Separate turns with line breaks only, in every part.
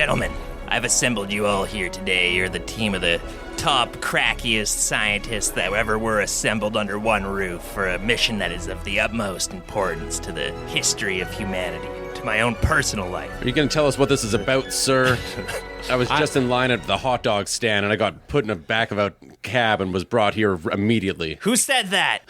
Gentlemen, I've assembled you all here today. You're the team of the top, crackiest scientists that ever were assembled under one roof for a mission that is of the utmost importance to the history of humanity, to my own personal life.
Are you going to tell us what this is about, sir? I was just in line at the hot dog stand, and I got put in the back of a cab and was brought here immediately.
Who said that?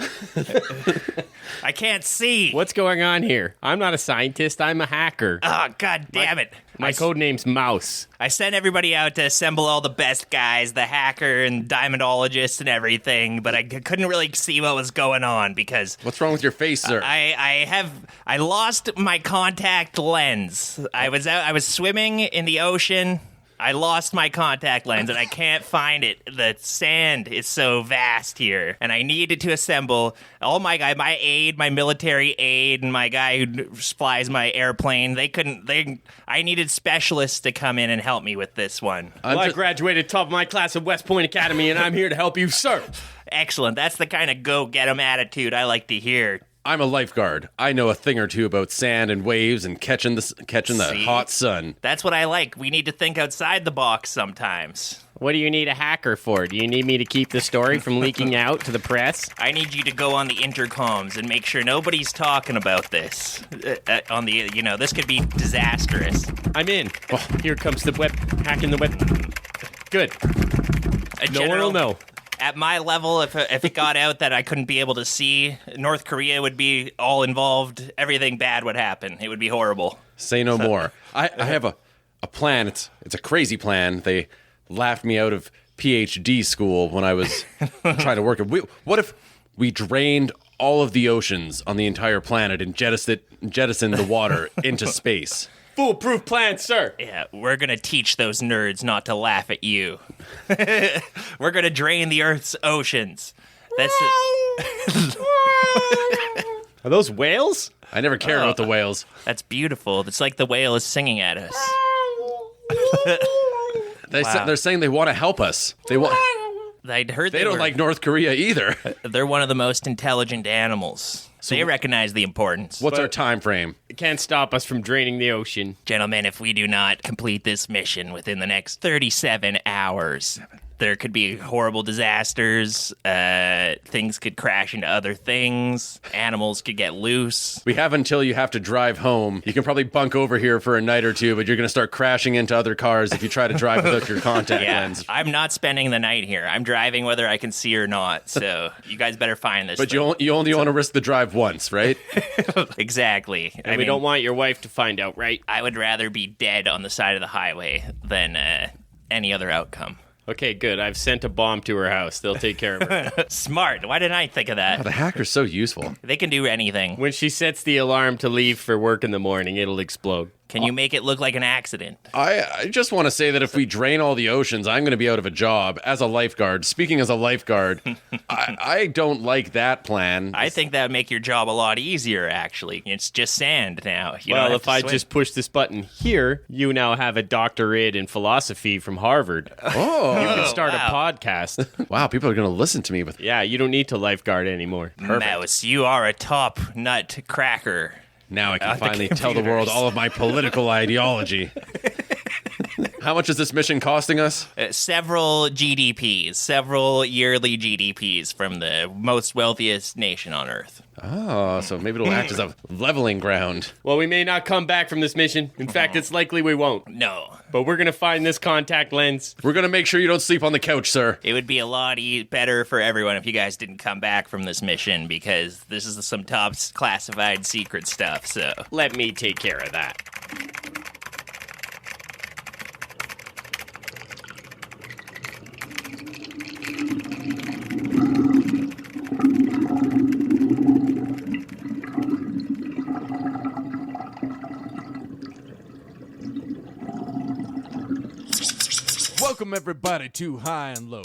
I can't see.
What's going on here? I'm not a scientist. I'm a hacker.
Oh, god damn it.
My code name's Mouse.
I sent everybody out to assemble all the best guys, the hacker and diamondologist and everything, but I couldn't really see what was going on because...
What's wrong with your face, sir?
I lost my contact lens. I was swimming in the ocean. I lost my contact lens, and I can't find it. The sand is so vast here, and I needed to assemble all my military aid, and my guy who flies my airplane. I needed specialists to come in and help me with this one.
I graduated top of my class at West Point Academy, and I'm here to help you, sir.
Excellent. That's the kind of go-get-'em attitude I like to hear.
I'm a lifeguard. I know a thing or two about sand and waves and catching the hot sun.
That's what I like. We need to think outside the box sometimes.
What do you need a hacker for? Do you need me to keep the story from leaking out to the press?
I need you to go on the intercoms and make sure nobody's talking about this. This could be disastrous.
I'm in. Oh, here comes the web, hacking the web. Good. No one will know.
At my level, if it got out that I couldn't be able to see, North Korea would be all involved. Everything bad would happen. It would be horrible.
Say no more. I have a plan. It's a crazy plan. They laughed me out of PhD school when I was trying to work. What if we drained all of the oceans on the entire planet and jettisoned the water into space?
Foolproof plan, sir.
Yeah, we're going to teach those nerds not to laugh at you. We're going to drain the Earth's oceans.
Are those whales?
I never cared about the whales.
That's beautiful. It's like the whale is singing at us.
They're saying they want to help us.
I'd heard
they don't like North Korea either.
They're one of the most intelligent animals. So they recognize the importance.
What's our time frame?
It can't stop us from draining the ocean.
Gentlemen, if we do not complete this mission within the next 37 hours, there could be horrible disasters. Things could crash into other things. Animals could get loose.
We have until you have to drive home. You can probably bunk over here for a night or two, but you're going to start crashing into other cars if you try to drive without your contact lens.
I'm not spending the night here. I'm driving whether I can see or not. So you guys better find this.
But you only want to risk the drive once, right?
Exactly.
And we don't want your wife to find out, right?
I would rather be dead on the side of the highway than any other outcome.
Okay, good. I've sent a bomb to her house. They'll take care of her.
Smart. Why didn't I think of that?
Oh, the hacker's so useful.
They can do anything.
When she sets the alarm to leave for work in the morning, it'll explode.
Can you make it look like an accident?
I just want to say that if we drain all the oceans, I'm going to be out of a job as a lifeguard. Speaking as a lifeguard, I don't like that plan.
I think that would make your job a lot easier, actually. It's just sand now.
Well, if I just push this button here, you now have a doctorate in philosophy from Harvard.
Oh.
You can start a podcast.
Wow, people are going to listen to me with...
Yeah, you don't need to lifeguard anymore.
Perfect. Mouse, you are a top nut cracker.
Now I can finally tell the world all of my political ideology. How much is this mission costing us?
Several GDPs, several yearly GDPs from the most wealthiest nation on Earth.
Oh, so maybe it'll act as a leveling ground.
Well, we may not come back from this mission. In fact, it's likely we won't.
No.
But we're going to find this contact lens.
We're going to make sure you don't sleep on the couch, sir.
It would be a lot better for everyone if you guys didn't come back from this mission, because this is some top classified secret stuff, so...
Let me take care of that.
Welcome everybody to High and Low,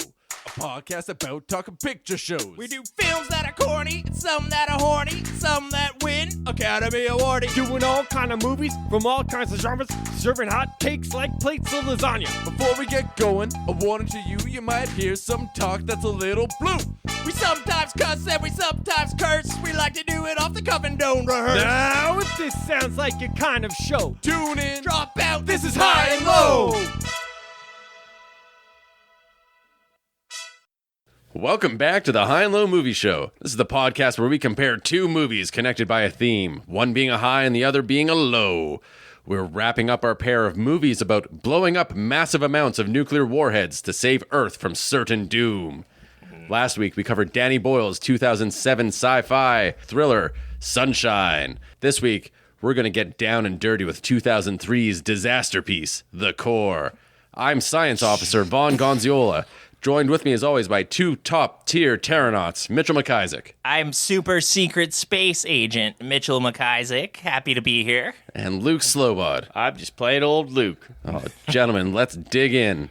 a
podcast about talking picture shows.
We do films that are corny, some that are horny, some that win Academy Award.
Doing all kind of movies from all kinds of genres, serving hot takes like plates of lasagna.
Before we get going, a warning to you, you might hear some talk that's a little blue.
We sometimes cuss and we sometimes curse. We like to do it off the cuff and don't rehearse.
Now, if this sounds like your kind of show,
Tune in.
Drop out,
This is High and Low. Welcome back to the High and Low Movie Show. This is the podcast where we compare two movies connected by a theme, one being a high and the other being a low. We're wrapping up our pair of movies about blowing up massive amounts of nuclear warheads to save Earth from certain doom. Last week, we covered Danny Boyle's 2007 sci-fi thriller, Sunshine. This week, we're going to get down and dirty with 2003's disaster piece, The Core. I'm Science Officer Vonn Gonziola, joined with me as always by two top-tier Terranauts, Mitchell McIsaac.
I'm super secret space agent Mitchell McIsaac. Happy to be here.
And Luke Slowbod.
I'm just plain old Luke.
Oh, gentlemen, let's dig in.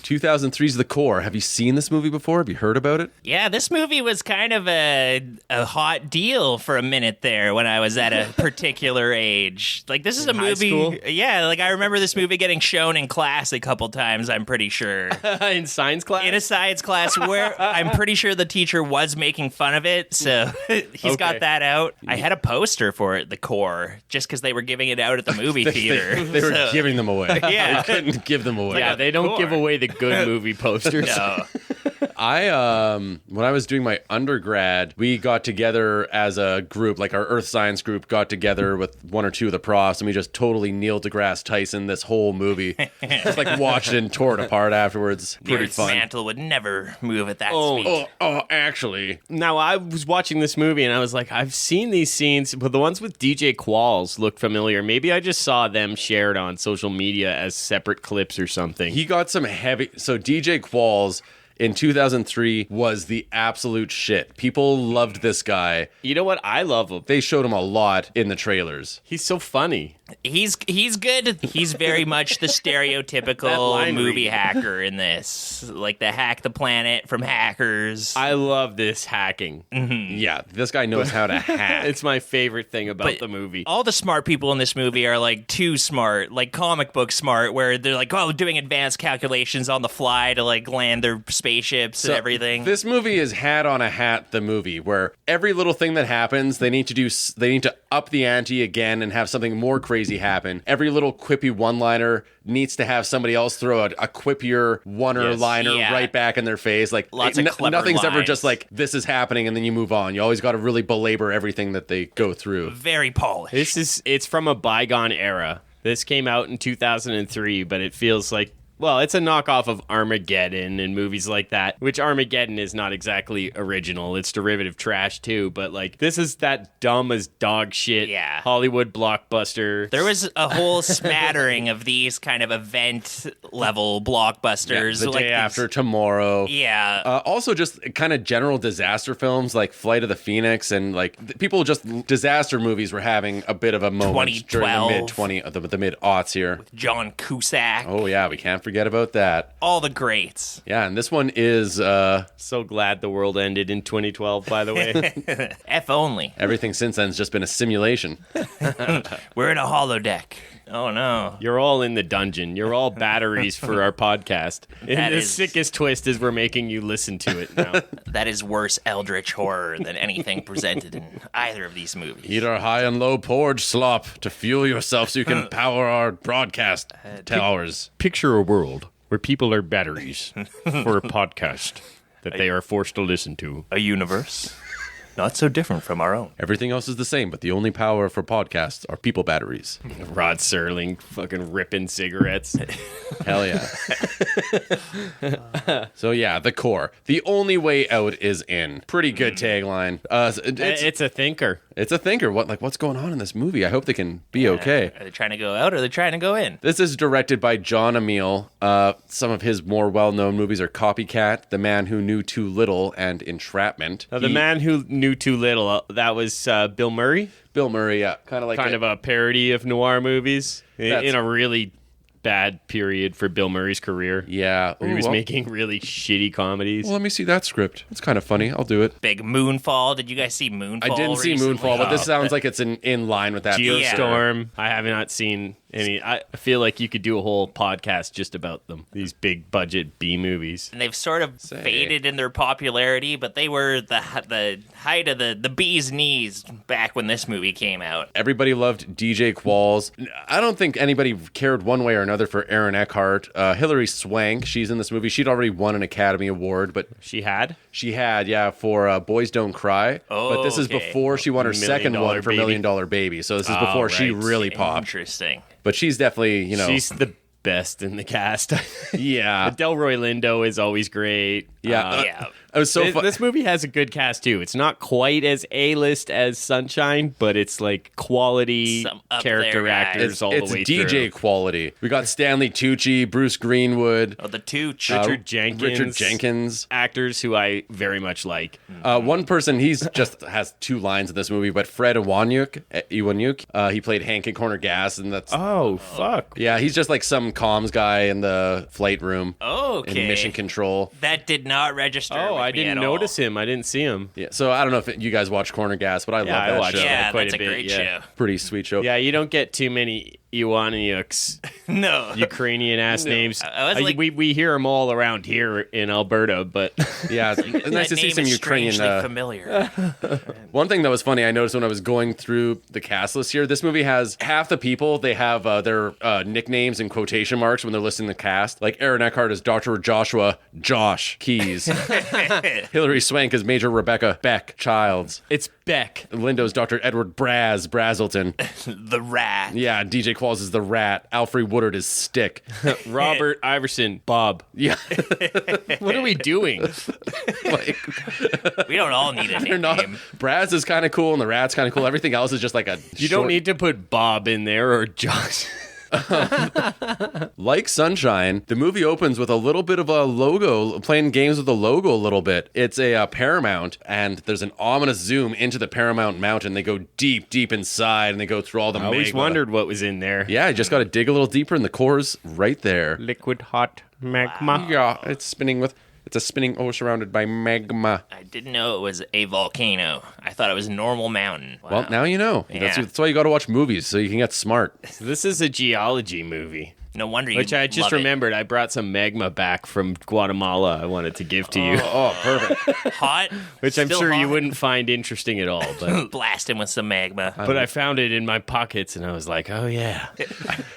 2003's The Core. Have you seen this movie before? Have you heard about it?
Yeah, this movie was kind of a hot deal for a minute there when I was at a particular age. Like, this is a
high
movie.
school?
Yeah, like I remember this movie getting shown in class a couple times, I'm pretty sure.
In science class?
In a science class where I'm pretty sure the teacher was making fun of it, so he's got that out. I had a poster for it, The Core, just because they were giving it out at the movie theater.
They were giving them away.
Yeah.
They couldn't give them away.
Yeah, they don't give away the good movie posters.
No.
When I was doing my undergrad, we got together as a group, like our Earth Science group got together with one or two of the profs, and we just totally Neil deGrasse Tyson this whole movie. Just like watched it and tore it apart afterwards.
The
Pretty
Earth's
fun.
mantle would never move at that speed.
Actually.
Now, I was watching this movie and I was like, I've seen these scenes, but the ones with DJ Qualls look familiar. Maybe I just saw them shared on social media as separate clips or something.
He got some heavy... So DJ Qualls in 2003 was the absolute shit. People loved this guy.
You know what? I love him.
They showed him a lot in the trailers.
He's so funny.
He's good. He's very much the
That
stereotypical
line
movie
read.
hacker in this. Like the hack the planet from Hackers.
I love this hacking.
Yeah, this guy knows how to hack.
It's my favorite thing about
But
the movie.
all the smart people in this movie are like too smart, like comic book smart, where they're like, oh, doing advanced calculations on the fly to like land their spaceships and everything.
This movie is hat on a hat the movie where every little thing that happens, they need to up the ante again and have something more crazy happen. Every little quippy one-liner needs to have somebody else throw a quippier one-liner
Yeah.
right back in their face. Like
Lots of clever
nothing's ever
lines.
just like this is happening and then you move on. You always got to really belabor everything that they go through.
Very polished.
It's from a bygone era. This came out in 2003, but it feels like, well, it's a knockoff of Armageddon and movies like that, which Armageddon is not exactly original. It's derivative trash too, but like this is that dumb as dog shit Hollywood blockbuster.
There was a whole smattering of these kind of event level blockbusters.
The
like
Day
these-
After Tomorrow.
Yeah.
Also, just kind of general disaster films like Flight of the Phoenix and like people just disaster movies were having a bit of a moment during the mid aughts here.
John Cusack.
Oh yeah, we can't forget about that.
All the greats.
Yeah, and this one is
So glad the world ended in 2012, by the way.
F only.
everything since then has just been a simulation.
We're in a holodeck. Oh no.
You're all in the dungeon. You're all batteries for our podcast. And
That
the
is-
sickest twist is we're making you listen to it now.
That is worse eldritch horror than anything presented in either of these movies.
Eat our high and low porridge slop to fuel yourself so you can power our broadcast towers.
Picture a world where people are batteries for a podcast that they are forced to listen to.
A universe not so different from our own.
Everything else is the same, but the only power for podcasts are people batteries.
Rod Serling fucking ripping cigarettes.
Hell yeah. So yeah, The Core. The only way out is in. Pretty good tagline.
It's a thinker.
It's a thinker. What's going on in this movie? I hope they can be okay.
Are they trying to go out or are they trying to go in?
This is directed by John Amiel. Some of his more well-known movies are Copycat, The Man Who Knew Too Little, and Entrapment.
Now, the man who knew too little, that was Bill Murray.
Bill Murray, yeah. Kind of like
Kind of a parody of noir movies in
That's-
a really bad period for Bill Murray's career.
Yeah.
Where he
Ooh,
was
well-
making really shitty comedies.
Well, let me see that script. It's kind of funny. I'll do it.
Big Moonfall. Did you guys see Moonfall?
I didn't see
recently?
Moonfall, but this sounds like it's in line with that.
Geostorm. I have not seen any. I feel like you could do a whole podcast just about them. These big budget B movies.
And they've sort of faded in their popularity, but they were the height of the bee's knees back when this movie came out.
Everybody loved DJ Qualls. I don't think anybody cared one way or another for Aaron Eckhart. Hilary Swank, she's in this movie. She'd already won an Academy Award, but
She had?
yeah, for Boys Don't Cry.
Oh,
but this is
okay.
before she won her second
$1 Million
one for
Baby.
$1 Million Baby. So this is before she
right.
really popped.
Interesting.
But she's definitely, you know,
She's the best in the cast.
yeah.
Delroy Lindo is always great.
Yeah.
Yeah.
It was so
This,
fun.
this movie has a good cast too. It's not quite as A-list as Sunshine, but it's like quality
Some up
character
there guys.
actors all
it's
the way
DJ
through.
quality. We got Stanley Tucci, Bruce Greenwood,
Oh, the Tooch.
Richard Jenkins. Actors who I very much like.
One person, he's just has 2 lines in this movie, but Fred Iwanyuk, he played Hank in Corner Gas, and that's
Oh, fuck.
yeah, he's just like some comms guy in the flight room
Okay.
in mission control.
That did not register.
Oh,
with
I
me
didn't
at
notice
all.
him. I didn't see him.
Yeah, so I don't know if you guys watch Corner Gas, but I love
I
that
watched
show.
it.
Yeah,
quite
that's
a
a
bit,
great
yeah.
show.
Pretty sweet show.
Yeah, you don't get too many Iwanyuks,
No.
Ukrainian ass names.
I was like-
we hear them all around here in Alberta, but
Yeah, it's nice to
That
see
name
some
is
Ukrainian.
strangely familiar.
One thing that was funny, I noticed when I was going through the cast list here, this movie has half the people, they have their nicknames in quotation marks when they're listing the cast. Like Aaron Eckhart is Dr. Joshua Josh Keys. Hilary Swank is Major Rebecca Beck Childs.
it's Beck.
Lindo's Dr. Edward Brazelton.
The rat.
Yeah, DJ Qualls is the Rat. Alfred Woodard is Stick.
Robert Iverson, Bob.
Yeah,
What are we doing?
like,
We don't all need a
they're not.
nickname.
Braz is kind of cool and the Rat's kind of cool. Everything else is just like a.
You don't need to put Bob in there or Josh.
Like Sunshine, the movie opens with a little bit of a logo, playing games with the logo a little bit. It's a Paramount, and there's an ominous zoom into the Paramount Mountain. They go deep, deep inside, and they go through all the
I always
magma.
wondered what was in there.
Yeah, you just got to dig a little deeper, and the core's right there.
Liquid hot magma.
Yeah, it's spinning with. It's a spinning O surrounded by magma.
I didn't know it was a volcano. I thought it was a normal mountain. Wow.
Well, now you know.
Yeah.
That's why you got to watch movies, so you can get smart.
This is a geology movie.
No wonder you
Which I just
love it.
remembered. I brought some magma back from Guatemala I wanted to give to you.
Oh, perfect.
Hot,
Which I'm
still
sure you
hot.
wouldn't find interesting at all. But
Blast him with some magma.
but I found it in my pockets and I was like, oh yeah,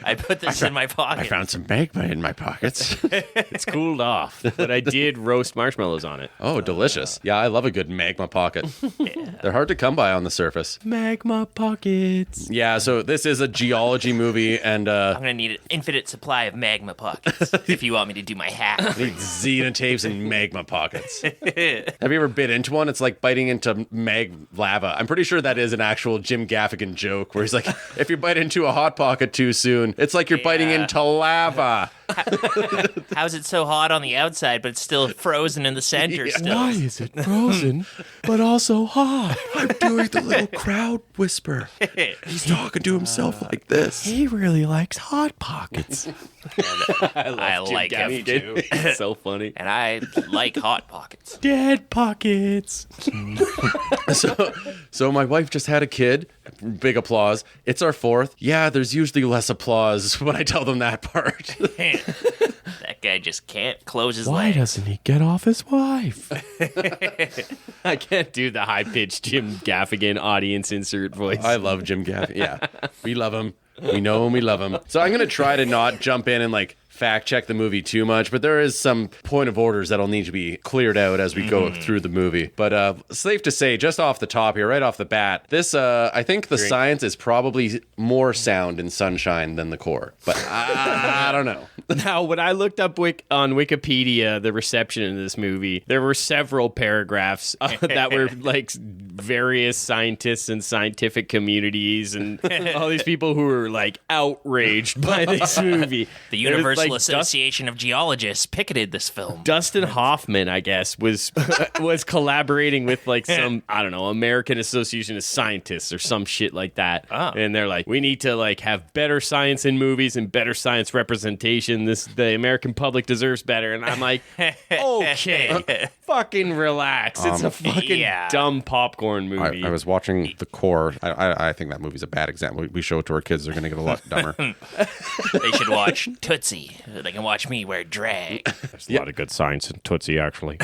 I put this in my pocket.
I found some magma in my pockets.
it's cooled off. But I did roast marshmallows on it.
Oh, delicious. Yeah, I love a good magma pocket. They're hard to come by on the surface.
Magma pockets.
Yeah, so this is a geology movie, and
I'm gonna need an infinite supply of magma pockets if you want me to do my hack.
need xenotapes and magma pockets. Have you ever bit into one? It's like biting into lava. I'm pretty sure that is an actual Jim Gaffigan joke where he's like, if you bite into a hot pocket too soon, it's like you're biting
Yeah.
into lava.
How's it so hot on the outside, but it's still frozen in the center still?
is it frozen, but also hot?
I'm doing the little crowd whisper. He's talking to himself like this.
He really likes hot pockets.
I like him too.
It's so funny.
And I like hot pockets.
Dead pockets.
So my wife just had a kid. Big applause. It's our 4th. Yeah, there's usually less applause when I tell them that part.
That guy just can't close his
Why
legs.
doesn't he get off his wife? I can't do the high-pitched Jim Gaffigan audience insert voice.
I love Jim Gaffigan. Yeah, we love him. We know him. We love him. So I'm gonna try to not jump in and like fact check the movie too much, but there is some point of orders that'll need to be cleared out as we go through the movie. But safe to say, just off the top here, right off the bat, this I think the science is probably more sound in Sunshine than the core. But I don't know.
Now, when I looked up on Wikipedia the reception in this movie, there were several paragraphs that were like various scientists and scientific communities and all these people who were like outraged by this movie.
The
There was,
universal National Association of Geologists picketed this film.
Dustin Hoffman, I guess, was collaborating with like some, I don't know, American Association of Scientists or some shit like that.
Oh.
And they're like, we need to like have better science in movies and better science representation. The American public deserves better. And I'm like, okay, fucking relax. It's a fucking dumb popcorn movie.
I was watching The Core. I think that movie's a bad example. We show it to our kids, they're going to get a lot dumber.
They should watch Tootsie. They can watch me wear drag.
There's a lot of good science in Tootsie, actually.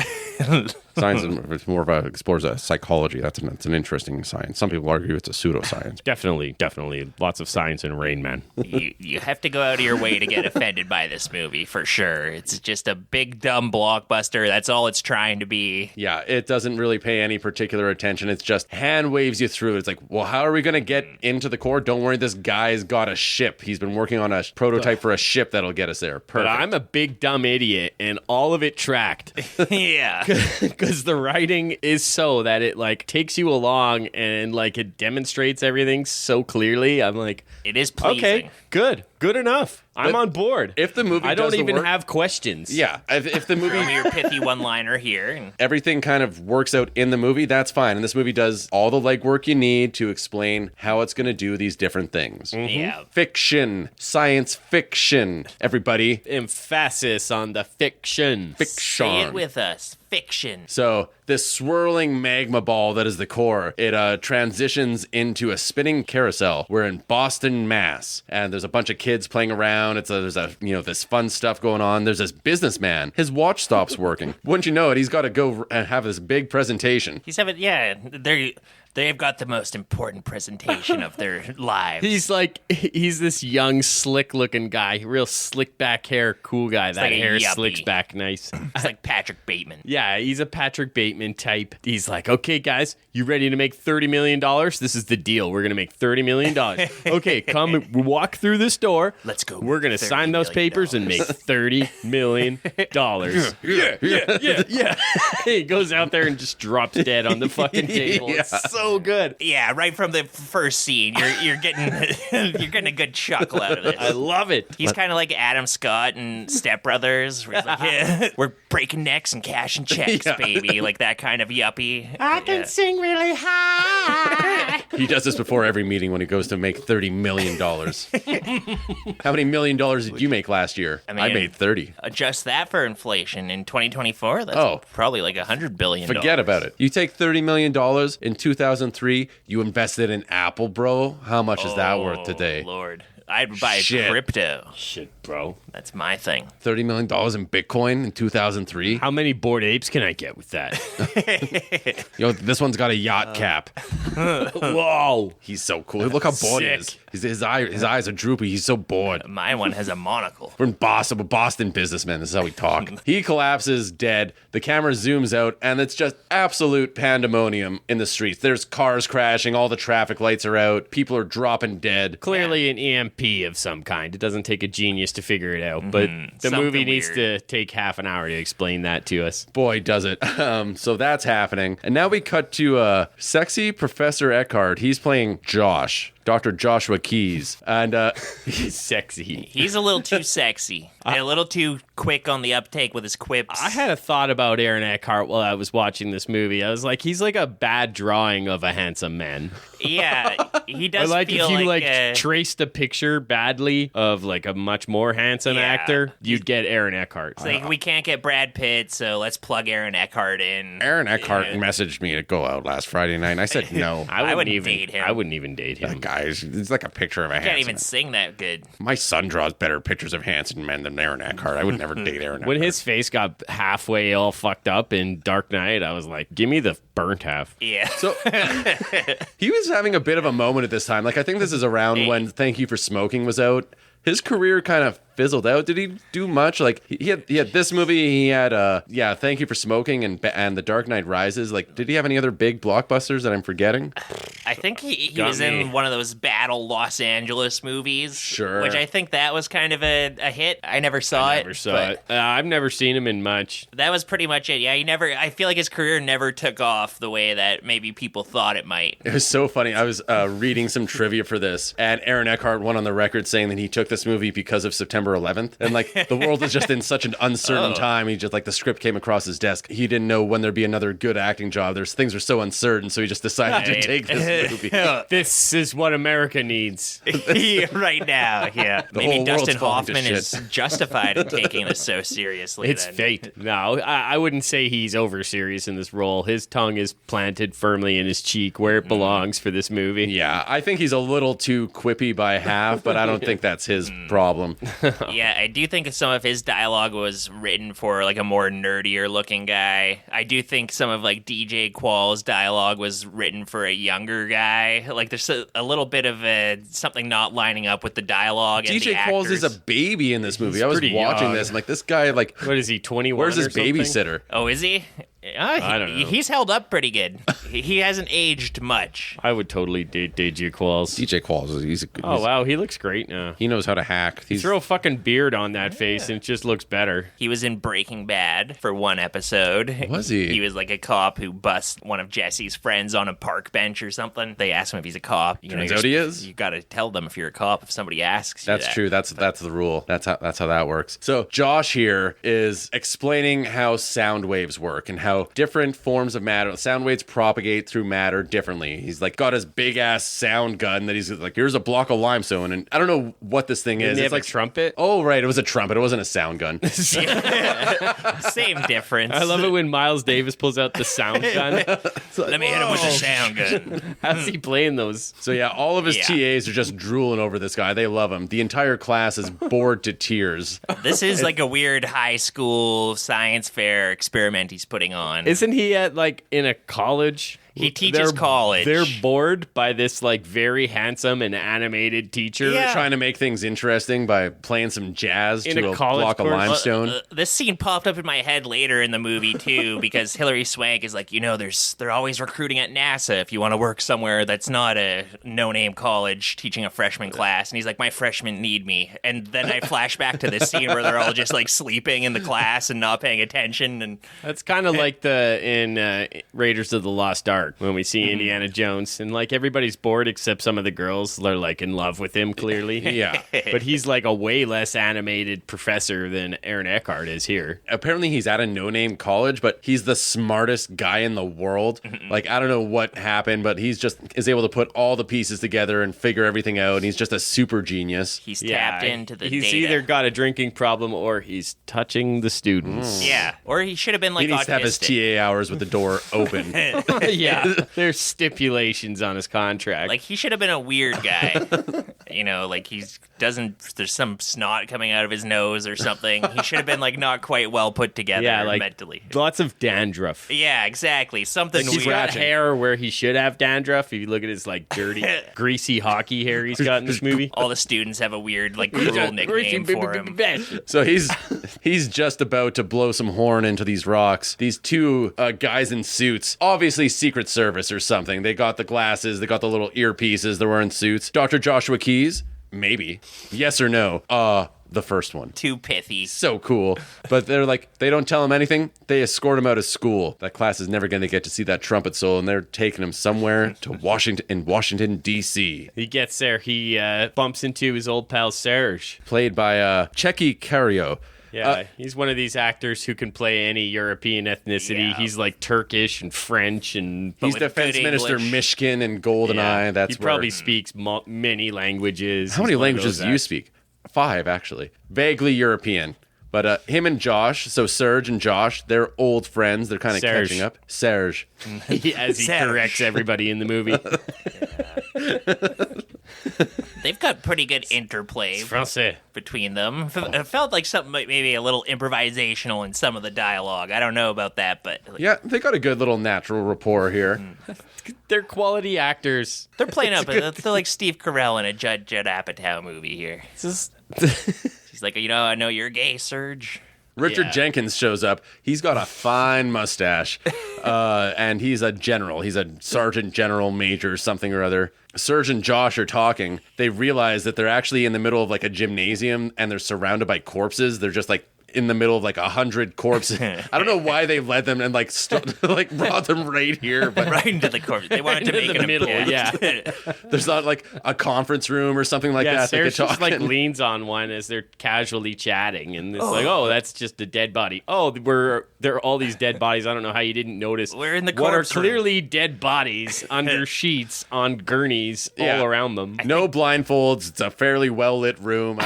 Science is more of explores a psychology. That's an interesting science. Some people argue it's a pseudoscience.
Definitely. Lots of science in Rain Man.
You have to go out of your way to get offended by this movie, for sure. It's just a big, dumb blockbuster. That's all it's trying to be.
Yeah, it doesn't really pay any particular attention. It's just hand waves you through. It's like, well, how are we going to get into the core? Don't worry, this guy's got a ship. He's been working on a prototype for a ship that'll get us there. Perfect.
But I'm a big, dumb idiot, and all of it tracked.
Yeah.
Because the writing is so that it like takes you along and like it demonstrates everything so clearly. I'm like,
it is pleasing.
Okay, good enough. I'm on board.
If the movie
I don't
does the
even
work-
have questions.
Yeah, if the
Throw
movie
me your pithy one-liner here. And
everything kind of works out in the movie, that's fine. And this movie does all the legwork you need to explain how it's going to do these different things.
Yeah.
Fiction, science fiction, everybody.
Emphasis on the fiction.
Say it with us. Fiction.
So this swirling magma ball that is the core, it transitions into a spinning carousel. We're in Boston, Mass, and there's a bunch of kids playing around. There's this fun stuff going on. There's this businessman. His watch stops working. Wouldn't you know it? He's got to go and have this big presentation.
He's having, they've got the most important presentation of their lives.
He's this young, slick-looking guy, real slick-back hair, cool guy. That
like a
hair
yuppie.
slicks back nice.
It's like Patrick Bateman.
Yeah, he's a Patrick Bateman type. He's like, okay, guys, you ready to make $30 million? This is the deal. We're going to make $30 million. Okay, come and walk through this door.
Let's go.
We're going to sign those papers and make $30 million. Yeah. He goes out there and just drops dead on the fucking table.
Yeah.
It's so good.
Yeah, right from the first scene, you're getting you're getting a good chuckle out of this.
I love it.
He's kind of like Adam Scott and Step Brothers, where he's like, yeah, we're breaking necks and cashing checks, baby, like that kind of yuppie.
I can sing really high.
He does this before every meeting when he goes to make $30 million. How many $1 million did you make last year?
I mean,
I made 30.
Adjust that for inflation in 2024. That's probably like $100 billion.
Forget about it. You take $30 million in 2003, you invested in Apple, bro. How much is that worth today?
Lord, I'd buy
Shit.
Crypto.
Shit, bro.
That's my thing.
$30 million in Bitcoin in 2003.
How many bored apes can I get with that?
This one's got a yacht cap.
Whoa.
He's so cool. Look how bored he is.
Sick.
His eyes are droopy. He's so bored.
My one has a monocle.
We're in Boston. We're Boston businessmen. This is how we talk. He collapses dead. The camera zooms out, and it's just absolute pandemonium in the streets. There's cars crashing. All the traffic lights are out. People are dropping dead.
Clearly an EMP of some kind. It doesn't take a genius to figure it out, but the
Something
movie needs
weird.
to take half an hour to explain that to us.
Boy, does it. So that's happening. And now we cut to sexy Professor Eckhart. He's playing Josh. Dr. Joshua Keys. And
He's sexy.
He's a little too sexy. And a little too quick on the uptake with his quips.
I had a thought about Aaron Eckhart while I was watching this movie. I was like, he's like a bad drawing of a handsome man.
Yeah, he does
Like
feel
if you
like
traced a picture badly of like a much more handsome
Yeah.
actor, you'd get Aaron Eckhart.
it's like we can't get Brad Pitt, so let's plug Aaron Eckhart in.
Aaron Eckhart messaged me to go out last Friday night. And I said no.
I wouldn't date him.
I wouldn't even date him.
Guys, it's like a picture of a
Can't
handsome
even
man.
sing that good.
My son draws better pictures of handsome men than Aaron Eckhart. I would never date Aaron Eckhart.
When his face got halfway all fucked up in Dark Knight, I was like, give me the burnt half.
Yeah.
So he was having a bit of a moment at this time. Like I think this is around when Thank You for Smoking was out. His career kind of fizzled out. Did he do much? Like he had this movie. He had Thank You for Smoking and The Dark Knight Rises. Like, did he have any other big blockbusters that I'm forgetting?
I think he
Got
was
me.
in one of those Battle Los Angeles movies.
Sure.
Which I think that was kind of a hit. I never saw it.
Never saw
but
it. I've never seen him in much.
That was pretty much it. Yeah, I feel like his career never took off the way that maybe people thought it might.
It was so funny. I was reading some trivia for this, and Aaron Eckhart went on the record saying that he took this movie because of September September 11th. And like the world is just in such an uncertain time. He just like the script came across his desk. He didn't know when there'd be another good acting job. Things are so uncertain. So he just decided to take this movie.
This is what America needs.
Right now, yeah.
The
Maybe
whole
Dustin
world's falling to
Hoffman is
shit.
justified in taking this so seriously.
It's
then.
fate. No, I wouldn't say he's over serious in this role. His tongue is planted firmly in his cheek where it belongs for this movie.
Yeah, I think he's a little too quippy by half, but I don't think that's his problem.
Yeah, I do think some of his dialogue was written for like a more nerdier looking guy. I do think some of like DJ Qualls' dialogue was written for a younger guy. Like there's a little bit of something not lining up with the dialogue. And
DJ
the
Qualls is a
actors.
baby in this movie. I was
pretty
watching
young.
this. I'm like, this guy, like,
What is he, 21
where's his
or something?
babysitter?
Oh, is he?
I don't know.
He's held up pretty good. He hasn't aged much.
I would totally date DJ Qualls.
DJ Qualls,
Oh, wow, he looks great now.
he knows how to hack. He's
Throw a fucking beard on that face and it just looks better.
He was in Breaking Bad for one episode.
Was he?
He was like a cop who busts one of Jesse's friends on a park bench or something. They ask him if he's a cop.
Turns out he is.
You got to tell them if you're a cop if somebody asks you
That's
that.
true. That's the rule. That's how that works. So Josh here is explaining how sound waves work and how different forms of matter, sound waves propagate through matter differently. He's like got his big ass sound gun that he's like, here's a block of limestone, and I don't know what this thing is.
Didn't they
It's
have
like
a trumpet?
Oh right, it was a trumpet. It wasn't a sound gun.
Same difference.
I love it when Miles Davis pulls out the sound gun.
Let me hit him with the sound gun.
How's he playing those?
So yeah, all of his
Yeah.
TAs are just drooling over this guy. They love him. The entire class is bored to tears.
This is like a weird high school science fair experiment he's putting on.
Isn't he at like in a college?
He teaches college.
They're bored by this like very handsome and animated teacher.
Yeah.
Trying to make things interesting by playing some jazz
In
to
a
a
college
block of
course?
limestone.
This scene popped up in my head later in the movie too, because Hilary Swank is like, they're always recruiting at NASA if you want to work somewhere that's not a no-name college teaching a freshman class. And he's like, my freshmen need me. And then I flash back to this scene where they're all just like sleeping in the class and not paying attention. And
That's kind of like in Raiders of the Lost Ark when we see Indiana Jones and like everybody's bored except some of the girls are like in love with him clearly.
Yeah.
But he's like a way less animated professor than Aaron Eckhart is here.
Apparently he's at a no-name college, but he's the smartest guy in the world. Like, I don't know what happened, but he's just is able to put all the pieces together and figure everything out. And he's just a super genius.
he's tapped into the
he's
data.
either got a drinking problem or he's touching the students.
Yeah. Or he should have been like
He needs to have his
autistic.
TA hours with the door open.
Yeah. There's stipulations on his contract.
Like he should have been a weird guy. Like there's some snot coming out of his nose or something. He should have been like not quite well put together
yeah, like
mentally.
lots of dandruff.
Yeah, exactly. Something
He's
weird.
got hair where he should have dandruff. If you look at his like dirty, greasy hockey hair he's got in this movie.
All the students have a weird, like, cruel nickname for him.
So he's just about to blow some horn into these rocks. These two guys in suits, obviously Secret Service or something. They got the glasses, they got the little earpieces, they're wearing suits. Dr. Joshua Keys? Maybe. Yes or no? The first one.
Too pithy.
So cool. But they're like, they don't tell him anything. They escort him out of school. That class is never going to get to see that trumpet solo, and they're taking him somewhere to Washington, D.C.
He gets there. He bumps into his old pal Serge.
Played by Checky Cario.
Yeah, he's one of these actors who can play any European ethnicity.
Yeah.
He's like Turkish and French and
He's
with
Defense
good
Minister
English.
Michigan and Goldeneye. That's
he probably
where...
speaks many languages.
How
He's
many
one of
languages
those
do you speak? 5, actually. Vaguely European. But him and Josh, so Serge and Josh, they're old friends. They're kind of
Serge.
catching up. Serge.
as he
Serge.
corrects everybody in the movie.
They've got pretty good interplay
Francais.
between them. It felt like something maybe a little improvisational in some of the dialogue. I don't know about that, but
Yeah, they got a good little natural rapport here.
They're quality actors.
they're playing up. They're like Steve Carell in a Judd Apatow movie here. He's like, I know you're gay, Serge.
Richard
Yeah.
Jenkins shows up. He's got a fine mustache. And he's a general. He's a sergeant general major something or other. Serge and Josh are talking. They realize that they're actually in the middle of like a gymnasium and they're surrounded by corpses. They're just like in the middle of like 100 corpses. I don't know why they led them and like like brought them right here, but
Right into the corpse. They wanted to make
the
it
middle, yeah.
there's not like a conference room or something like
Yeah,
that. They
Sarah
could talk
just like
in.
leans on one as they're casually chatting, and it's like, oh, that's just a dead body. Oh, there are all these dead bodies. I don't know how you didn't notice.
We're in the
what are
corpse room.
clearly dead bodies under sheets on gurneys
Yeah.
all around them.
No blindfolds. It's a fairly well lit room.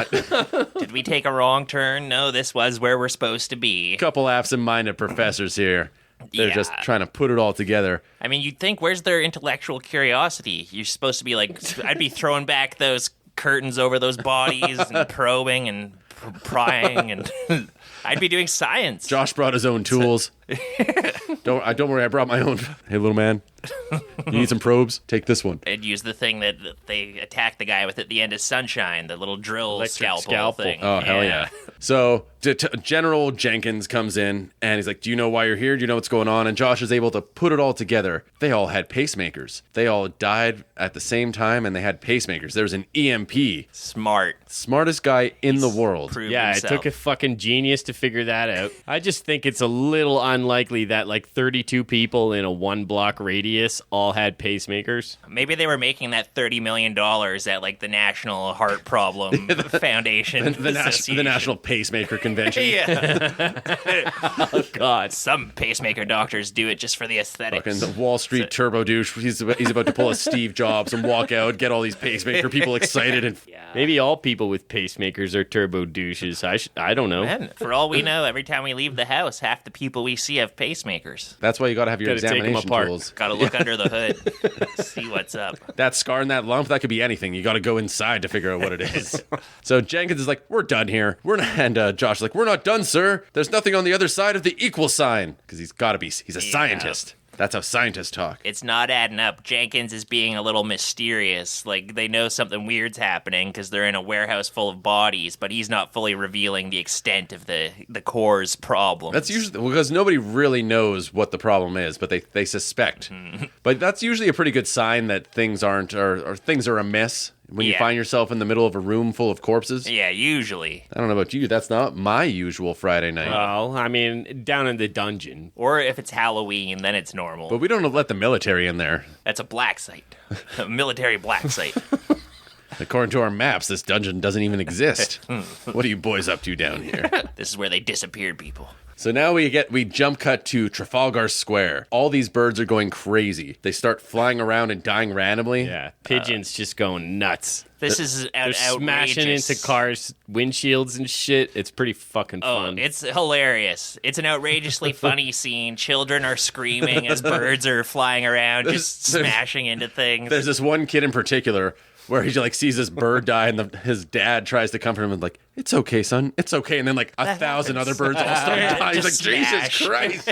Did we take a wrong turn? No, this was where we're supposed to be.
Couple absent-minded professors here. They're
Yeah.
just trying to put it all together.
I mean, you'd think, where's their intellectual curiosity? You're supposed to be like, I'd be throwing back those curtains over those bodies and probing and prying, and I'd be doing science.
Josh brought his own tools. Don't worry, I brought my own. Hey, little man, you need some probes? Take this one.
I'd use the thing that they attacked the guy with at the end of Sunshine, the little drill
Electric
scalpel thing.
Oh, hell yeah. So General Jenkins comes in and he's like, do you know why you're here? Do you know what's going on? And Josh is able to put it all together. They all had pacemakers. They all died at the same time and they had pacemakers. There was an EMP.
Smart.
Smartest guy in the world.
Proved
Yeah,
himself.
it took a fucking genius to figure that out. I just think it's a little unlikely that like 32 people in a 1-block radius all had pacemakers.
Maybe they were making that $30 million at like the National Heart Problem Foundation.
The
Association.
National Pacemaker Convention.
Yeah.
Oh, God.
Some pacemaker doctors do it just for the aesthetics.
Fucking the Wall Street turbo douche. He's about to pull a Steve Jobs and walk out, get all these pacemaker people excited. And
Maybe all people with pacemakers are turbo douches. I don't know.
Man, for all we know, every time we leave the house, half the people we see have pacemakers.
that's why you got to have your
Gotta take 'em
examination
apart.
tools.
Got to look under the hood, see what's up.
That scar and that lump, that could be anything. You got to go inside to figure out what it is. So Jenkins is like, we're done here. And Josh is like, we're not done, sir. There's nothing on the other side of the equal sign. Because he's a scientist. That's how scientists talk.
It's not adding up. Jenkins is being a little mysterious. Like, they know something weird's happening because they're in a warehouse full of bodies, but he's not fully revealing the extent of the core's problem.
That's usually because nobody really knows what the problem is, but they suspect. But that's usually a pretty good sign that things aren't or things are amiss when you
Yeah.
find yourself in the middle of a room full of corpses.
Yeah, usually.
I don't know about you. That's not my usual Friday night.
Well, I mean, down in the dungeon.
Or if it's Halloween, then it's normal.
But we don't let the military in there.
That's a black site. A military black site.
According to our maps, this dungeon doesn't even exist. What are you boys up to down here?
This is where they disappeared people.
So now we jump cut to Trafalgar Square. All these birds are going crazy. They start flying around and dying randomly.
Yeah, pigeons just going nuts.
This is
They're smashing
outrageous.
into cars, windshields and shit. It's pretty fucking
Oh,
fun.
it's hilarious. It's an outrageously funny scene. Children are screaming as birds are flying around, just
There's-
smashing into things.
There's this one kid in particular where he like sees this bird die and his dad tries to comfort him and like, it's okay, son, it's okay. And then like 1,000 other birds all start dying. He's like,
Just
Jesus
smash.
Christ.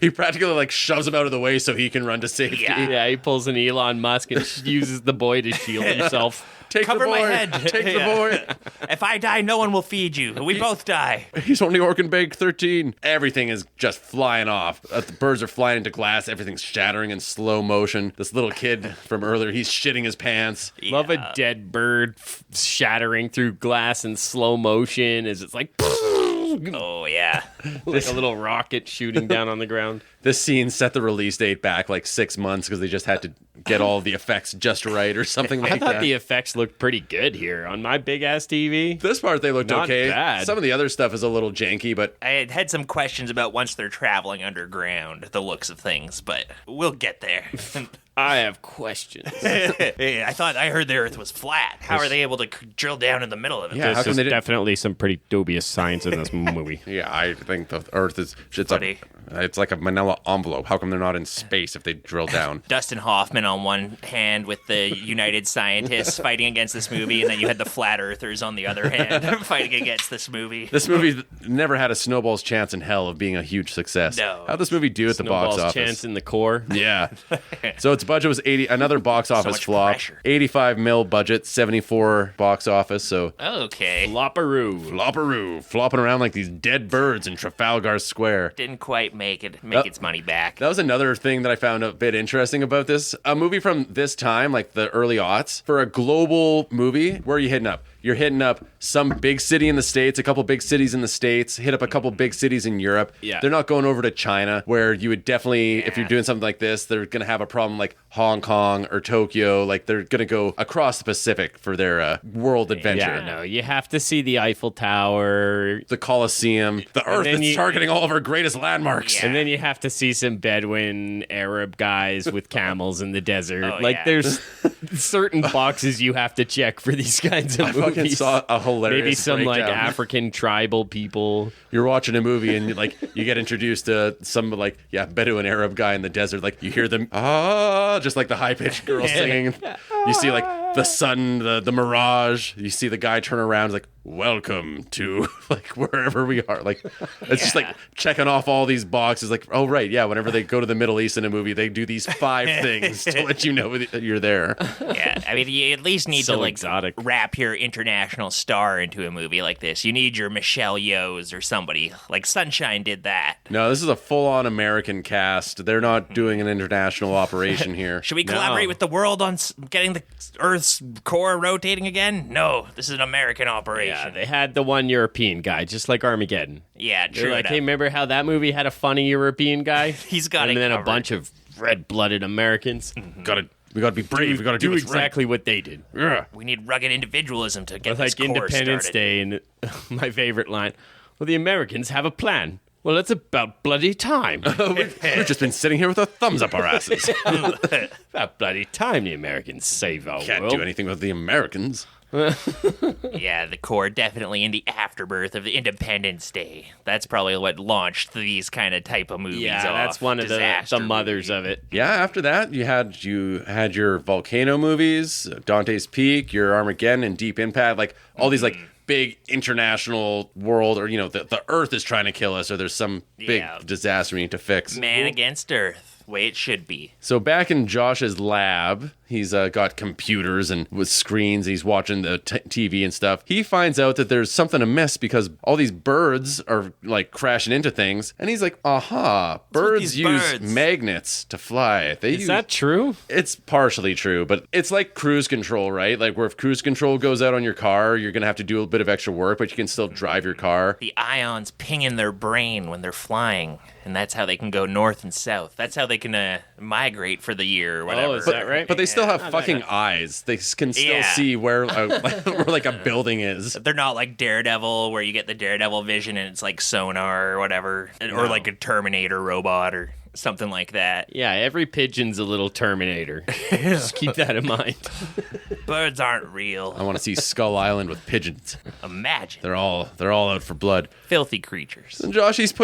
He practically like shoves him out of the way so he can run to safety.
Yeah.
yeah, he pulls an Elon Musk and uses the boy to shield himself.
Take
Cover
the boy.
my head.
Take
Yeah.
the boy.
If I die, no one will feed you. We both die.
He's only Orkin Bake 13. Everything is just flying off. The birds are flying into glass. Everything's shattering in slow motion. This little kid from earlier, he's shitting his pants.
Love a dead bird shattering through glass in slow motion as it's like,
Oh, yeah.
like a little rocket shooting down on the ground.
This scene set the release date back like 6 months because they just had to get all the effects just right or something like
I thought
that.
the effects looked pretty good here on my big ass TV.
This part they looked
Not
okay.
bad.
Some of the other stuff is a little janky, but
I had some questions about once they're traveling underground, the looks of things, but we'll get there.
I have questions.
Hey, I heard the Earth was flat. How are they able to drill down in the middle of it?
Yeah, how
There's
come they didn't-
definitely some pretty dubious science in this movie.
yeah, I think the Earth is
Funny.
it's like a manila envelope. How come they're not in space if they drill down?
Dustin Hoffman on one hand with the United Scientists fighting against this movie, and then you had the Flat Earthers on the other hand fighting against this movie.
This movie never had a snowball's chance in hell of being a huge success.
No.
How'd this movie do at the box
Snowball's
office?
chance in the core.
Yeah. So its budget was 80. Another box office
much
flop.
pressure.
85 mil budget, 74 box office. So
Okay.
Flopperoo.
flopperoo, flopping around like these dead birds in Trafalgar Square.
Didn't quite make its money back.
That was another thing that I found a bit interesting about this. A movie from this time, like the early aughts, for a global movie, where are you hitting up? you're hitting up some big city in the States, a couple big cities in the States, hit up a couple big cities in Europe.
Yeah.
They're not going over to China, where you would definitely, if you're doing something like this, they're going to have a problem like Hong Kong or Tokyo. Like, they're going to go across the Pacific for their world adventure.
Yeah, no, you have to see the Eiffel Tower.
The Colosseum, the Earth
then
that's targeting all of our greatest landmarks.
And then you have to see some Bedouin Arab guys with camels in the desert.
Oh,
like,
yeah.
there's certain boxes you have to check for these kinds of
I fucking
movies.
saw a hilarious
Maybe some like
breakdown.
African tribal people.
You're watching a movie and you get introduced to some Bedouin Arab guy in the desert. Like, you hear them just like the high pitched girl singing. You see like the sun, the mirage. You see the guy turn around like, welcome to like wherever we are. Like, it's just like checking off all these boxes. Like, oh right, yeah. Whenever they go to the Middle East in a movie, they do these 5 things to let you know that you're there.
Yeah, I mean, you at least need
So
to like
exotic.
wrap your international star into a movie like this. You need your Michelle Yeohs or somebody. Like Sunshine did that.
No, this is a full-on American cast. They're not doing an international operation here.
Should we collaborate with the world on getting the Earth's core rotating again? No, this is an American operation.
Yeah, they had the one European guy, just like Armageddon.
Yeah,
They're
true.
like, hey, remember how that movie had a funny European guy?
He's got
and
it
then a
covered.
bunch of red-blooded Americans.
We gotta be brave. We gotta do,
do
what's right.
exactly what they did.
Yeah.
We need rugged individualism to get
It's
this
like
core
Independence
started.
Day, and my favorite line. Well, the Americans have a plan. Well, it's about bloody time.
We've just been sitting here with our thumbs up our asses.
About bloody time the Americans save our
Can't
world.
do anything with the Americans.
Yeah, the core definitely in the afterbirth of the Independence Day. That's probably what launched these kind of type of movies.
Yeah,
off.
that's one of the
Disaster
mothers
movie.
of it.
Yeah, after that, you had your volcano movies, Dante's Peak, your Armageddon, and Deep Impact, like all these like big international world, or the Earth is trying to kill us, or there's some big
Yeah.
disaster we need to fix.
Man Against Earth, way it should be.
So back in Josh's lab, he's got computers and with screens. He's watching the TV and stuff. He finds out that there's something amiss because all these birds are like crashing into things. And he's like, aha, birds
these
use
birds?
magnets to fly.
Is that true?
It's partially true, but it's like cruise control, right? Like where if cruise control goes out on your car, you're going to have to do a bit of extra work, but you can still drive your car.
The ions ping in their brain when they're flying, and that's how they can go north and south. That's how they can migrate for the year or whatever.
Oh, is that right?
But they still have fucking eyes. They can still
Yeah.
see where where like a building is.
They're not like Daredevil, where you get the Daredevil vision and it's like sonar or whatever, or like a Terminator robot or something like that.
Yeah, every pigeon's a little Terminator. Just keep that in mind.
Birds aren't
I
real.
want to see Skull Island with pigeons.
Imagine.
They're all out for blood.
Filthy creatures.
And Josh, he's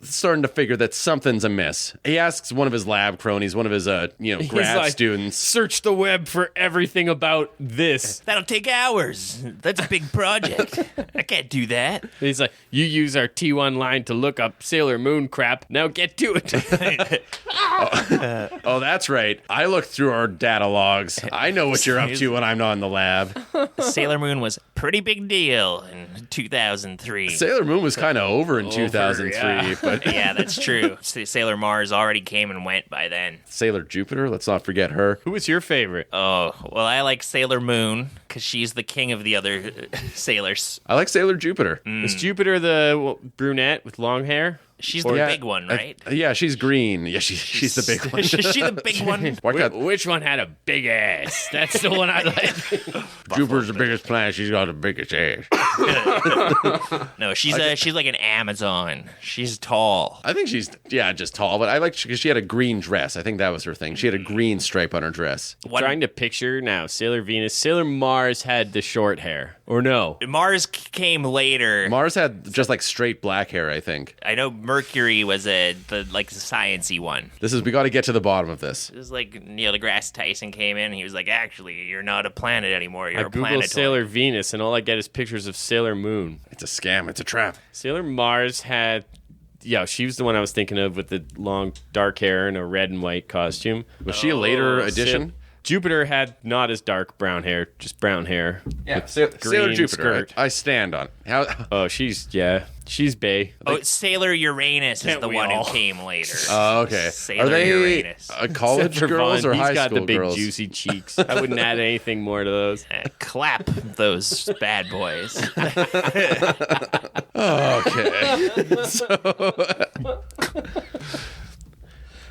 starting to figure that something's amiss. He asks one of his lab cronies, one of his grad
like,
students.
Search the web for everything about this.
That'll take hours. That's a big project. I can't do that.
He's like, you use our T1 line to look up Sailor Moon crap. Now get to it.
Oh, that's right. I looked through our data logs. I know what you're up to when I'm not in the lab.
Sailor Moon was a pretty big deal in 2003.
Sailor Moon was kind of over in 2003,
yeah.
but
Yeah, that's true. Sailor Mars already came and went by then.
Sailor Jupiter, let's not forget her.
Who was your favorite?
Oh, well, I like Sailor Moon because she's the king of the other sailors.
I like Sailor Jupiter.
Is Jupiter the brunette with long hair?
She's the big one, right?
Yeah, she's green. Yeah, she's the big one.
Is she the big one?
Why can't-
Which one had a big ass? That's the one I like.
Jupiter's the biggest planet. She's got the biggest ass.
No, she's like an Amazon. She's tall.
I think she's just tall, but I like because she had a green dress. I think that was her thing. She had a green stripe on her dress.
Trying to picture now. Sailor Venus. Sailor Mars had the short hair. Or no?
Mars came later.
Mars had just like straight black hair. I think
I know Mercury was the science-y one.
we got to get to the bottom of this.
It was like Neil deGrasse Tyson came in and he was like, actually, you're not a planet anymore. You're
I
a
Google
planetoid.
Sailor Venus and all I get is pictures of Sailor Moon.
It's a scam. It's a trap.
Sailor Mars had... Yeah, she was the one I was thinking of with the long dark hair and a red and white costume.
Was she a later
Oh,
addition?
Jupiter had not as dark brown hair, just brown hair.
Yeah, Sailor
green
Jupiter.
skirt.
I stand on. How?
Oh, she's bae.
Oh, Sailor Uranus is
Can't
the
we
one
all?
who came later.
Oh, okay.
Sailor
Are they
Uranus.
college
Except for
girls
Vonn,
or
he's
high
got
school
the big
girls?
juicy cheeks. I wouldn't add anything more to those.
Clap those bad boys.
Okay.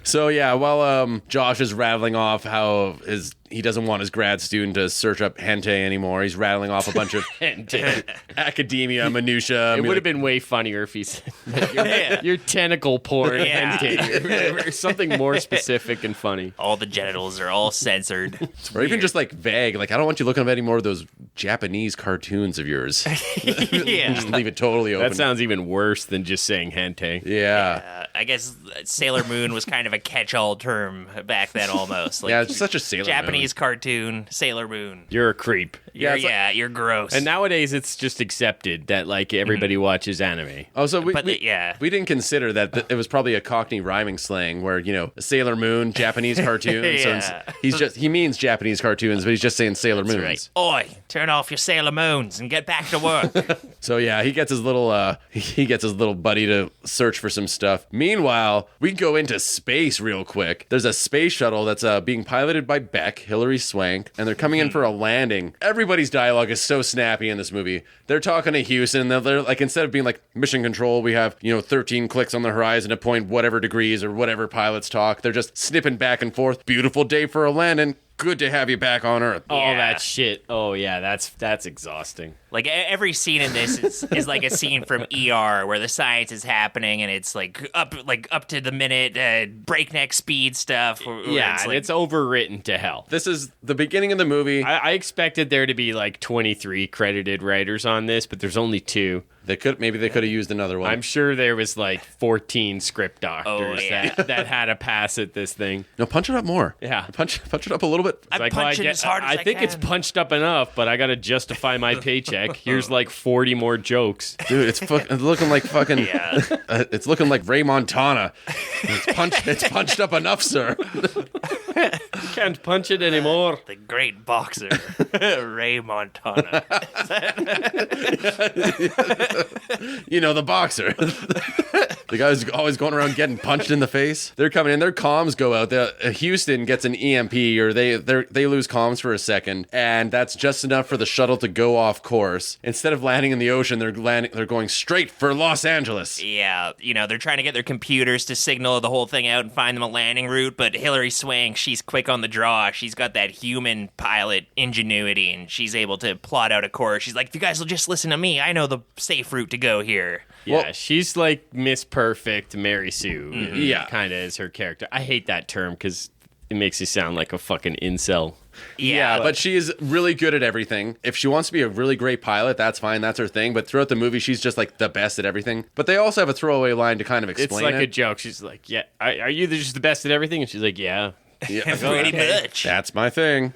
So yeah, while Josh is rattling off how he doesn't want his grad student to search up hentai anymore, he's rattling off a bunch of academia minutia.
It would have been way funnier if he said your tentacle porn
Yeah.
hentai or something more specific and funny.
All the genitals are all censored.
or even just like vague, like I don't want you looking up any more of those Japanese cartoons of yours.
Yeah.
Just leave it totally open.
That sounds even worse than just saying hentai.
Yeah.
I guess Sailor Moon was kind of a catch-all term back then, almost. Like,
Yeah, it's such a Sailor
Japanese cartoon, Sailor Moon.
You're a creep.
You're gross.
And nowadays it's just accepted that like everybody watches anime.
Oh, so we didn't consider that it was probably a Cockney rhyming slang where, Sailor Moon, Japanese cartoons.
Yeah.
So he means Japanese cartoons, but he's just saying Sailor Moons.
Right. Oi, turn off your Sailor Moons and get back to work.
So yeah, he gets his little buddy to search for some stuff. Meanwhile, we go into space real quick. There's a space shuttle that's being piloted by Beck, Hilary Swank, and they're coming in for a landing. Everybody's dialogue is so snappy in this movie. They're talking to Houston. They're like, instead of being like mission control, we have 13 clicks on the horizon to point whatever degrees or whatever pilots talk. They're just snipping back and forth. Beautiful day for a landing. Good to have you back on Earth.
All
Yeah.
that shit. Oh yeah, that's exhausting.
Like every scene in this is like a scene from ER where the science is happening and it's like up to the minute breakneck speed stuff. Where
Yeah,
it's
and
like,
it's overwritten to hell.
This is the beginning of the movie.
I expected there to be like 23 credited writers on this, but there's only 2.
Maybe they could have used another one.
I'm sure there was like 14 script doctors
yeah.
that had a pass at this thing.
No, punch it up more.
Yeah.
Punch it up a little bit.
I'm
Like, well,
punching as hard as I
think
can.
it's punched up enough, but I got to justify my paycheck. Here's like 40 more jokes.
Dude, it's looking like fucking.
Yeah.
It's looking like Ray Montana. It's punched up enough, sir.
Can't punch it anymore.
The great boxer, Ray Montana.
The boxer. The guy who's always going around getting punched in the face. They're coming in. Their comms go out. Houston gets an EMP, or they lose comms for a second, and that's just enough for the shuttle to go off course. Instead of landing in the ocean, they're going straight for Los Angeles.
Yeah, they're trying to get their computers to signal the whole thing out and find them a landing route, but Hilary Swank, she's quick on the draw. She's got that human pilot ingenuity, and she's able to plot out a course. She's like, if you guys will just listen to me, I know the safe route to go here.
Yeah,
Well-
she's like Miss Perfect Mary Sue.
Yeah.
Kind of is her character. I hate that term because it makes you sound like a fucking incel.
Yeah, but she is really good at everything. If she wants to be a really great pilot, that's fine. That's her thing. But throughout the movie, she's just like the best at everything. But they also have a throwaway line to kind of
It's
explain
like
it.
a joke. She's like, yeah, are you just the best at everything? And she's like, yeah.
Yeah.
Pretty much.
That's my thing.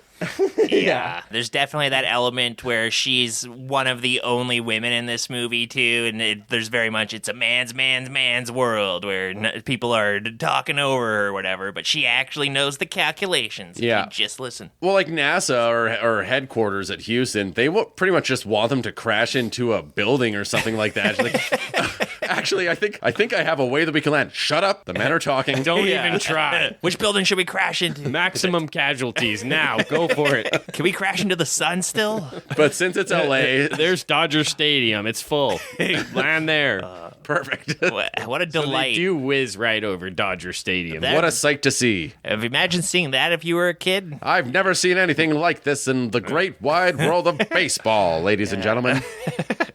Yeah. There's definitely that element where she's one of the only women in this movie, too, and there's very much, it's a man's world where people are talking over her or whatever, but she actually knows the calculations.
Yeah.
You just listen.
Well, like NASA or headquarters at Houston, they pretty much just want them to crash into a building or something like that. She's like, actually, I think I have a way that we can land. Shut up. The men are talking.
Don't even try.
Which building should we crash into?
Maximum casualties now. Go for it.
Can we crash into the sun still?
But since it's LA,
There's Dodger Stadium. It's full. Land there.
perfect.
What a
So they
delight.
do whiz right over Dodger Stadium.
That-
What a sight to see.
Imagine seeing that if you were a kid.
I've never seen anything like this in the great wide world of baseball, ladies and gentlemen.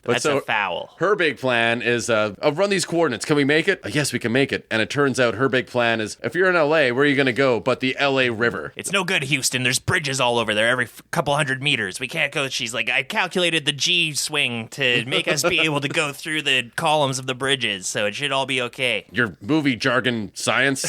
But
That's a foul.
her big plan is, run these coordinates. Can we make it? Yes, we can make it. And it turns out her big plan is, if you're in LA, where are you going to go but the LA River?
It's no good, Houston. There's bridges all over there every couple hundred meters. We can't go. She's like, I calculated the G swing to make us be able to go through the columns of the bridges, so it should all be okay.
Your movie jargon science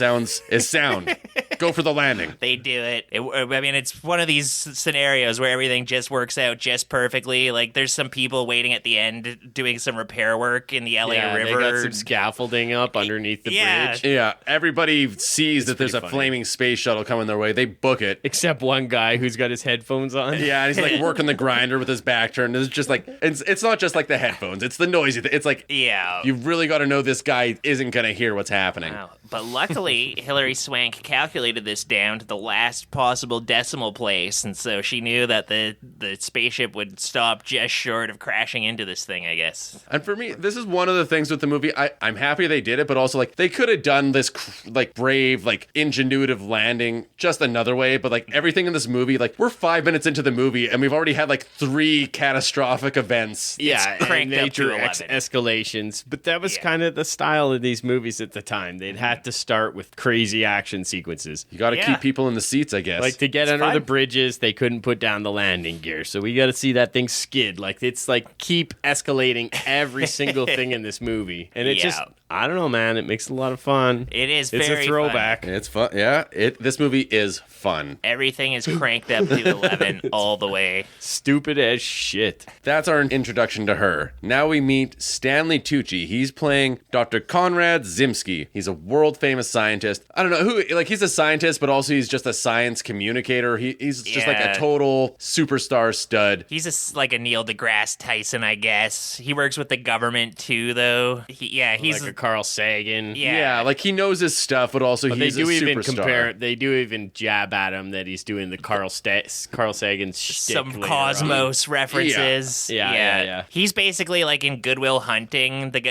is sound. Go for the landing.
They do it. I mean, it's one of these scenarios where everything just works out just perfectly. Like, there's some people waiting at the end doing some repair work in the LA River.
They got some scaffolding up underneath the bridge.
Yeah, everybody sees that there's a
funny.
flaming space shuttle coming their way. They book it.
Except one guy who's got his headphones on.
Yeah, and he's like working the grinder with his back turned. It's just like, it's not just like the headphones. It's the noisy thing. It's like,
Yeah.
you've really got to know this guy isn't going to hear what's happening.
Wow. But luckily, Hilary Swank calculated this down to the last possible decimal place, and so she knew that the spaceship would stop just short of crashing into this thing, I guess.
And for me, this is one of the things with the movie. I'm happy they did it, but also, like, they could have done this, like, brave, like, ingenuitive landing just another way, but, like, everything in this movie, like, we're 5 minutes into the movie, and we've already had, like, 3 catastrophic events.
Yeah,
It's cranked
and
up to
major
11.
escalations. But that was kind of the style of these movies at the time. They'd had to start with crazy action sequences.
You got to
Yeah.
keep people in the seats, I guess.
Like, to get under
fine.
the bridges, they couldn't put down the landing gear. So we got to see that thing skid. Like, it's like keep escalating every single thing in this movie. And it just, I don't know, man. It makes a lot of fun.
It is
It's
very
a throwback.
It's fun. Yeah, this movie is fun.
Everything is cranked up to 11 all the way.
Stupid as shit.
That's our introduction to her. Now we meet Stanley Tucci. He's playing Dr. Konrad Zimski. He's a world-famous scientist. I don't know who, like, he's a scientist, but also he's just a science communicator. He's just like a
Yeah.
total superstar stud.
He's like a Neil deGrasse Tyson, I guess. He works with the government too, though. He's
Like a Carl Sagan.
Yeah.
Like, he knows his stuff, but also
But
he's
they do
a
even
superstar.
they do even jab at him that he's doing the Carl Sagan's shtick
some
later on.
Cosmos references.
Yeah.
He's basically like in Good Will Hunting, the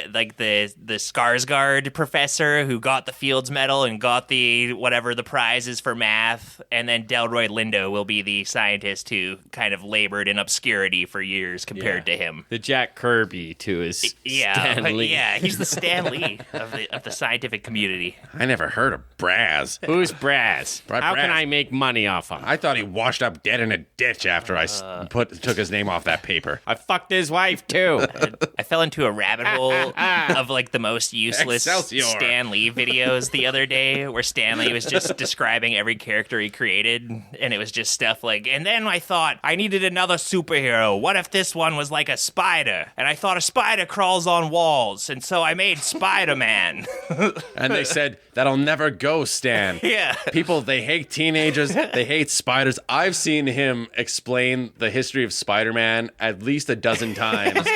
Skarsgård professor who got the Fields Medal and got the whatever the prizes for math, and then Delroy Lindo will be the scientist who kind of labored in obscurity for years compared to him.
The Jack Kirby to his Stanley.
Yeah, he's the Stan Lee of the scientific community.
I never heard of Braz.
Who's Braz? How can
Braz.
I make money off him?
I thought he washed up dead in a ditch after I took his name off that paper.
I fucked his wife too.
I fell into a rabbit hole of like the most useless
Excelsior.
Stan Lee videos the other day, where Stan Lee was just describing every character he created, and it was just stuff like, and then I thought I needed another superhero. What if this one was like a spider? And I thought a spider crawls on walls, and so I made Spider-Man.
And they said, that'll never go, Stan.
Yeah.
People, they hate teenagers. They hate spiders. I've seen him explain the history of Spider-Man at least a dozen times.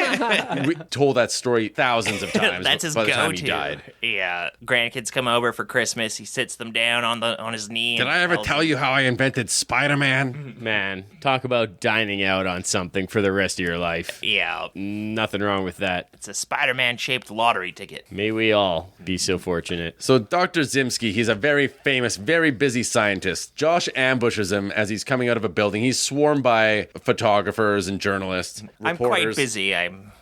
We told that story thousands of times
That's his
by the time
go-to.
he died.
Yeah, grandkids come over for Christmas. He sits them down on his knee.
Did I ever tell you how I invented Spider-Man?
Man, talk about dining out on something for the rest of your life.
Yeah,
Nothing wrong with that.
it's a Spider-Man shaped lottery ticket.
May we all be so fortunate.
So Dr. Zimski, he's a very famous, very busy scientist. Josh ambushes him as he's coming out of a building. He's swarmed by photographers and journalists,
I'm quite
reporters.
busy.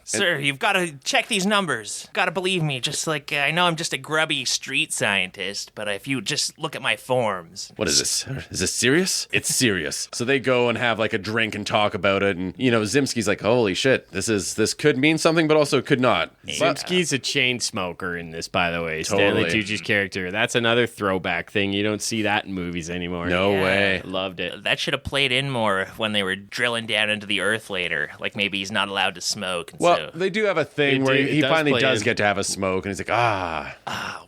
Sir, you've got to check these numbers. Got to believe me. Just like I know I'm just a grubby street scientist, but if you just look at my forms.
What is this? Is this serious? It's serious. So they go and have like a drink and talk about it. And, you know, Zimski's like, holy shit, this could mean something, but also could not.
Zimski's a chain smoker in this, by the way.
Totally.
Stanley Tucci's character. That's another throwback thing. You don't see that in movies anymore.
No
Yeah.
way.
Loved it.
That should have played in more when they were drilling down into the earth later. Like maybe he's not allowed to smoke. And
Well,
so,
they do have a thing
It
where
do- it
he
does
finally
play
does
in.
get to have a smoke, and he's like,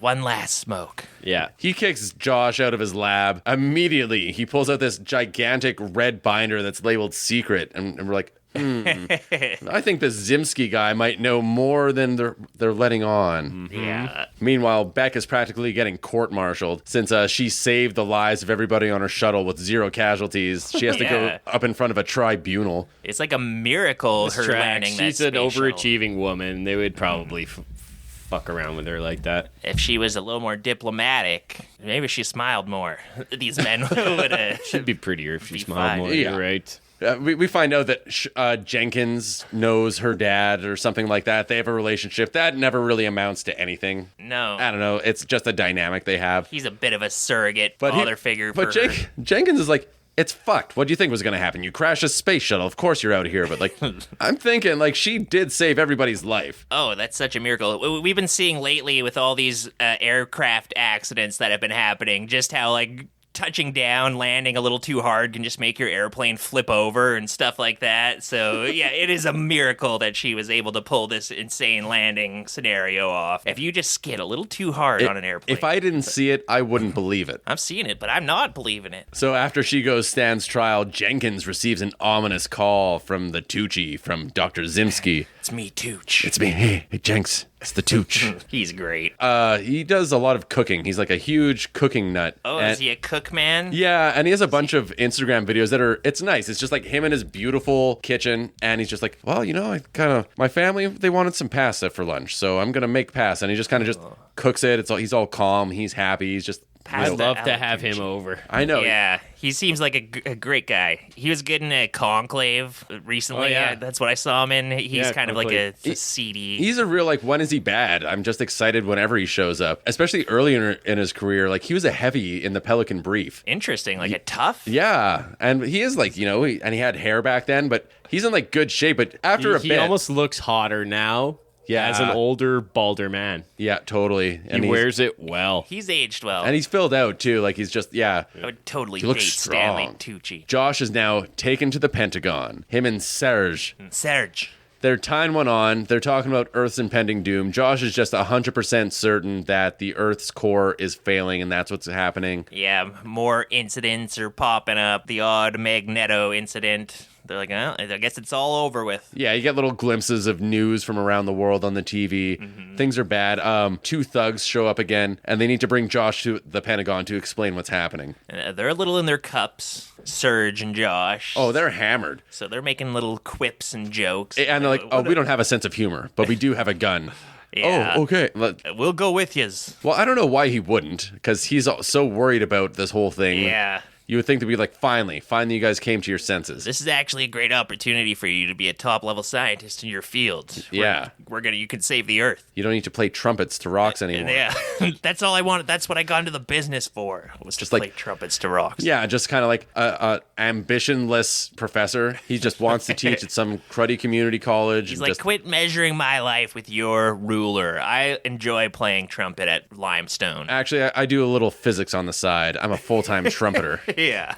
one last smoke.
Yeah.
He kicks Josh out of his lab. Immediately, he pulls out this gigantic red binder that's labeled secret, and we're like, I think this Zimski guy might know more than they're letting on.
Yeah.
Meanwhile, Beck is practically getting court-martialed since she saved the lives of everybody on her shuttle with 0 casualties. She has to go
Yeah.
up in front of a tribunal.
It's like a miracle her landing that
She's an
space shuttle.
overachieving woman. They would probably fuck around with her like that.
If she was a little more diplomatic, maybe she smiled more. These men would have.
She'd be prettier if she
Be
smiled
fine.
more.
Yeah.
You're right.
We find out that Jenkins knows her dad or something like that. They have a relationship. That never really amounts to anything.
No.
I don't know. It's just a dynamic they have.
He's a bit of a surrogate
But
father figure for her.
Jenkins is like, it's fucked. What do you think was going to happen? You crash a space shuttle. Of course you're out of here. But like, I'm thinking like she did save everybody's life.
Oh, that's such a miracle. We've been seeing lately with all these aircraft accidents that have been happening, just how like touching down, landing a little too hard can just make your airplane flip over and stuff like that. So, yeah, it is a miracle that she was able to pull this insane landing scenario off. If you just skid a little too hard on an airplane.
If I didn't see it, I wouldn't believe it.
I'm seeing it, but I'm not believing it.
So after she goes stands trial, Jenkins receives an ominous call from the Tucci, from Dr. Zimski.
It's me, Tooch.
It's me. Hey, Jenks. It's the Tooch.
He's great.
He does a lot of cooking. He's like a huge cooking nut.
Oh,
and,
is he a cook man?
Yeah, and he has a bunch of Instagram videos that are, it's nice. It's just like him in his beautiful kitchen, and he's just like, well, you know, my family, they wanted some pasta for lunch, so I'm going to make pasta. And he just kind of just cooks it. He's all calm. He's happy. He's just...
I'd love to have him over.
I know.
Yeah, he seems like a great guy. He was good in a Conclave recently.
Oh, yeah.
That's what I saw him in. He's kind of like a seedy.
He's a real, like, when is he bad? I'm just excited whenever he shows up, especially earlier in his career. Like, he was a heavy in the Pelican Brief.
Interesting, like a tough.
Yeah, and he is like, you know, and he had hair back then, but he's in like good shape. But after a bit,
he almost looks hotter now.
Yeah.
As an older, balder man.
Yeah, totally. And
he wears it well.
He's aged well.
And he's filled out, too. Like, he's just, yeah.
I would totally
He
date
looks
Stanley
strong.
Tucci.
Josh is now taken to the Pentagon. Him and Serge.
Serge.
They're tying one on. They're talking about Earth's impending doom. Josh is just 100% certain that the Earth's core is failing, and that's what's happening.
Yeah, more incidents are popping up. The odd Magneto incident. They're like, oh, I guess it's all over with.
Yeah, you get little glimpses of news from around the world on the TV.
Mm-hmm.
Things are bad. Two thugs show up again, and they need to bring Josh to the Pentagon to explain what's happening.
They're a little in their cups, Serge and Josh.
Oh, they're hammered.
So they're making little quips and jokes.
And they're like, oh, we don't have a sense of humor, but we do have a gun.
Yeah.
Oh, okay.
We'll go with yous.
Well, I don't know why he wouldn't, because he's so worried about this whole thing.
Yeah.
You would think to be like, finally, you guys came to your senses.
This is actually a great opportunity for you to be a top-level scientist in your field.
Yeah.
You could save the Earth.
You don't need to play trumpets to rocks anymore.
Yeah, that's all I wanted. That's what I got into the business for, was
Just
to
like-
play trumpets to rocks.
Yeah, just kind of like a ambitionless professor. He just wants to teach at some cruddy community college.
He's
and
like,
just,
quit measuring my life with your ruler. I enjoy playing trumpet at Limestone.
Actually, I do a little physics on the side. I'm a full-time trumpeter.
Yeah.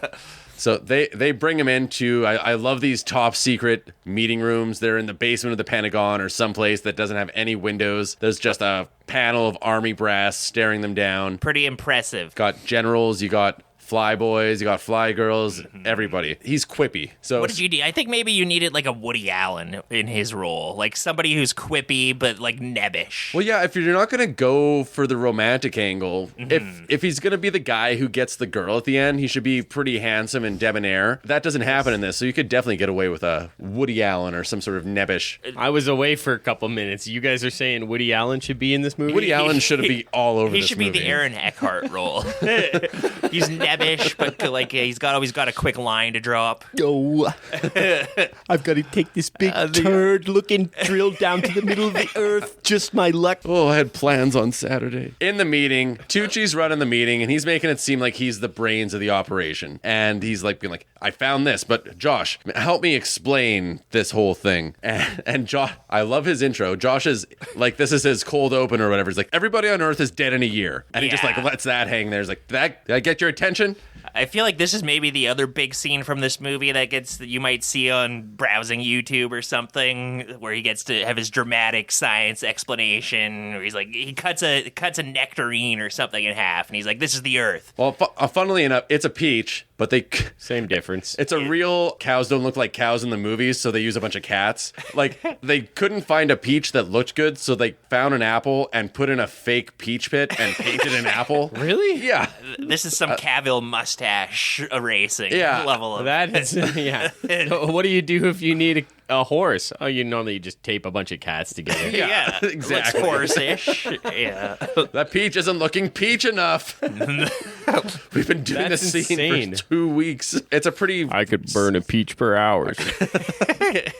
So they bring him into, I love these top secret meeting rooms. They're in the basement of the Pentagon or someplace that doesn't have any windows. There's just a panel of army brass staring them down.
Pretty impressive.
Got generals, you got fly boys, you got fly girls, everybody. He's quippy. So
What did you do? I think maybe you needed like a Woody Allen in his role. Like somebody who's quippy but like nebbish.
Well, yeah, if you're not going to go for the romantic angle, if he's going to be the guy who gets the girl at the end, he should be pretty handsome and debonair. That doesn't happen in this, so you could definitely get away with a Woody Allen or some sort of nebbish.
I was away for a couple minutes. You guys are saying Woody Allen should be in this movie?
Woody Allen should be all over
He
this
should
movie.
be the Aaron Eckhart role. He's nebbish, but like he's always got a quick line to drop.
Oh, I've got to take this big turd looking drill down to the middle of the earth. Just my luck.
Oh, I had plans on Saturday. In the meeting, Tucci's running the meeting, and he's making it seem like he's the brains of the operation. And he's like being like, I found this, but Josh, help me explain this whole thing. And Josh, I love his intro. Josh is like, this is his cold open or whatever. He's like, everybody on Earth is dead in a year. And he just like
Yeah.
lets that hang there. He's like, did I get your attention?
I feel like this is maybe the other big scene from this movie that you might see on browsing YouTube or something, where he gets to have his dramatic science explanation, where he's like, he cuts a nectarine or something in half, and he's like, this is the Earth.
Well, funnily enough, it's a peach, but
Same difference.
it's a real, cows don't look like cows in the movies, so they use a bunch of cats. Like, they couldn't find a peach that looked good, so they found an apple and put in a fake peach pit and painted an apple.
Really?
Yeah.
This is some Cavill mustache erasing
Yeah.
level of
That is, yeah. What do you do if you need a horse? Oh, you normally just tape a bunch of cats together.
Yeah,
exactly.
Looks horse-ish. Yeah.
That peach isn't looking peach enough. We've been doing
That's
this scene
insane.
for 2 weeks. It's a pretty...
I could burn a peach per hour.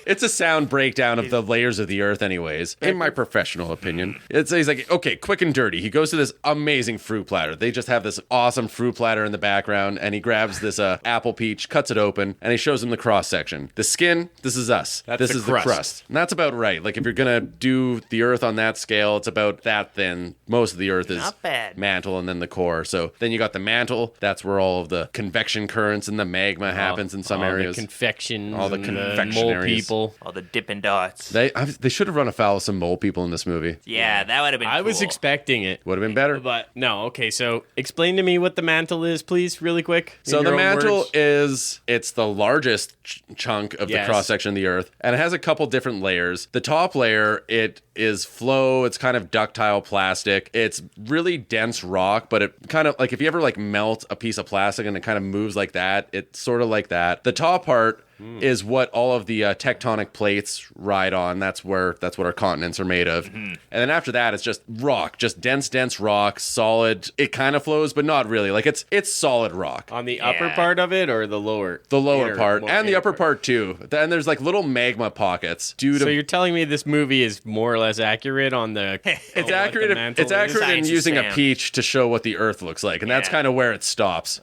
It's a sound breakdown of the layers of the earth anyways, in my professional opinion. He's like, okay, quick and dirty. He goes to this amazing fruit platter. They just have this awesome fruit platter in the background, and he grabs this apple peach, cuts it open, and he shows him the cross-section. The skin, this is us.
That's
this
the
is
crust.
the crust. And that's about right. Like, if you're going to do the earth on that scale, it's about that thin. Most of the earth is
Not bad.
mantle and then the core. So then you got the mantle. That's where all of the convection currents and the magma happens in some areas.
The confections,
All the
and
confectionaries.
mole people.
All the Dippin' Dots.
They should have run afoul of some mole people in this movie.
Yeah, that would have been
I was
cool.
expecting it.
Would have been better.
But no, okay, so explain to me what the mantle is, please, really quick. in
So
your
the
own
mantle
words.
it's the largest chunk of the
Yes.
cross section of the Earth, and it has a couple different layers. The top layer, it is flow. It's kind of ductile plastic. It's really dense rock, but it kind of like if you ever like melt a piece of plastic and it kind of moves like that, it's sort of like that. The top part is what all of the tectonic plates ride on. That's what our continents are made of. And then after that, it's just rock, just dense rock, solid. It kind of flows, but not really. Like it's solid rock.
On the upper
Yeah.
part of it or the lower?
The lower
Inner-
part
more
and the
inner
upper part too. Then there's like little magma pockets due to.
So you're telling me this movie is more or less accurate on the.
it's accurate. It's accurate in
Science is
using a
Sam.
peach to show what the Earth looks like, and that's
Yeah.
kind of where it stops.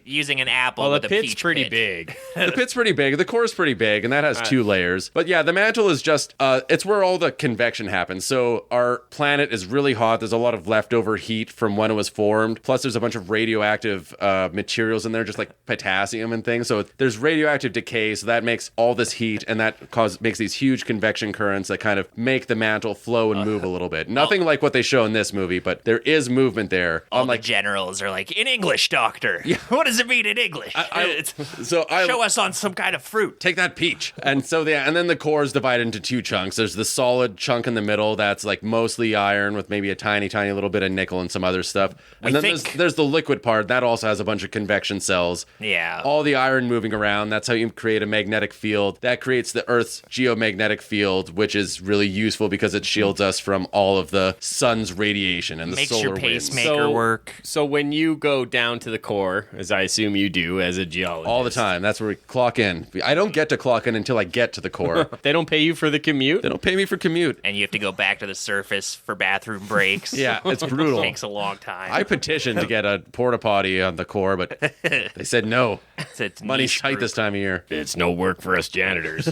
Using an apple
Well,
with
the
a
pit's
peach
pretty
pit.
big.
The pit's pretty big. The core's pretty big, and that has 2 layers. But yeah, the mantle is just, it's where all the convection happens. So our planet is really hot. There's a lot of leftover heat from when it was formed. Plus, there's a bunch of radioactive materials in there, just like potassium and things. So there's radioactive decay. So that makes all this heat, and that makes these huge convection currents that kind of make the mantle flow and move a little bit. Nothing like what they show in this movie, but there is movement there.
All
Unlike
the generals are like, in English, doctor. What does it mean in English? Show us on some kind of fruit.
take that peach. And so and then the core is divided into 2 chunks. There's the solid chunk in the middle that's like mostly iron with maybe a tiny little bit of nickel and some other stuff. And then there's the liquid part that also has a bunch of convection cells.
Yeah.
All the iron moving around. That's how you create a magnetic field. That creates the Earth's geomagnetic field, which is really useful because it shields us from all of the sun's radiation and the
Makes
solar
your
winds.
pacemaker work.
So when you go down to the core, as I assume you do as a geologist.
All the time. That's where we clock in. I don't get to clock in until I get to the core.
They don't pay you for the commute?
They don't pay me for commute.
And you have to go back to the surface for bathroom breaks.
Yeah, it's brutal.
Takes a long time.
I petitioned to get a porta potty on the core, but they said no.
It's
Money's
niche
tight
group.
this time of year.
It's no work for us janitors.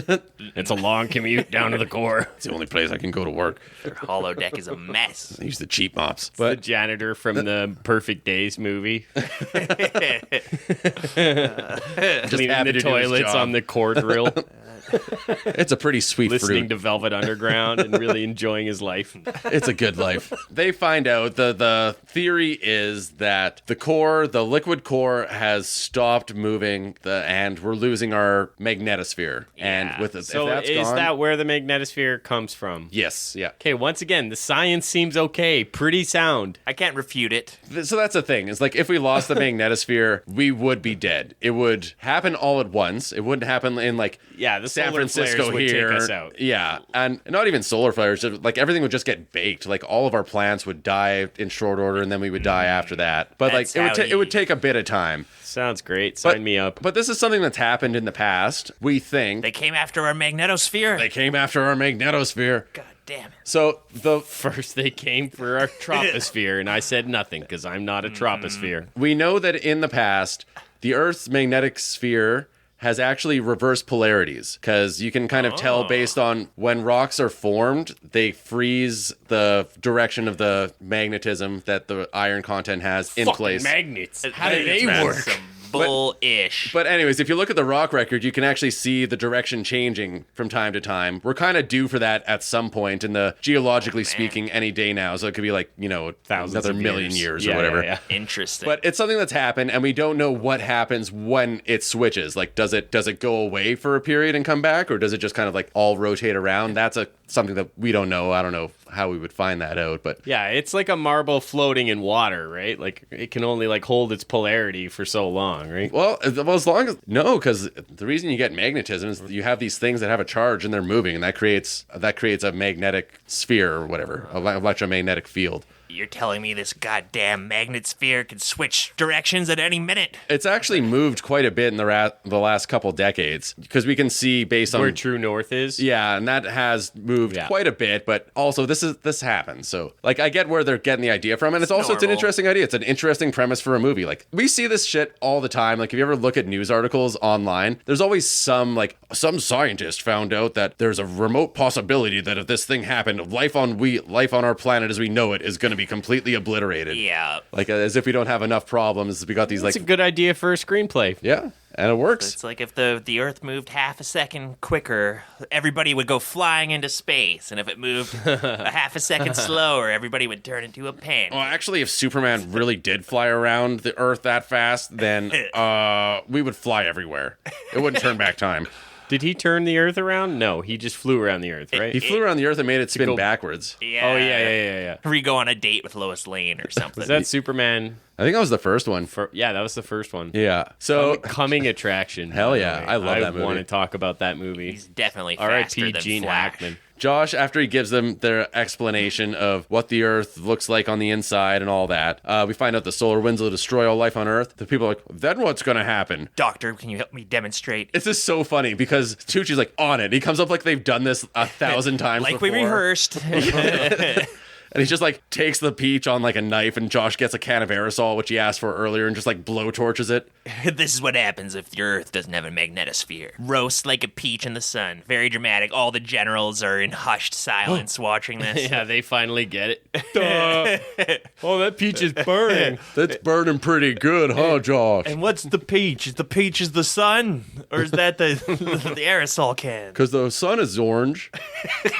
It's a long commute down to the core.
It's the only place I can go to work.
Their hollow deck is a mess.
I use the cheap mops.
The
But
janitor from the Perfect Days movie.
just
Cleaning
happy
the
to do his
toilets
job.
on the core drill.
It's a pretty sweet
Listening
fruit.
to Velvet Underground and really enjoying his life.
It's a good life. They find out the theory is that the liquid core has stopped moving and we're losing our magnetosphere. And
Yeah.
with if
So
that's
is
gone,
that where the magnetosphere comes from?
yes, yeah.
Okay, once again, the science seems okay. Pretty sound.
I can't refute it.
So that's the thing. It's like if we lost the magnetosphere, we would be dead. It would happen all at once. It wouldn't happen in like
Yeah, the
San
solar
Francisco
flares would
here.
take us out.
Yeah, and not even solar flares. Just, like everything would just get baked. Like all of our plants would die in short order, and then we would die after that. But
That's
like
how
it would take a bit of time.
Sounds great. Sign me up.
But this is something that's happened in the past. We think
They came after our magnetosphere.
they came after our magnetosphere.
God damn it.
So
First, they came for our troposphere, and I said nothing because I'm not a troposphere.
we know that in the past, the Earth's magnetic sphere has actually reversed polarities because you can kind of tell based on when rocks are formed, they freeze the direction of the magnetism that the iron content has in place.
Magnets. How do
It's
they work?
Some bull-ish.
But anyways, if you look at the rock record, you can actually see the direction changing from time to time. We're kind of due for that at some point in the geologically speaking any day now. So it could be like,
Thousands
another
of
million years or
Yeah,
whatever.
yeah.
Interesting.
But it's something that's happened, and we don't know what happens when it switches. Like, does it go away for a period and come back, or does it just kind of like all rotate around? That's something that we don't know. I don't know how we would find that out, but
Yeah, it's like a marble floating in water, right? Like it can only like hold its polarity for so long, right?
well, as long as because the reason you get magnetism is you have these things that have a charge and they're moving, and that creates a magnetic sphere or whatever, electromagnetic field.
You're telling me this goddamn magnet sphere can switch directions at any minute?
It's actually moved quite a bit in the last couple decades because we can see based on
Where true north is.
Yeah, and that has moved
Yeah.
quite a bit, but also this happens. So, like, I get where they're getting the idea from, and it's an
normal.
interesting idea. It's an interesting premise for a movie. Like, we see this shit all the time. Like, if you ever look at news articles online, there's always some scientist found out that there's a remote possibility that if this thing happened, life on our planet as we know it is going to be be completely obliterated.
Yeah.
Like as if we don't have enough problems. We got these
That's a good idea for a screenplay.
yeah, and it works.
It's like if the Earth moved half a second quicker, everybody would go flying into space. And if it moved a half a second slower, everybody would turn into a pancake.
Well, actually, if Superman really did fly around the Earth that fast, then we would fly everywhere. It wouldn't turn back time.
Did he turn the Earth around? No, he just flew around the Earth, right?
He flew around the Earth and made it spin
go-
backwards.
Yeah.
Oh, yeah.
Or you go on a date with Lois Lane or something.
Was that Superman?
I think that was the first one.
Yeah, that was the first one.
Yeah. So
Coming attraction.
Hell yeah, I love that movie.
I want to talk about that movie.
He's definitely faster
R.I.P.
than
Gene
Flash.
Hackman.
Josh, after he gives them their explanation of what the Earth looks like on the inside and all that, we find out the solar winds will destroy all life on Earth. The people are like, then what's going to happen?
Doctor, can you help me demonstrate?
It's just so funny because Tucci's like on it. He comes up like they've done this 1,000 times
Like
before.
we rehearsed.
And he just like takes the peach on like a knife, and Josh gets a can of aerosol, which he asked for earlier, and just like blow torches it.
This is what happens if the Earth doesn't have a magnetosphere. Roast like a peach in the sun. Very dramatic. All the generals are in hushed silence watching this.
Yeah, they finally get it. Oh, that peach is burning.
That's burning pretty good, huh, Josh?
And what's the peach? Is the peach is the sun? Or is that the aerosol can?
Because the sun is orange.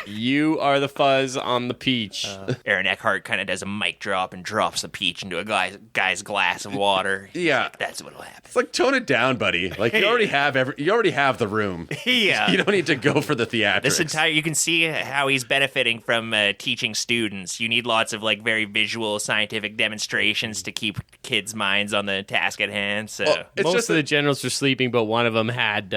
You are the fuzz on the peach.
Aaron Eckhart kind of does a mic drop and drops the peach into a guy's glass of water. He's
Yeah.
like, that's what'll happen.
It's like, tone it down, buddy. Like you already have the room.
Yeah.
You don't need to go for the theatrics.
You can see how he's benefiting from teaching students. You need lots of like very visual scientific demonstrations to keep kids' minds on the task at hand. So
It's
Most
just
of the generals were sleeping, but one of them had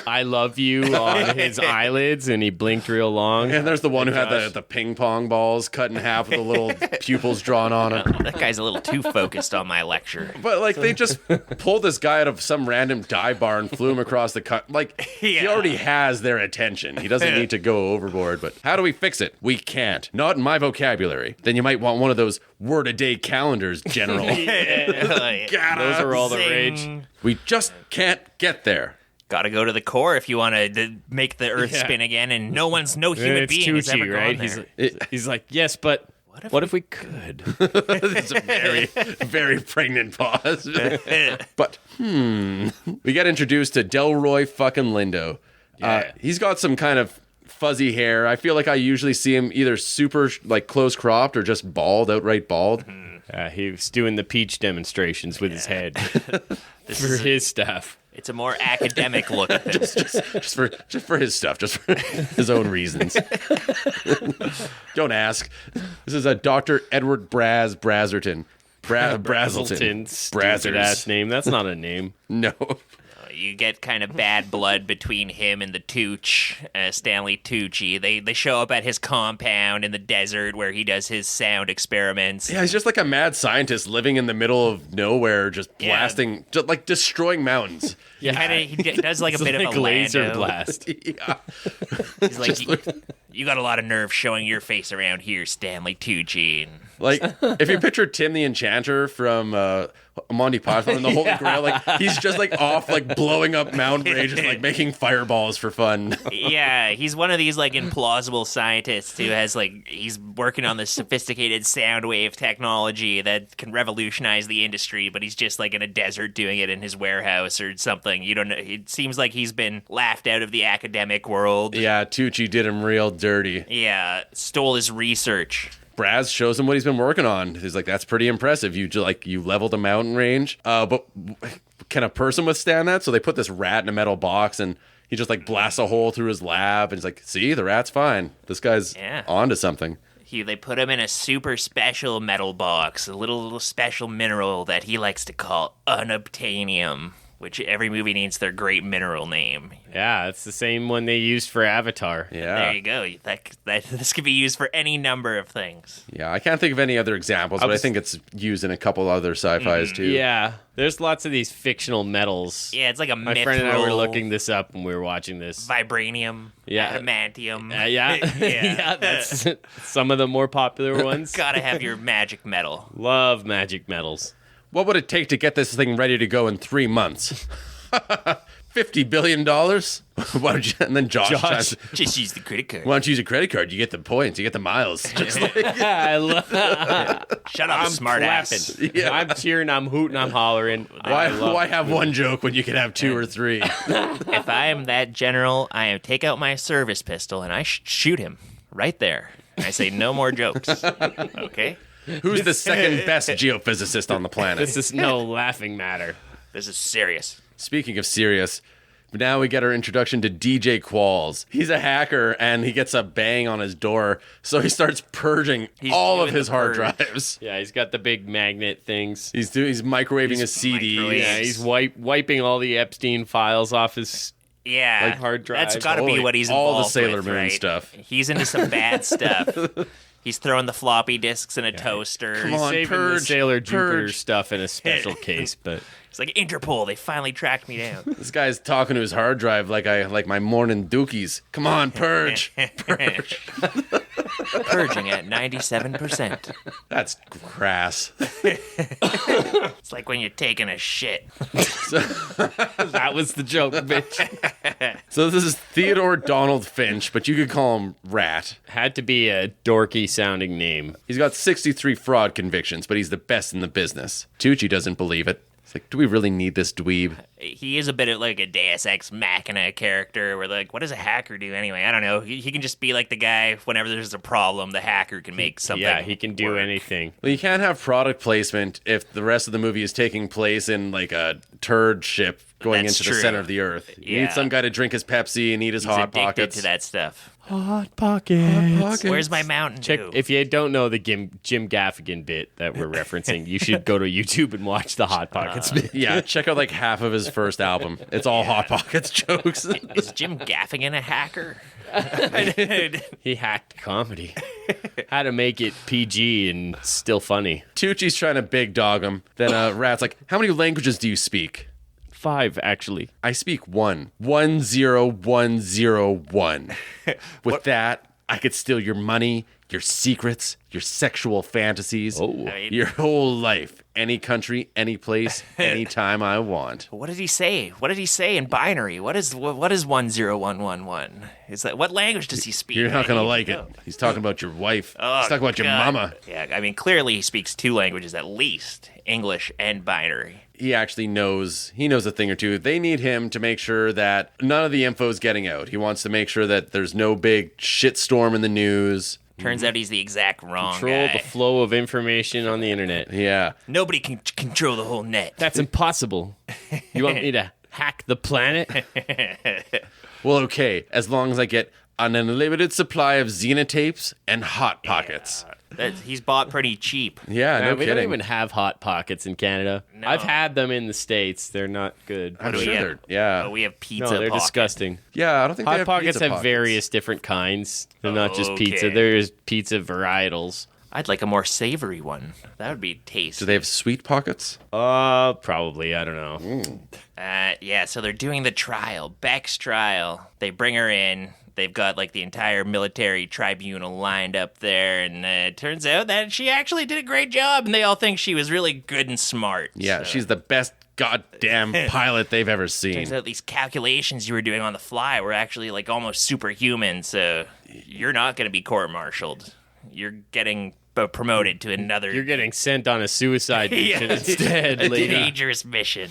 I love you on his eyelids, and he blinked real long.
and there's the one who had
Josh.
the ping pong balls cut in half with the little pupils drawn on it.
that guy's a little too focused on my lecture.
But like they just pulled this guy out of some random dive bar and flew him across the like he
Yeah.
already has their attention. He doesn't need to go overboard. But how do we fix it? We can't. Not in my vocabulary. Then you might want one of those word a day calendars, General.
Those are all the rage.
We just can't get there.
Got to go to the core if you want to make the Earth
Yeah.
spin again, and no human
It's
being has ever
Tucci,
gone
right?
there.
He's like, yes, but what if we could?
It's a very, very pregnant pause. But, we get introduced to Delroy fucking Lindo.
Yeah.
He's got some kind of fuzzy hair. I feel like I usually see him either super, like, close cropped or just bald, outright bald.
He was doing the peach demonstrations with his head
This
for
is
his stuff.
it's a more academic look at this.
just for his stuff, just for his own reasons. Don't ask. This is a Dr. Edward Brazelton.
Brazelton, stupid
Brazzers.
ass name. That's not a name.
No.
You get kind of bad blood between him and the Tooch, Stanley Tucci. They show up at his compound in the desert where he does his sound experiments.
Yeah, he's just like a mad scientist living in the middle of nowhere, just blasting, just like destroying mountains.
Yeah,
He does like a
it's
bit
like
of a
laser
Lando.
blast.
Yeah.
He's like, you got a lot of nerve showing your face around here, Stanley Tucci. And
Like, if you picture Tim the Enchanter from Monty Python and the Holy Grail, like, he's just, like, off, like, blowing up mountain ranges, like, making fireballs for fun.
yeah, he's one of these like implausible scientists who has like he's working on this sophisticated sound wave technology that can revolutionize the industry, but he's just like in a desert doing it in his warehouse or something. You don't know. It seems like he's been laughed out of the academic world.
Yeah, Tucci did him real dirty.
Yeah, stole his research.
Braz shows him what he's been working on. He's like, that's pretty impressive. You leveled a mountain range. But can a person withstand that? So they put this rat in a metal box, and he just like blasts a hole through his lab, and he's like, see, the rat's fine. This guy's onto something.
They put him in a super special metal box, a little special mineral that he likes to call unobtainium, which every movie needs their great mineral name.
Yeah, it's the same one they used for Avatar.
Yeah.
There you go. This could be used for any number of things.
Yeah, I can't think of any other examples, but I think it's used in a couple other sci-fis too.
Yeah, there's lots of these fictional metals.
Yeah, it's like a
My
mithril,
friend and I were looking this up when we were watching this.
vibranium,
Yeah.
adamantium.
Yeah,
Yeah.
that's some of the more popular ones.
Gotta have your magic metal.
Love magic metals.
What would it take to get this thing ready to go in 3 months? $50 billion? Why don't you? And then Josh tries,
Just use the credit card.
why don't you use a credit card? You get the points. You get the miles. Just like,
I love.
Shut up,
I'm
smart ass.
clapping. Yeah. I'm cheering. I'm hooting. I'm hollering.
why have one joke when you can have two or three?
If I am that general, I take out my service pistol and I shoot him right there. I say no more jokes. Okay?
Who's the second best geophysicist on the planet?
This is no laughing matter.
This is serious.
Speaking of serious, now we get our introduction to DJ Qualls. He's a hacker, and he gets a bang on his door, so he starts purging all of
doing
his
the
hard
purge.
drives.
Yeah, he's got the big magnet things.
He's microwaving his CDs.
microwaving.
Yeah, he's wiping all the Epstein files off his.
Yeah.
Like hard drives.
That's got to
Totally.
be what he's
All the
involved
Sailor
with,
Moon
right?
stuff.
He's into some bad stuff. He's throwing the floppy disks in a toaster.
Come
He's
on,
saving the
purge,
Sailor Jupiter
purge.
stuff in a special case, but
It's like Interpol. They finally tracked me down.
This guy's talking to his hard drive like my morning dookies. Come on, purge. Purge.
Purging at 97%.
That's crass.
It's like when you're taking a shit.
that was the joke, bitch.
So this is Theodore Donald Finch, but you could call him Rat.
Had to be a dorky sounding name.
He's got 63 fraud convictions, but he's the best in the business. Tucci doesn't believe it. It's like, do we really need this dweeb?
He is a bit of like a Deus Ex Machina character where like, what does a hacker do anyway? I don't know. He can just be like the guy whenever there's a problem, the hacker can make something.
Yeah, he can do
work.
anything.
Well, you can't have product placement if the rest of the movie is taking place in like a turd ship going
That's
into
true.
the center of the earth. You
Yeah.
need some guy to drink his Pepsi and eat his
He's
Hot
addicted
Pockets.
to that stuff.
Hot pockets.
Where's my Mountain
Check
Dew?
if you don't know the Jim Gaffigan bit that we're referencing, you should go to YouTube and watch the Hot Pockets bit.
Yeah, check out like half of his first album. It's all Hot Pockets jokes.
Is Jim Gaffigan a hacker?
He hacked comedy. How to make it PG and still funny.
Tucci's trying to big dog him. Then Rat's like, how many languages do you speak?
5, actually.
I speak 1. 10101. With that, I could steal your money, your secrets, your sexual fantasies, your whole life. Any country, any place, anytime I want.
What did he say? What did he say in binary? What is 10111? Is that what language does he speak?
You're not going to
I
like
need
it.
know.
He's talking about your wife.
Oh,
He's talking about your
God.
mama.
Yeah, I mean, clearly he speaks 2 languages at least, English and binary.
He actually knows a thing or two. They need him to make sure that none of the info is getting out. He wants to make sure that there's no big shitstorm in the news.
Turns out he's the exact wrong
Control
guy.
the flow of information on the internet.
Yeah.
Nobody can control the whole net.
That's impossible. You want me to hack the planet?
Well, okay, as long as I get an unlimited supply of Xenotapes and Hot Pockets.
He's bought pretty cheap.
Yeah, no
we
kidding.
don't even have Hot Pockets in Canada.
No.
I've had them in the States. They're not good.
I'm
do we
sure
have?
they're, yeah.
Oh, we have pizza
No, they're
pocket.
disgusting.
Yeah, I don't think they
Hot
have
Pockets
pizza
have
pockets.
various different kinds. They're not just pizza.
Okay.
There's pizza varietals.
I'd like a more savory one. That would be tasty.
Do they have sweet pockets?
Probably. I don't know.
Yeah, so they're doing the trial, Beck's trial. They bring her in. They've got like the entire military tribunal lined up there, and it turns out that she actually did a great job, and they all think she was really good and smart.
Yeah,
so.
she's the best goddamn pilot they've ever seen.
Turns out these calculations you were doing on the fly were actually like almost superhuman, so you're not going to be court-martialed. You're getting promoted to another
You're getting sent on a suicide mission instead, lady.
dangerous mission.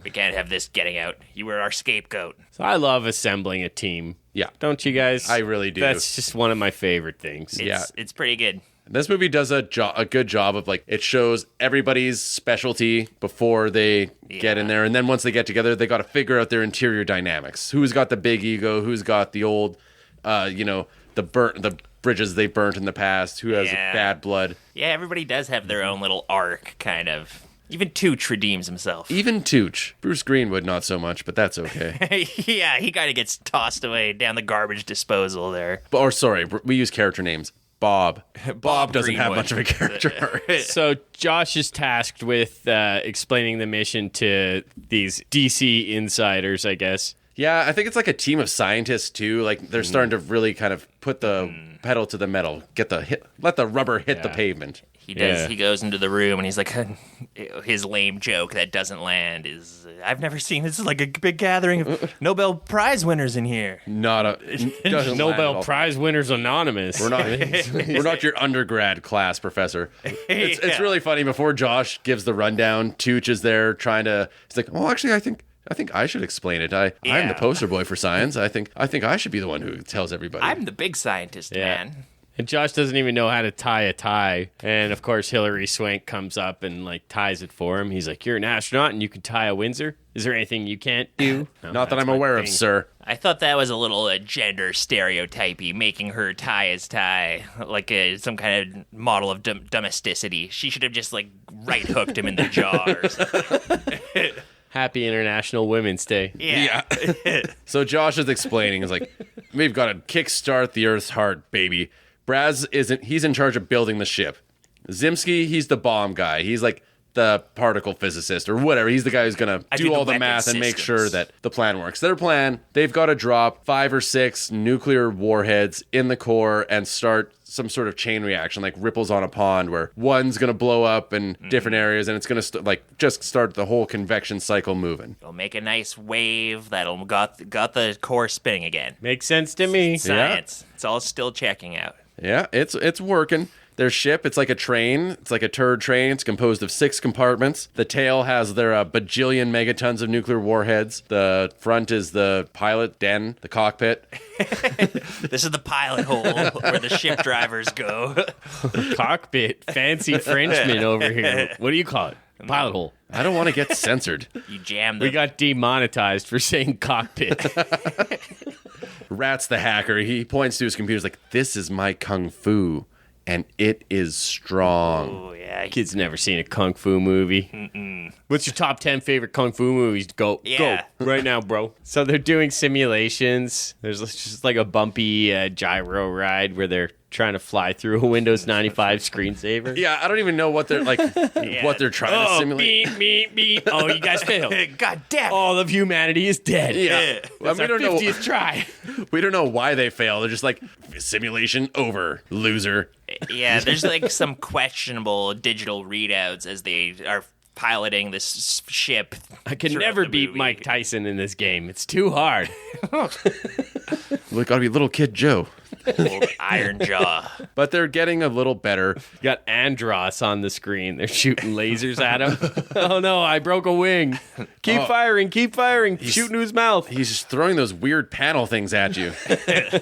We can't have this getting out. You were our scapegoat.
So I love assembling a team.
Yeah.
Don't you guys?
I really do.
That's just one of my favorite things.
It's pretty good.
This movie does a good job of like it shows everybody's specialty before they get in there, and then once they get together, they got to figure out their interior dynamics. Who's got the big ego? Who's got the old, the bridges they burnt in the past? Who has bad blood?
Yeah, everybody does have their own little arc, kind of. Even Tooch redeems himself.
Even Tooch. Bruce Greenwood, not so much, but that's okay.
Yeah, he kind of gets tossed away down the garbage disposal there.
Or sorry, we use character names. Bob. Bob doesn't have
Greenwood.
much of a character arc.
So Josh is tasked with explaining the mission to these DC insiders, I guess.
Yeah, I think it's like a team of scientists too. Like they're starting to really kind of put the pedal to the metal, let the rubber hit the pavement.
He does.
Yeah.
He goes into the room and he's like, his lame joke that doesn't land is, I've never seen this is like a big gathering of Nobel Prize winners in here.
Not a doesn't land at
Nobel
all.
Prize winners anonymous.
We're not your undergrad class, professor. It's really funny. Before Josh gives the rundown, Tooch is there trying to. He's like, "Oh, actually, I think I should explain it. I'm the poster boy for science. I think I should be the one who tells everybody."
I'm the big scientist, man.
And Josh doesn't even know how to tie a tie. And of course, Hilary Swank comes up and like ties it for him. He's like, "You're an astronaut and you can tie a Windsor. Is there anything you can't do?" No,
Not that
that's
I'm
my
aware of,
thing.
sir.
I thought that was a little gender stereotypy, making her tie his tie like some kind of model of domesticity. She should have just like right hooked him in the jaw or something.
Happy International Women's Day.
Yeah.
So Josh is explaining, is like, we've got to kickstart the Earth's heart, baby. Braz he's in charge of building the ship. Zimsky, he's the bomb guy. He's like the particle physicist or whatever. He's the guy who's going to do all the
weapon
math and make
systems.
sure that the plan works. Their plan, they've got to drop 5 or 6 nuclear warheads in the core and start some sort of chain reaction, like ripples on a pond, where one's going to blow up in different areas and it's going to just start the whole convection cycle moving.
It'll make a nice wave that'll got the core spinning again.
Makes sense to me.
Science. It's all still checking out.
Yeah, it's working. Their ship, it's like a train. It's like a turd train. It's composed of 6 compartments. The tail has their bajillion megatons of nuclear warheads. The front is the pilot den, the cockpit.
This is the pilot hole where the ship drivers go.
Cockpit. Fancy Frenchman over here. What do you call it? Pilot hole.
I don't want to get censored.
You jam
We
the
got demonetized for saying cockpit.
Rat's the hacker. He points to his computer. He's like, "This is my kung fu, and it is strong."
Oh yeah.
Kid's never seen a kung fu movie. What's your top 10 favorite kung fu movies? Go right now, bro. So they're doing simulations. There's just like a bumpy gyro ride where they're trying to fly through a Windows 95 screensaver.
Yeah, I don't even know what they're like. What they're trying to simulate.
Beep, beep, beep. Oh, you guys failed.
God damn.
All of humanity is dead.
Yeah,
That's
we
our
don't know.
50th try.
We don't know why they fail. They're just like, simulation over, loser.
Yeah, there's like some questionable digital readouts as they are piloting this ship.
I can
throughout
never
the
beat
movie.
Mike Tyson in this game. It's too hard.
We gotta be little kid Joe.
Old Iron Jaw.
But they're getting a little better.
You got Andros on the screen. They're shooting lasers at him. Oh no, I broke a wing. Keep firing, keep firing. Shoot into his mouth.
He's just throwing those weird panel things at you.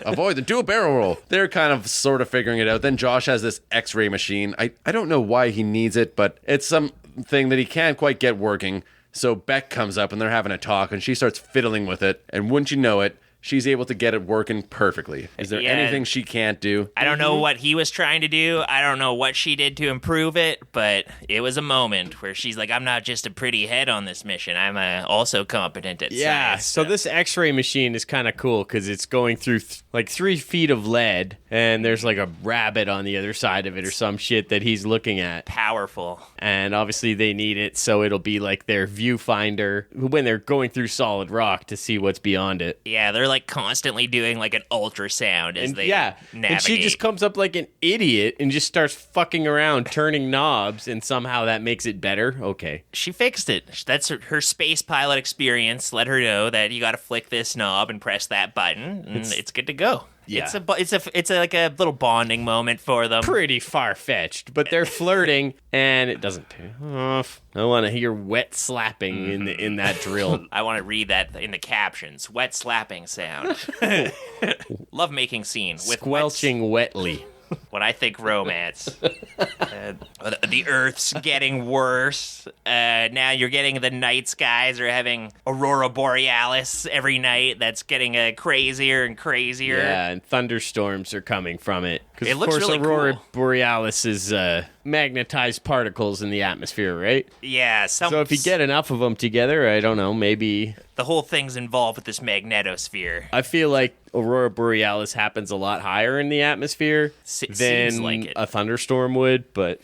Avoid them. Do a barrel roll. They're kind of sort of figuring it out. Then Josh has this X-ray machine. I don't know why he needs it, but it's something that he can't quite get working. So Beck comes up and they're having a talk and she starts fiddling with it. And wouldn't you know it, she's able to get it working perfectly. Is there
Yeah.
anything she can't do?
I don't know what he was trying to do. I don't know what she did to improve it, but it was a moment where she's like, I'm not just a pretty head on this mission. I'm also competent at
Yeah,
science.
so this X-ray machine is kind of cool because it's going through like 3 feet of lead, and there's like a rabbit on the other side of it or some shit that he's looking at.
Powerful.
And obviously they need it, so it'll be like their viewfinder when they're going through solid rock to see what's beyond it.
Yeah, they're like constantly doing like an ultrasound as they navigate.
and she just comes up like an idiot and just starts fucking around, turning knobs, and somehow that makes it better. Okay.
She fixed it. That's her space pilot experience. Let her know that you got to flick this knob and press that button, and it's good to go.
Yeah.
It's like a little bonding moment for them.
Pretty far-fetched, but they're flirting, and it doesn't pay off. I want to hear wet slapping in that drill.
I want to read that in the captions. Wet slapping sound. Love making scene with
Squelching wetly.
when I think romance. The Earth's getting worse. Now you're getting the night skies are having aurora borealis every night. That's getting crazier and crazier.
Yeah, and thunderstorms are coming from it. Because,
It
of
looks
course,
really
aurora
cool.
borealis is magnetized particles in the atmosphere, right?
Yeah.
So if you get enough of them together, I don't know, maybe...
the whole thing's involved with this magnetosphere.
I feel like aurora borealis happens a lot higher in the atmosphere
Seems
than
like it.
a thunderstorm would, but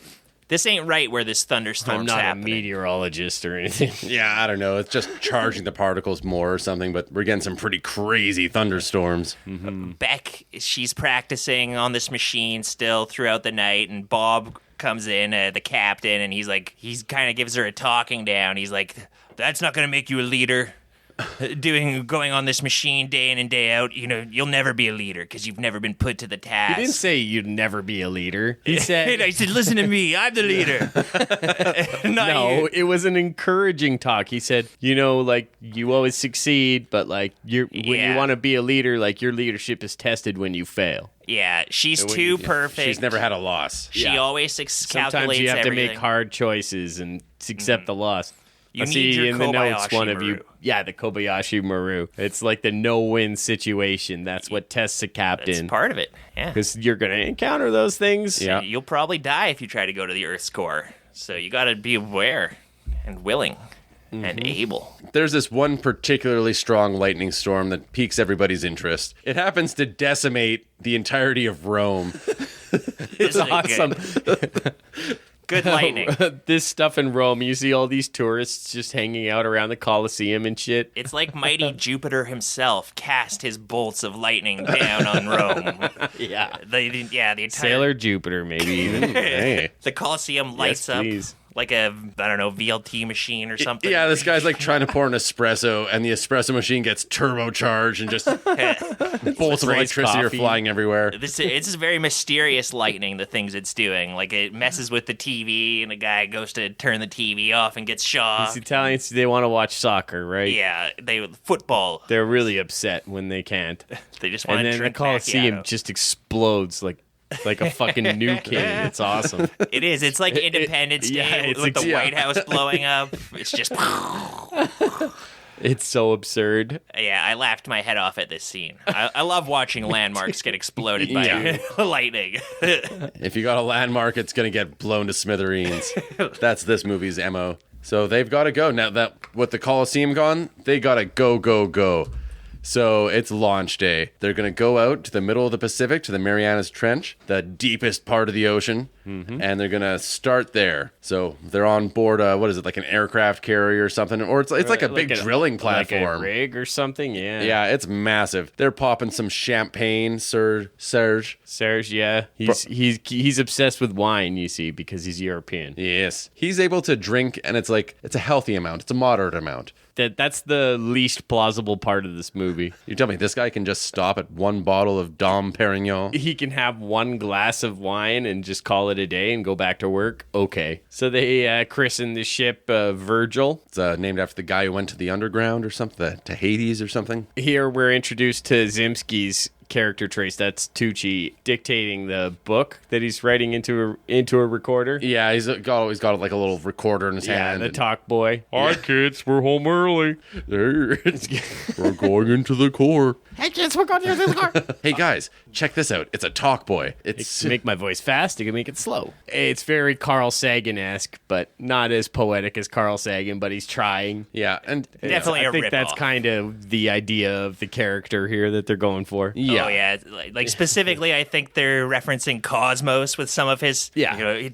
This ain't right where this thunderstorm's
I'm not
happening.
a meteorologist or anything.
Yeah, I don't know. It's just charging the particles more or something, but we're getting some pretty crazy thunderstorms.
Beck, she's practicing on this machine still throughout the night, and Bob comes in, the captain, and he's kind of gives her a talking down. He's like, that's not going to make you a leader. Going on this machine day in and day out, you'll never be a leader because you've never been put to the task.
He didn't say you'd never be a leader. He said,
I said, listen to me, I'm the leader.
No, it was an encouraging talk. He said, like, you always succeed, but like when you want to be a leader, like your leadership is tested when you fail.
Yeah, she's too perfect.
She's never had a loss.
She always calculates
Sometimes you have
everything.
to make hard choices and accept the loss.
You
I
need
see
your
in the notes
Kobayashi
one of
Maru.
you. Yeah, the Kobayashi Maru. It's like the no-win situation. That's what tests a
It's
captain.
part of it, yeah.
Because you're going to encounter those things.
Yeah.
You'll probably die if you try to go to the Earth's core. So you got to be aware and willing and able.
There's this one particularly strong lightning storm that piques everybody's interest. It happens to decimate the entirety of Rome.
It's awesome.
Good lightning.
This stuff in Rome, you see all these tourists just hanging out around the Colosseum and shit.
It's like mighty Jupiter himself cast his bolts of lightning down on Rome.
Yeah.
The entire
Sailor Jupiter, maybe even.
Hey.
the Colosseum lights up
please.
like a VLT machine or something.
Yeah, this guy's like trying to pour an espresso, and the espresso machine gets turbocharged, and just bolts of electricity are
coffee.
flying everywhere.
It's very mysterious lightning, the things it's doing. Like, it messes with the TV, and the guy goes to turn the TV off and gets
These
shocked.
Italians, they want to watch soccer, right?
Yeah, football.
They're really upset when they can't.
They just want
And
to
then the
drink
Colosseum
macchiato.
just explodes like a fucking nuke hit. It's awesome.
It is. It's like Independence
yeah,
Day
it's
with the
yeah.
White House blowing up. It's just...
It's so absurd.
Yeah, I laughed my head off at this scene. I love watching landmarks get exploded by lightning.
If you got a landmark, it's going to get blown to smithereens. That's this movie's MO. So they've got to go. Now that with the Colosseum gone, they got to go, go, go. So it's launch day. They're going to go out to the middle of the Pacific, to the Marianas Trench, the deepest part of the ocean, and they're going to start there. So they're on board, like an aircraft carrier or something, or it's like a big drilling platform.
Like a rig or something, yeah.
Yeah, it's massive. They're popping some champagne, Serge.
Serge, yeah. He's obsessed with wine, you see, because he's European.
Yes. He's able to drink, and it's a healthy amount. It's a moderate amount.
That's the least plausible part of this movie.
You tell me this guy can just stop at one bottle of Dom Perignon?
He can have one glass of wine and just call it a day and go back to work? Okay. So they christen the ship Virgil.
It's named after the guy who went to the underground or something, to Hades or something.
Here we're introduced to Zimski's character trace. That's Tucci dictating the book that he's writing into a recorder.
Yeah, he's got like a little recorder in his
Yeah,
hand.
the talk boy. Hi, kids, we're home early.
We're going into the core.
Hey, kids, we're going into the car.
Hey, guys, check this out. It's a talk boy. It's
Make my voice fast, you can make it slow. It's very Carl Sagan-esque, but not as poetic as Carl Sagan, but he's trying.
yeah, and
Definitely
I
a
think
rip
that's
off.
kind of the idea of the character here that they're going for.
yeah.
Oh, yeah. Like specifically, I think they're referencing Cosmos with some of his,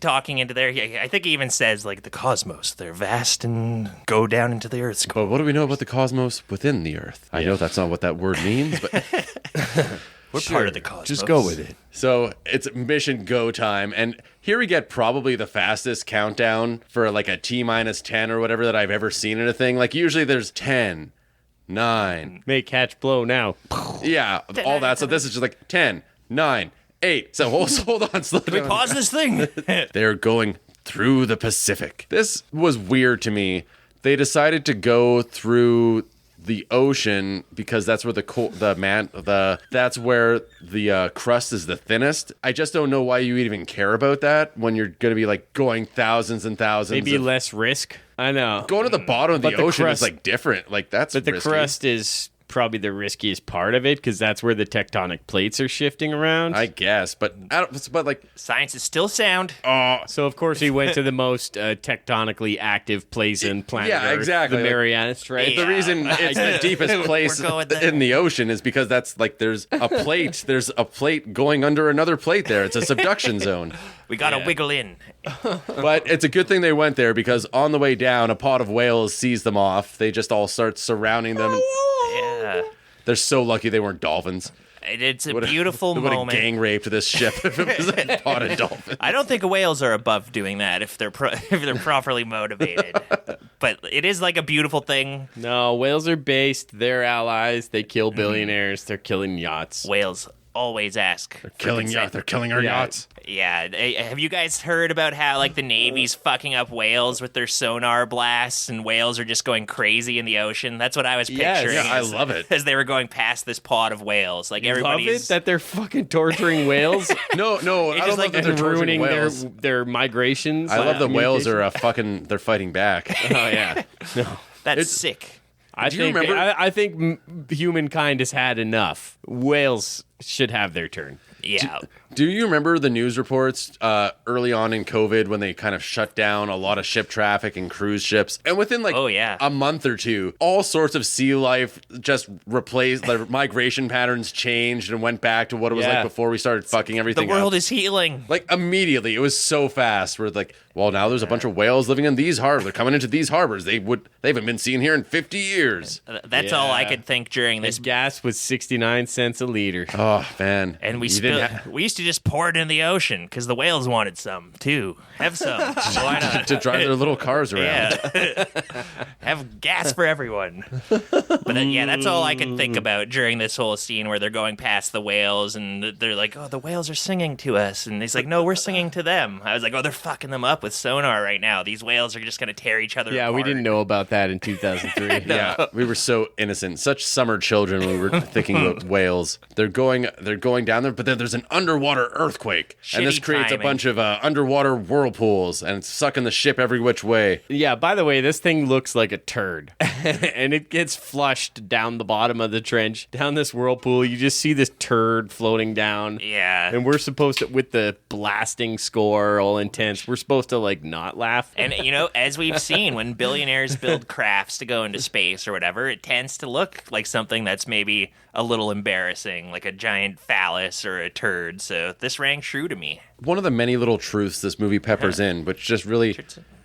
talking into there. Yeah, I think he even says, like, the Cosmos, they're vast and go down into the Earth's core.
But what do we know about the cosmos within the Earth? I know that's not what that word means, but
We're part of the Cosmos.
Just go with it.
so it's mission go time, and here we get probably the fastest countdown for like a T-10 or whatever that I've ever seen in a thing. Like usually there's 10, 9,
Make catch blow now.
yeah, all that. So this is just like 10, 9, 8. So hold on, slow down.
Pause this thing.
They're going through the Pacific. This was weird to me. They decided to go through the ocean because that's where that's where the crust is the thinnest. I just don't know why you even care about that when you're going to be like going thousands and thousands.
Maybe
of,
less risk. I know.
going to the bottom of the
But the
ocean
crust-
is like different. Like that's
But the
risky.
crust is probably the riskiest part of it because that's where the tectonic plates are shifting around.
I guess, but like
Science is still sound.
So of course he went to the most tectonically active place in planet
Yeah,
Earth,
exactly.
the
Like,
Marianas Trench.
Yeah.
the reason it's the deepest place
We're going there.
in the ocean is because that's like there's a plate going under another plate there. It's a subduction zone.
We got to wiggle in.
But it's a good thing they went there because on the way down, a pod of whales sees them off. They just all start surrounding them.
Yeah.
They're so lucky they weren't dolphins.
It's a beautiful
Would have
moment.
gang raped this ship if it was a pod of dolphins.
I don't think whales are above doing that if they're if they're properly motivated. But it is like a beautiful thing.
No, whales are based. They're allies. They kill billionaires. They're killing yachts.
Whales always ask.
They're killing yachts. They're killing our yachts.
Yeah. Have you guys heard about how like the Navy's fucking up whales with their sonar blasts and whales are just going crazy in the ocean? That's what I was
Yes.
picturing.
Yeah, I love it.
As they were going past this pod of whales. Like
Love
everybody's
it that they're fucking torturing whales
No, I don't
just
love
like
that they're torturing
ruining
whales.
their migrations.
I love that whales
communication.
are they're fighting back.
Oh yeah. No.
that's sick.
I
Do you
think
remember-
I think humankind has had enough. Whales should have their turn.
Yeah.
Do you remember the news reports early on in COVID when they kind of shut down a lot of ship traffic and cruise ships? And within like
Oh, yeah.
a month or two, all sorts of sea life just replaced, the migration patterns changed and went back to what it was
Yeah.
like before we started fucking
The
everything
world
up.
is healing.
Like immediately, it was so fast. We're like, well, now there's a bunch of whales living in these harbors. They're coming into these harbors. They haven't been seen here in 50 years.
That's all I
Yeah.
could think during this.
Gas was 69 cents a liter.
Oh man!
And we
You didn't
we used to just pour it in the ocean because the whales wanted some too. Have some. Why not?
to drive their little cars around.
Yeah. Have gas for everyone. But yeah, that's all I could think about during this whole scene where they're going past the whales and they're like, oh, the whales are singing to us. And he's like, no, we're singing to them. I was like, oh, they're fucking them up with sonar right now. These whales are just going to tear each other
Yeah,
apart.
we didn't know about that in 2003.
Yeah, we were so innocent, such summer children when we were thinking about whales. They're going down there, but then there's an underwater earthquake, and this
Shitty
creates
timing.
a bunch of underwater whirlpools, and it's sucking the ship every which way.
Yeah, by the way, this thing looks like a turd. And it gets flushed down the bottom of the trench, down this whirlpool. You just see this turd floating down.
Yeah.
And we're supposed to, with the blasting score all intense, we're supposed to, like, not laugh.
And, you know, as we've seen, when billionaires build crafts to go into space or whatever, it tends to look like something that's maybe a little embarrassing, like a giant phallus or a turd. So this rang true to me.
One of the many little truths this movie peppers in, which just really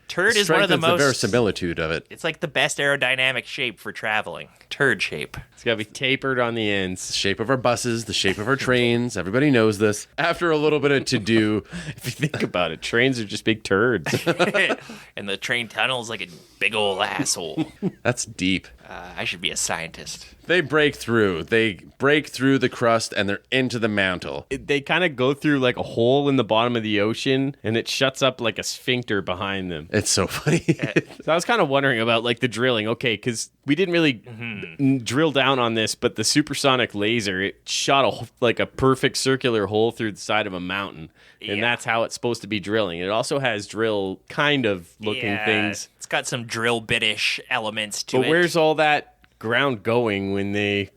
Turd is one of the
strengthens
most...
verisimilitude of it.
It's like the best aerodynamic shape for traveling. Turd shape.
It's got to be tapered on the ends.
The shape of our buses, the shape of our trains, everybody knows this. After a little bit of to-do,
If you think about it, trains are just big turds.
And the train tunnel's like a big old asshole.
that's deep.
I should be a scientist.
They break through. They break through the crust, and they're into the mantle.
They kind of go through like a hole in the bottom of the ocean, and it shuts up like a sphincter behind them.
It's so funny.
So I was kind of wondering about like the drilling. Okay, because we didn't really drill down on this, but the supersonic laser, it shot like a perfect circular hole through the side of a mountain, and
Yeah.
that's how it's supposed to be drilling. It also has drill kind of looking
Yeah,
things.
It's got some drill bitish elements to
But
it.
where's all that ground going when they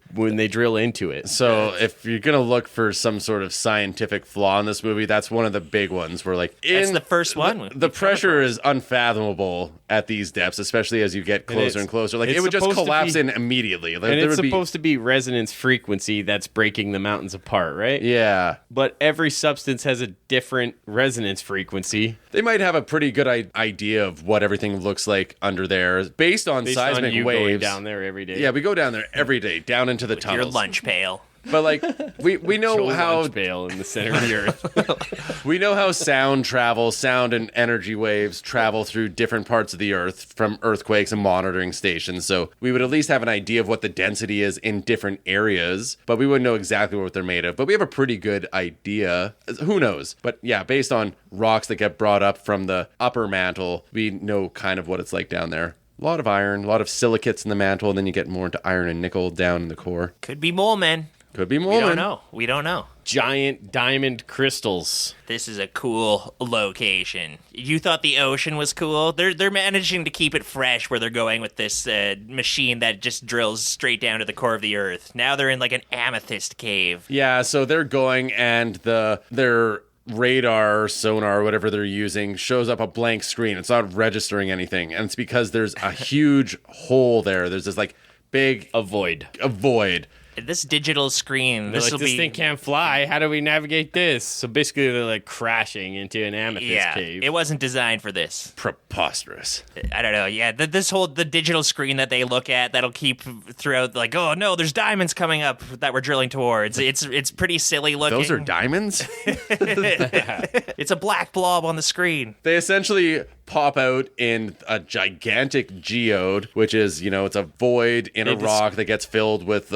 drill into it?
So if you're gonna look for some sort of scientific flaw in this movie, that's one of the big ones. Where like
That's the first one.
the pressure is unfathomable at these depths, especially as you get closer and closer. Like
it's
it would just
supposed to
collapse
be-
in immediately. Like,
And
there
it's
would be-
supposed to be resonance frequency that's breaking the mountains apart, right?
yeah.
But every substance has a different resonance frequency.
They might have a pretty good idea of what everything looks like under there, based on
Based
seismic
on you going
waves.
down there every day.
Yeah, we go down there every day, down into the
Your
tunnels.
lunch pail.
But like we know
Joe
how
lunch pail in the center of the earth.
we know how sound and energy waves travel through different parts of the earth from earthquakes and monitoring stations. So we would at least have an idea of what the density is in different areas, but we wouldn't know exactly what they're made of. But we have a pretty good idea. Who knows? But yeah, based on rocks that get brought up from the upper mantle, we know kind of what it's like down there. A lot of iron, a lot of silicates in the mantle, and then you get more into iron and nickel down in the core.
Could be mole men.
Could be more.
We don't know. We don't know.
Giant diamond crystals.
This is a cool location. You thought the ocean was cool? They're managing to keep it fresh where they're going with this machine that just drills straight down to the core of the earth. Now they're in like an amethyst cave.
Yeah, so they're going and their radar, sonar, whatever they're using, shows up a blank screen. It's not registering anything. And it's because there's a huge hole there. There's this like big
A void.
a void.
This digital screen,
They're
this
like,
will
this
be.
thing can't fly. How do we navigate this? So basically, they're like crashing into an amethyst
Yeah,
cave.
it wasn't designed for this.
Preposterous.
I don't know. Yeah, the digital screen that they look at that'll keep throughout. Like, oh no, there's diamonds coming up that we're drilling towards. It's pretty silly looking.
Those are diamonds?
It's a black blob on the screen.
They essentially pop out in a gigantic geode, which is, it's a void in a rock that gets filled with,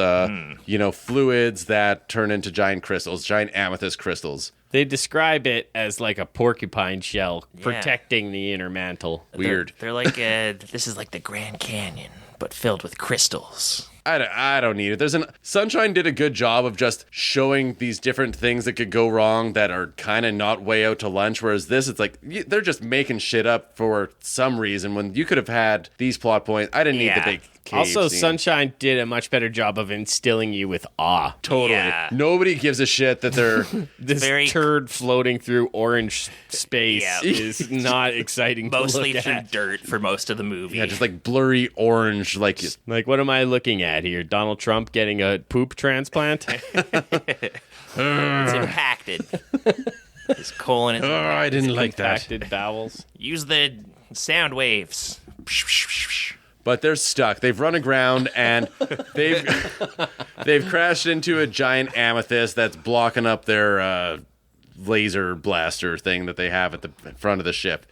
fluids that turn into giant crystals, giant amethyst crystals.
They describe it as like a porcupine shell protecting the inner mantle.
Weird.
They're like, this is like the Grand Canyon, but filled with crystals.
I don't need it. Sunshine did a good job of just showing these different things that could go wrong that are kind of not way out to lunch, whereas this, it's like, they're just making shit up for some reason when you could have had these plot points. I didn't need the big cave
Also,
scene.
Sunshine did a much better job of instilling you with awe.
Totally.
Yeah.
Nobody gives a shit that they're...
This
Very-
turd floating through orange space
Yeah.
is not exciting
Mostly
to look
through
at.
dirt for most of the movie.
Yeah, just like blurry orange, like...
Like, what am I looking at here? Donald Trump getting a poop transplant?
It's impacted. His colon is impacted.
I didn't like that.
Impacted bowels.
Use the sound waves.
But they're stuck. They've run aground and they've crashed into a giant amethyst that's blocking up their laser blaster thing that they have at the front of the ship.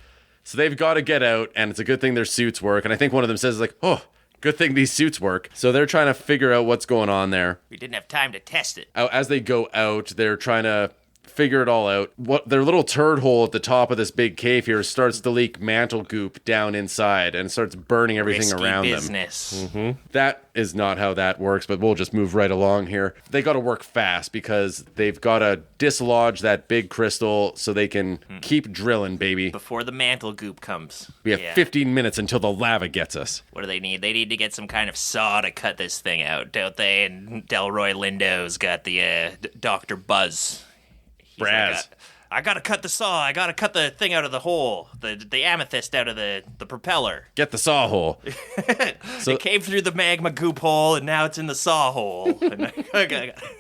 So they've got to get out, and it's a good thing their suits work. And I think one of them says, like, oh, good thing these suits work. So they're trying to figure out what's going on there.
We didn't have time to test it.
As they go out, they're trying to figure it all out. What their little turd hole at the top of this big cave here starts to leak mantle goop down inside and starts burning everything
Risky
around
business.
them. That is not how that works, but we'll just move right along here. They got to work fast because they've got to dislodge that big crystal so they can keep drilling, baby.
Before the mantle goop comes.
We have 15 minutes until the lava gets us.
What do they need? They need to get some kind of saw to cut this thing out, don't they? And Delroy Lindo's got the Dr. Buzz. He's
Braz.
like, I gotta cut the saw. I gotta cut the thing out of the hole. The amethyst out of the propeller.
Get the saw hole.
It came through the magma goop hole, and now it's in the saw hole.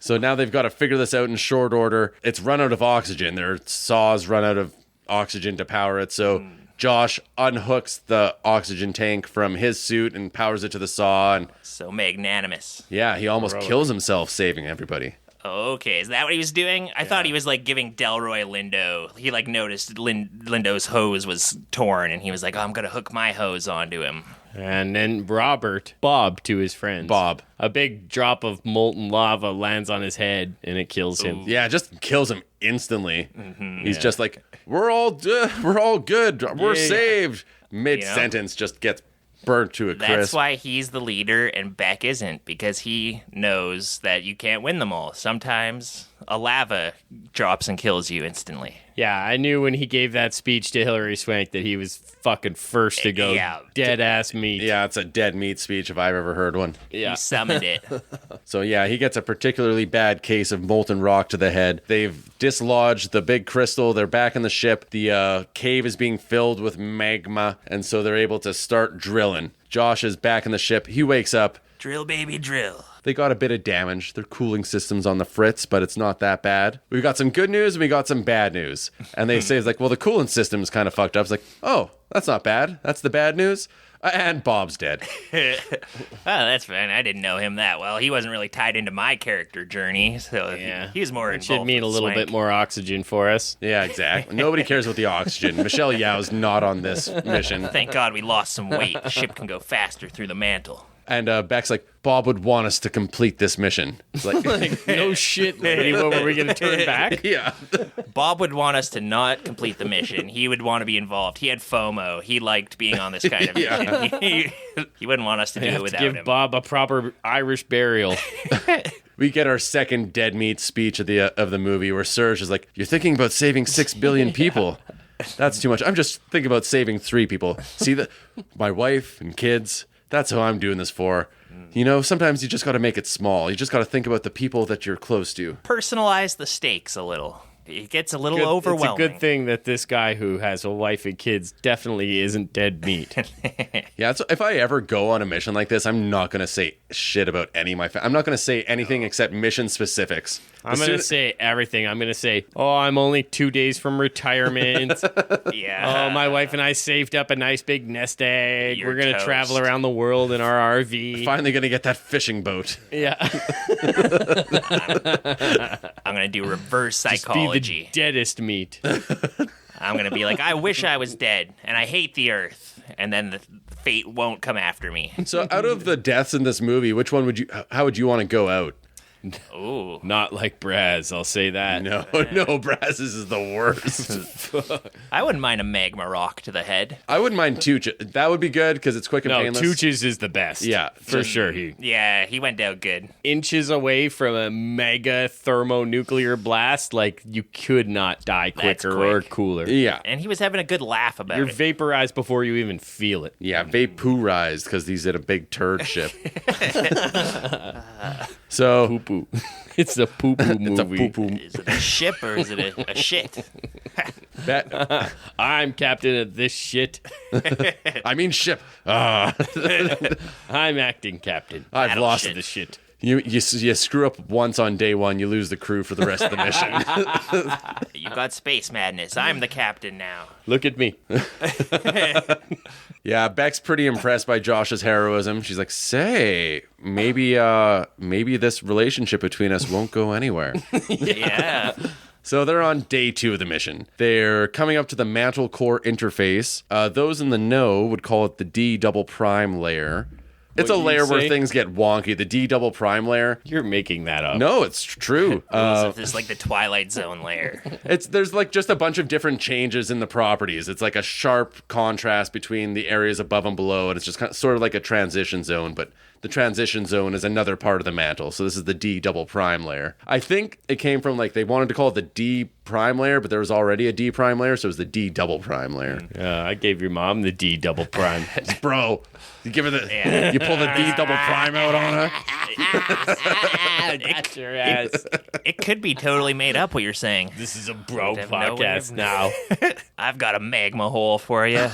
So now they've got to figure this out in short order. It's run out of oxygen. Their saws run out of oxygen to power it. So Josh unhooks the oxygen tank from his suit and powers it to the saw. And
So magnanimous.
yeah, he almost kills himself saving everybody.
Okay, is that what he was doing? I thought he was like giving Delroy Lindo. He like noticed Lindo's hose was torn, and he was like, "Oh, I'm gonna hook my hose onto him."
And then Bob to his friends.
Bob.
A big drop of molten lava lands on his head, and it kills him.
Yeah, it just kills him instantly. He's just like, we're all good. We're
Yeah.
saved. Mid-sentence just gets burnt to a crisp.
That's why he's the leader and Beck isn't, because he knows that you can't win them all. Sometimes a lava drops and kills you instantly.
Yeah, I knew when he gave that speech to Hilary Swank that he was fucking first to go dead ass meat.
Yeah, it's a dead meat speech if I've ever heard one.
Yeah.
He summoned it.
So yeah, he gets a particularly bad case of molten rock to the head. They've dislodged the big crystal. They're back in the ship. The cave is being filled with magma, and so they're able to start drilling. Josh is back in the ship. He wakes up.
Drill, baby, drill.
They got a bit of damage. Their cooling system's on the fritz, but it's not that bad. We've got some good news and we got some bad news. And they say, it's like, well, the cooling system's kind of fucked up. It's like, oh, that's not bad. That's the bad news. And Bob's dead.
Oh, that's fine. I didn't know him that well. He wasn't really tied into my character journey, so he was more
It
involved.
should mean a
with
little
Swank.
bit more oxygen for us.
Yeah, exactly. Nobody cares about the oxygen. Michelle Yao's not on this mission.
Thank God we lost some weight. The ship can go faster through the mantle.
And Beck's like, Bob would want us to complete this mission. It's like,
No shit, lady. What were we going to turn back?
yeah.
Bob would want us to not complete the mission. He would want to be involved. He had FOMO. He liked being on this kind of mission. He wouldn't want us to do
We
it
have to
without
give
him.
Bob a proper Irish burial.
We get our second dead meat speech of the movie where Serge is like, you're thinking about saving 6 billion people. That's too much. I'm just thinking about saving 3 people. See, my wife and kids, that's who I'm doing this for. You know, sometimes you just got to make it small. You just got to think about the people that you're close to.
Personalize the stakes a little. It gets a little overwhelming.
It's a good thing that this guy who has a wife and kids definitely isn't dead meat.
Yeah, so if I ever go on a mission like this, I'm not going to say shit about any of my I'm not going to say anything except mission specifics.
I'm going to say everything. I'm going to say, I'm only 2 days from retirement.
Yeah.
My wife and I saved up a nice big nest egg.
You're
We're going to
toast.
travel around the world in our RV.
Finally going to get that fishing boat.
Yeah.
I'm going to do reverse
Be the
psychology.
deadest meat.
I'm going to be like, I wish I was dead, and I hate the earth, and then the fate won't come after me.
So out of the deaths in this movie, which one how would you want to go out?
Ooh.
Not like Braz, I'll say that.
No, Brazz's is the worst.
I wouldn't mind a magma rock to the head.
I wouldn't mind Tooch. That would be good because it's quick and
No,
painless.
Tooch's is the best.
Yeah,
for sure. He
Yeah, he went down good.
inches away from a mega thermonuclear blast, like you could not die
That's
quicker or
quick.
cooler.
Yeah.
And he was having a good laugh about
You're
it.
vaporized before you even feel it.
Yeah, vaporized because he's at a big turd ship. So
Poo-poo. It's a poo-poo movie.
it's a poo-poo.
Is it a ship or is it a shit?
That,
I'm captain of this shit.
I mean ship.
I'm acting captain.
I've
Battle
lost
shit.
The shit.
You screw up once on day one, you lose the crew for the rest of the mission.
You got space madness. I'm the captain now.
Look at me.
Yeah, Beck's pretty impressed by Josh's heroism. She's like, "Say, maybe this relationship between us won't go anywhere."
Yeah.
So they're on day 2 of the mission. They're coming up to the mantle core interface. Those in the know would call it the D double prime layer. It's
What
a
you
layer where
say?
things get wonky. The D double prime layer.
You're making that up.
No, it's true.
So this is like the Twilight Zone layer.
There's like just a bunch of different changes in the properties. It's like a sharp contrast between the areas above and below, and it's just sort of like a transition zone, but the transition zone is another part of the mantle. So this is the D double prime layer. I think it came from like they wanted to call it the D prime layer, but there was already a D prime layer, so it was the D double prime layer.
I gave your mom the D double prime.
Bro, you give her the
Yeah.
you pull the D double prime out on her.
That's your ass.
It could be totally made up what you're saying.
This is a bro
have no way
podcast
of-
now.
I've got a magma hole for you.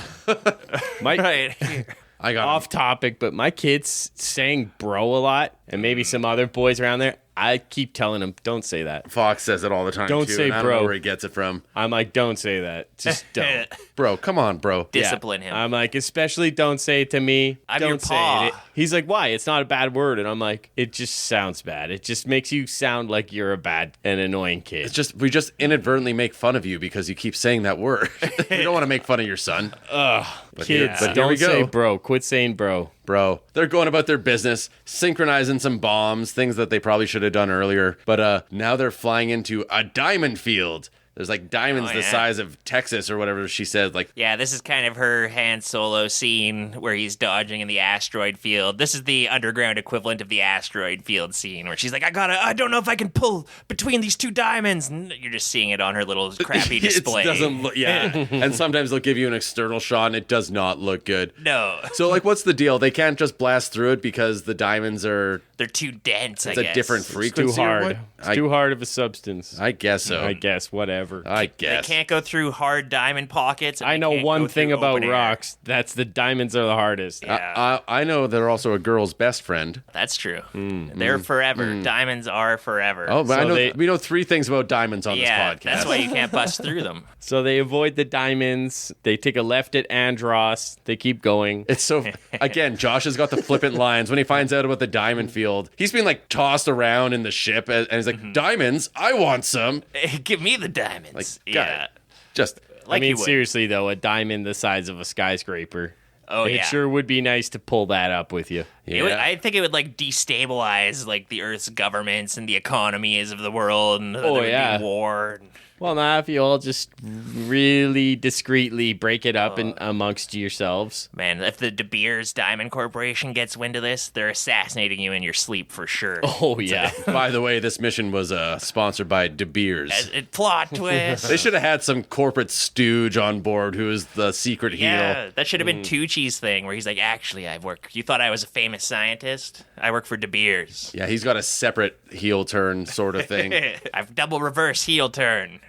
My
Right here.
I got
off topic, but my kid's saying bro a lot, and maybe some other boys around there. I keep telling him, don't say that.
Fox says it all the time.
Don't
too,
say
and I don't
bro.
know where he gets it from.
I'm like, don't say that. Just don't.
Bro, come on, bro.
Discipline him.
I'm like, especially don't say it to me.
I'm
don't
your
say
paw.
it. He's like, why? It's not a bad word. And I'm like, it just sounds bad. It just makes you sound like you're a bad and annoying kid.
It's just we just inadvertently make fun of you because you keep saying that word. We don't want to make fun of your son. But
Kids,
here we
don't
go.
say bro. Quit saying bro.
Bro, they're going about their business, synchronizing some bombs, things that they probably should have done earlier. But now they're flying into a diamond field. There's like diamonds the
yeah.
size of Texas or whatever she said. Like,
Yeah, this is kind of her Han Solo scene where he's dodging in the asteroid field. This is the underground equivalent of the asteroid field scene where she's like, I don't know if I can pull between these two diamonds. And you're just seeing it on her little crappy display.
It doesn't look, yeah. And sometimes they'll give you an external shot and it does not look good.
No,
So, like, what's the deal? They can't just blast through it because the diamonds are,
they're too dense,
it's
I
a
guess.
different
It's
frequency.
too
or
hard.
what?
It's too hard of a substance.
I guess so.
I guess, whatever.
I
They
guess.
can't go through hard diamond pockets. and
I
they
know
can't
one
go
thing
through
about
open air.
rocks. That's the diamonds are the hardest.
Yeah,
I know they're also a girl's best friend.
that's true. They're forever. Diamonds are forever.
Oh, but I
So
know
they-
we know 3 things about diamonds on
yeah,
this podcast.
that's why you can't bust through them.
So they avoid the diamonds. They take a left at Andros. They keep going.
It's so again, Josh has got the flippant lines when he finds out about the diamond field. He's being like tossed around in the ship and he's like, "Diamonds? I want some."
Give me the diamonds.
Like,
yeah.
God, just
Like
I mean,
you would.
seriously though, a diamond the size of a skyscraper.
Oh,
it
yeah.
sure would be nice to pull that up with you.
It would,
yeah.
I think it would like destabilize like the Earth's governments and the economies of the world, and there would
yeah.
be war.
Well, now if you all just really discreetly break it up in amongst yourselves.
Man, if the De Beers Diamond Corporation gets wind of this, they're assassinating you in your sleep for sure.
Oh yeah.
By the way, this mission was sponsored by De Beers.
Plot twist.
They should have had some corporate stooge on board who is the secret heel.
Yeah, that should have been Tucci's thing, where he's like, "Actually, I work. You thought I was a famous scientist? I work for De Beers.
Yeah, he's got a separate heel turn sort of thing.
I've double reverse heel turn."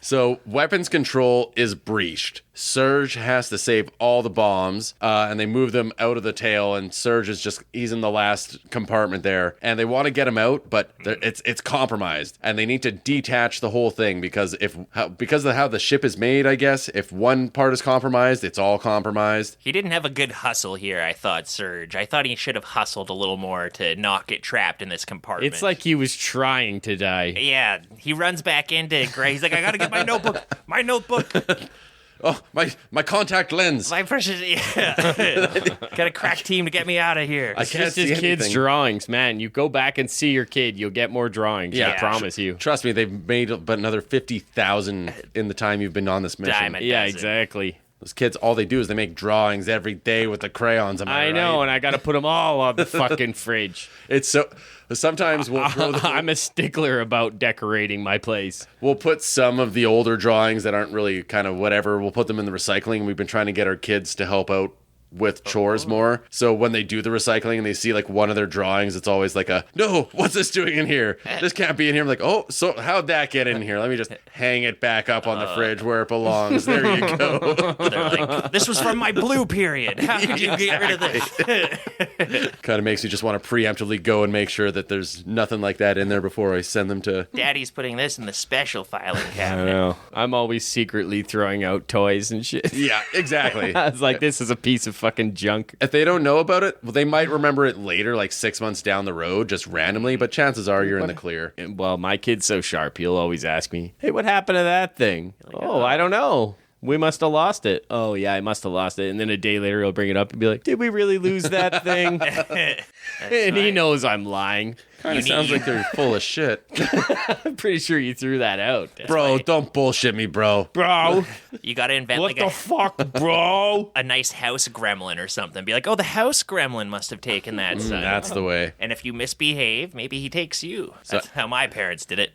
So weapons control is breached. Serge has to save all the bombs, and they move them out of the tail, and Serge he's in the last compartment there, and they want to get him out, but it's compromised, and they need to detach the whole thing because of how the ship is made, I guess, if one part is compromised, it's all compromised.
He didn't have a good hustle here, I thought, Serge. I thought he should have hustled a little more to not get trapped in this compartment.
It's like he was trying to die.
Yeah, he runs back into Gray. He's like, I gotta get my notebook. My notebook.
Oh, my contact lens.
My precious. Yeah. Got a crack team to get me out of here.
I
It's
can't
just
see
his kids'
anything.
drawings, man. You go back and see your kid, you'll get more drawings.
Yeah.
I promise you.
Trust me, they've made but another 50,000 in the time you've been on this mission.
Diamond.
Yeah,
does it.
exactly.
Those kids, all they do is they make drawings every day with the crayons.
I know, and I got to put them all on the fucking fridge.
It's so. Sometimes we'll throw
I'm a stickler about decorating my place.
we'll put some of the older drawings that aren't really kind of whatever. We'll put them in the recycling. We've been trying to get our kids to help out with chores more. So when they do the recycling and they see like one of their drawings, it's always like no, what's this doing in here? This can't be in here. I'm like, oh, so how'd that get in here? Let me just hang it back up on the fridge where it belongs. There you go.
They're like, this was from my blue period. How did you get rid of this?
Kind of makes you just want to preemptively go and make sure that there's nothing like that in there before I send them to.
Daddy's putting this in the special filing
I
cabinet.
know. I'm always secretly throwing out toys and shit.
Yeah, exactly.
I was like, this is a piece of fucking junk.
If they don't know about it, well, they might remember it later, like 6 months down the road, just randomly. But chances are you're in the clear.
Well, my kid's so sharp, he'll always ask me, hey, what happened to that thing? I don't know. We must have lost it. Oh, yeah, I must have lost it. And then a day later, he'll bring it up and be like, did we really lose that thing? And he knows I'm lying.
Kind of sounds like they're full of shit.
I'm pretty sure you threw that out.
Bro, don't bullshit me, bro.
Bro,
You got to invent
what
like
the fuck, bro?
a nice house gremlin or something. Be like, oh, the house gremlin must have taken that son.
That's the way.
And if you misbehave, maybe he takes you. That's how my parents did it.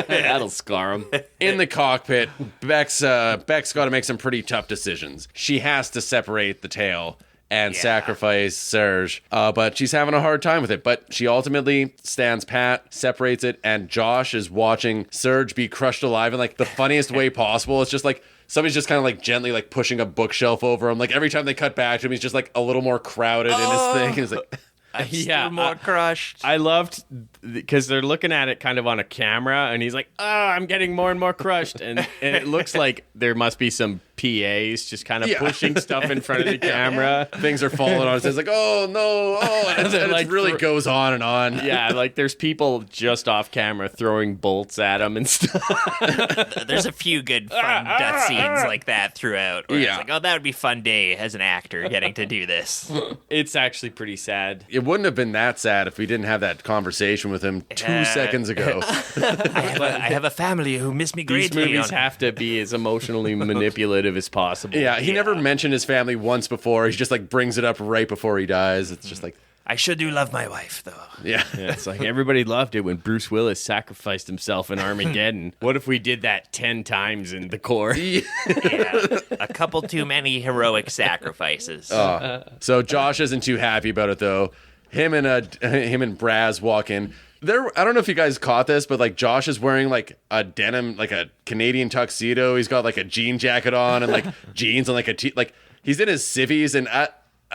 That'll scar him.
In the cockpit, Beck's got to make some pretty tough decisions. She has to separate the tail and sacrifice Serge, but she's having a hard time with it. But she ultimately stands pat, separates it, and Josh is watching Serge be crushed alive in like the funniest way possible. It's just like somebody's just kind of like gently like pushing a bookshelf over him. Like every time they cut back to him, he's just like a little more crowded in his thing. And it's like,
I'm still more crushed.
I loved because they're looking at it kind of on a camera, and he's like, "Oh, I'm getting more and more crushed," and it looks like there must be some PAs just kind of pushing stuff in front of the camera.
things are falling on. It's like, oh no, and
They're
it
like
really goes on and on.
Yeah, like there's people just off camera throwing bolts at him and stuff.
There's a few good fun death scenes like that throughout. Where it's like, oh, that would be a fun day as an actor getting to do this.
It's actually pretty sad.
It wouldn't have been that sad if we didn't have that conversation with him 2 seconds ago.
I have a family who miss me
These
greatly.
movies have to be as emotionally manipulative as possible.
Yeah, he never mentioned his family once before. He just like brings it up right before he dies. It's just like,
I sure do love my wife, though.
yeah.
Yeah, it's like everybody loved it when Bruce Willis sacrificed himself in Armageddon. What if we did that 10 times in the core?
Yeah, a couple too many heroic sacrifices.
So Josh isn't too happy about it though. Him and Braz walk in. I don't know if you guys caught this, but like Josh is wearing like a denim, like a Canadian tuxedo. He's got like a jean jacket on and like jeans and like like he's in his civvies. And I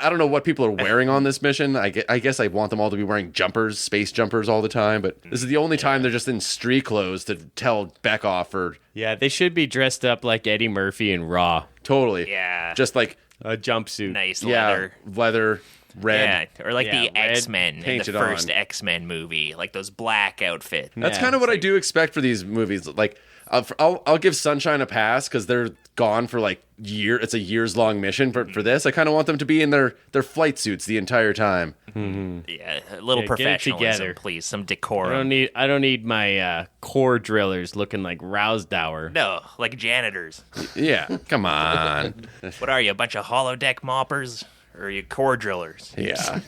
don't know what people are wearing on this mission. I guess I want them all to be wearing jumpers, space jumpers all the time. But this is the only time they're just in street clothes to tell Beck off or
Yeah, they should be dressed up like Eddie Murphy in Raw.
totally.
Yeah.
Just like,
A jumpsuit.
Nice
yeah, leather, red.
Yeah, or like
Yeah,
the
red
X-Men in the
painted
first
on.
X-Men movie, like those black outfits.
That's
Yeah,
kind of what I do expect for these movies. Like, I'll give Sunshine a pass because they're gone for like it's a years long mission. But for this, I kind of want them to be in their flight suits the entire time.
Yeah, a little
Yeah, get it
professionalism,
together.
please. Some
I
decorum.
don't need my core drillers looking like Rousdower.
No, like janitors.
Yeah, come on.
What are you, a bunch of holodeck moppers? Or are you core drillers?
Yeah.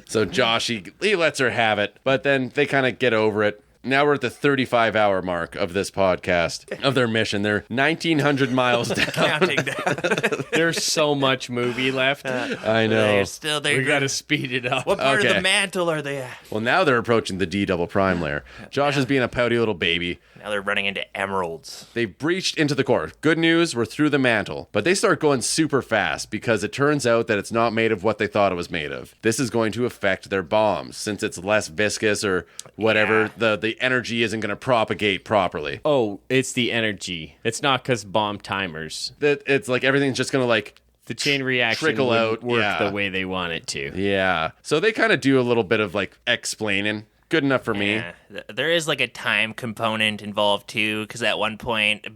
So Josh, he lets her have it, but then they kind of get over it. Now we're at the 35-hour mark of this podcast, of their mission. They're 1,900 miles down.
Counting down.
There's so much movie left.
I know.
They're still there.
We got to speed it up.
What part of
Okay.
the mantle are they at?
Well, now they're approaching the D double prime layer. Josh is being a pouty little baby.
Now they're running into emeralds.
They've breached into the core. Good news, we're through the mantle. But they start going super fast because it turns out that it's not made of what they thought it was made of. This is going to affect their bombs. Since it's less viscous or whatever, the energy isn't going to propagate properly.
Oh, it's the energy. It's not because bomb timers.
It's like everything's just going to like...
The chain reaction
Trickle
wouldn't
out,
work
yeah.
the way they want it to.
Yeah. So they kind of do a little bit of like explaining. Good enough for me.
Yeah. There is like a time component involved too, because at one point,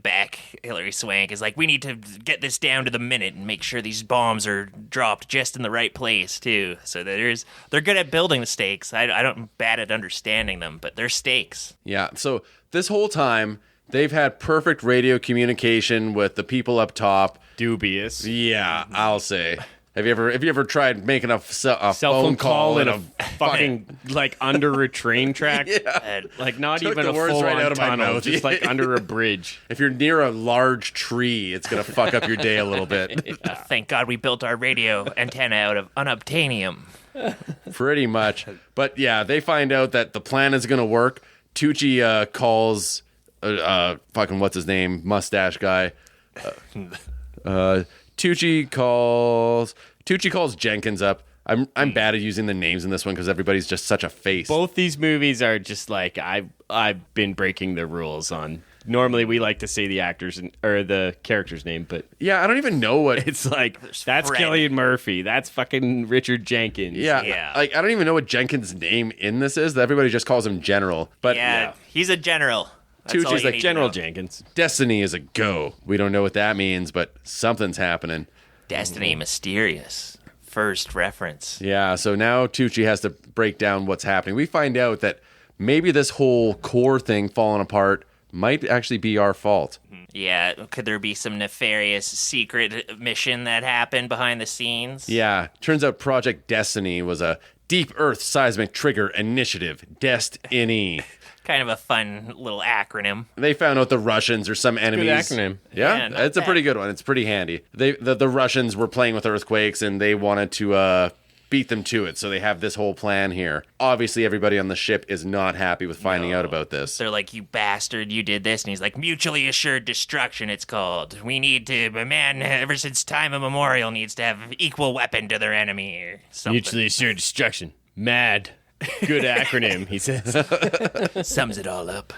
Hilary Swank is like, we need to get this down to the minute and make sure these bombs are dropped just in the right place too. So they're good at building the stakes. I'm bad at understanding them, but they're stakes.
Yeah. So this whole time, they've had perfect radio communication with the people up top.
Dubious.
Yeah, I'll say. Have you ever tried making a
Cell
phone call
in
in
a fucking like under a train track? Like not
Took
even
the
a
words
full
right
on
out of my
tunnel,
mouth.
just like under a bridge.
If you're near a large tree, it's gonna fuck up your day a little bit.
Thank God we built our radio antenna out of unobtainium.
Pretty much. But yeah, they find out that the plan is gonna work. Tucci calls fucking what's his name, mustache guy. Tucci calls Jenkins up. I'm bad at using the names in this one because everybody's just such a face.
Both these movies are just like I've been breaking the rules on. Normally we like to say the actors or the character's name, but
Yeah, I don't even know what.
it's like that's
Fred.
Cillian Murphy, that's fucking Richard Jenkins.
Yeah.
Like I don't even know what Jenkins' name in this is. Everybody just calls him General. But
Yeah, he's a general. That's all
Tucci's
you
like
need to
General
know.
Jenkins.
Destiny is a go. We don't know what that means, but something's happening.
Destiny mysterious. First reference.
Yeah, so now Tucci has to break down what's happening. We find out that maybe this whole core thing falling apart might actually be our fault.
Yeah, could there be some nefarious secret mission that happened behind the scenes?
Yeah, turns out Project Destiny was a Deep Earth Seismic Trigger Initiative, Destiny.
Kind of a fun little acronym.
They found out the Russians or some enemies.
acronym.
Yeah,
Yeah, not
it's a
bad.
pretty good one. It's pretty handy. The Russians were playing with earthquakes and they wanted to beat them to it. So they have this whole plan here. Obviously, everybody on the ship is not happy with finding out about this.
They're like, you bastard, you did this. And he's like, mutually assured destruction, it's called. We need to, a man, ever since time immemorial, needs to have equal weapon to their enemy or something.
Mutually assured destruction. MAD. Good acronym, he says.
Sums it all up.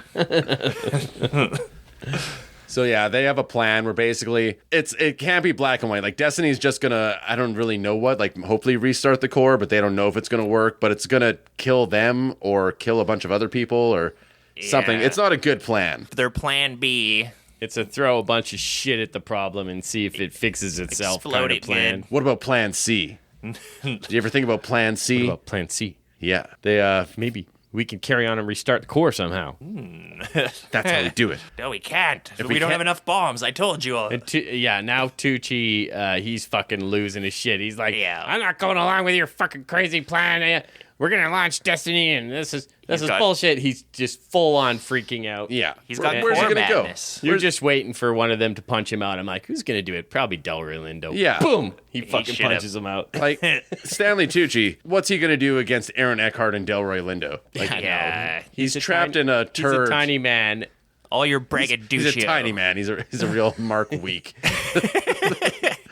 So yeah, they have a plan where basically it can't be black and white. Like Destiny's just gonna, I don't really know what, like hopefully restart the core, but they don't know if it's gonna work, but it's gonna kill them or kill a bunch of other people or something.
Yeah.
It's not a good plan.
Their plan B,
It's a throw a bunch of shit at the problem and see if it fixes itself
Explode
kind
it
of plan.
good.
What about plan C? Do you ever think about plan C?
What about plan C?
Yeah. They
Maybe we can carry on and restart the core somehow.
that's how we do it.
no, we can't.
we
We don't
can't-
have enough bombs. I told you all.
And now Tucci, he's fucking losing his shit. He's like,
Yeah.
I'm not going along with your fucking crazy plan. We're gonna launch Destiny, and this is
got-
bullshit. He's just full on freaking out.
Yeah.
He's got
Where's he
core
gonna
madness.
You're just waiting for one of them to punch him out. I'm like, who's gonna do it? Probably Delroy Lindo.
Yeah.
Boom. He fucking
should've.
punches him out.
Like Stanley Tucci, what's he gonna do against Aaron Eckhart and Delroy Lindo? Like
I know.
Yeah,
he's trapped in a turd.
He's a tiny man.
all your braggadocio.
He's a tiny man. He's a real Mark Week.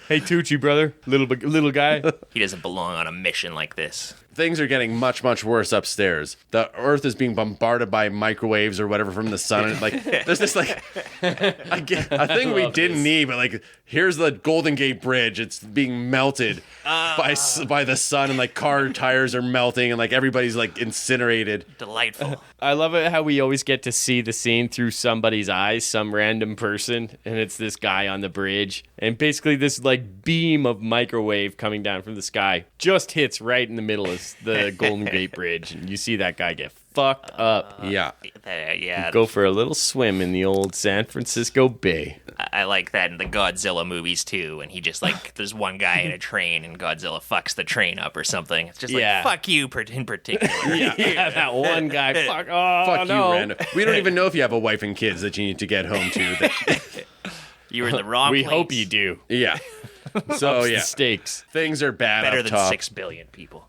Hey, Tucci, brother, little guy.
He doesn't belong on a mission like this.
Things are getting much, much worse upstairs. The Earth is being bombarded by microwaves or whatever from the sun. And like, there's this like a thing we didn't need, but like, here's the Golden Gate Bridge. It's being melted by the sun, and like car tires are melting, and like everybody's like incinerated.
Delightful.
I love it how we always get to see the scene through somebody's eyes, some random person, and it's this guy on the bridge. And basically this like beam of microwave coming down from the sky just hits right in the middle of the Golden Gate Bridge. And you see that guy get fucked up.
Yeah.
Yeah,
Go for a little swim in the old San Francisco Bay.
I like that in the Godzilla movies too. And he just like, there's one guy in a train and Godzilla fucks the train up or something. It's just
Yeah.
like, fuck you in particular.
Yeah, that one guy. Fuck
You, random. We don't even know if you have a wife and kids that you need to get home to.
You were in the wrong
We
place.
hope you do.
Yeah. So,
The
yeah.
stakes.
Things are bad
Better
up
than
top.
6 billion people.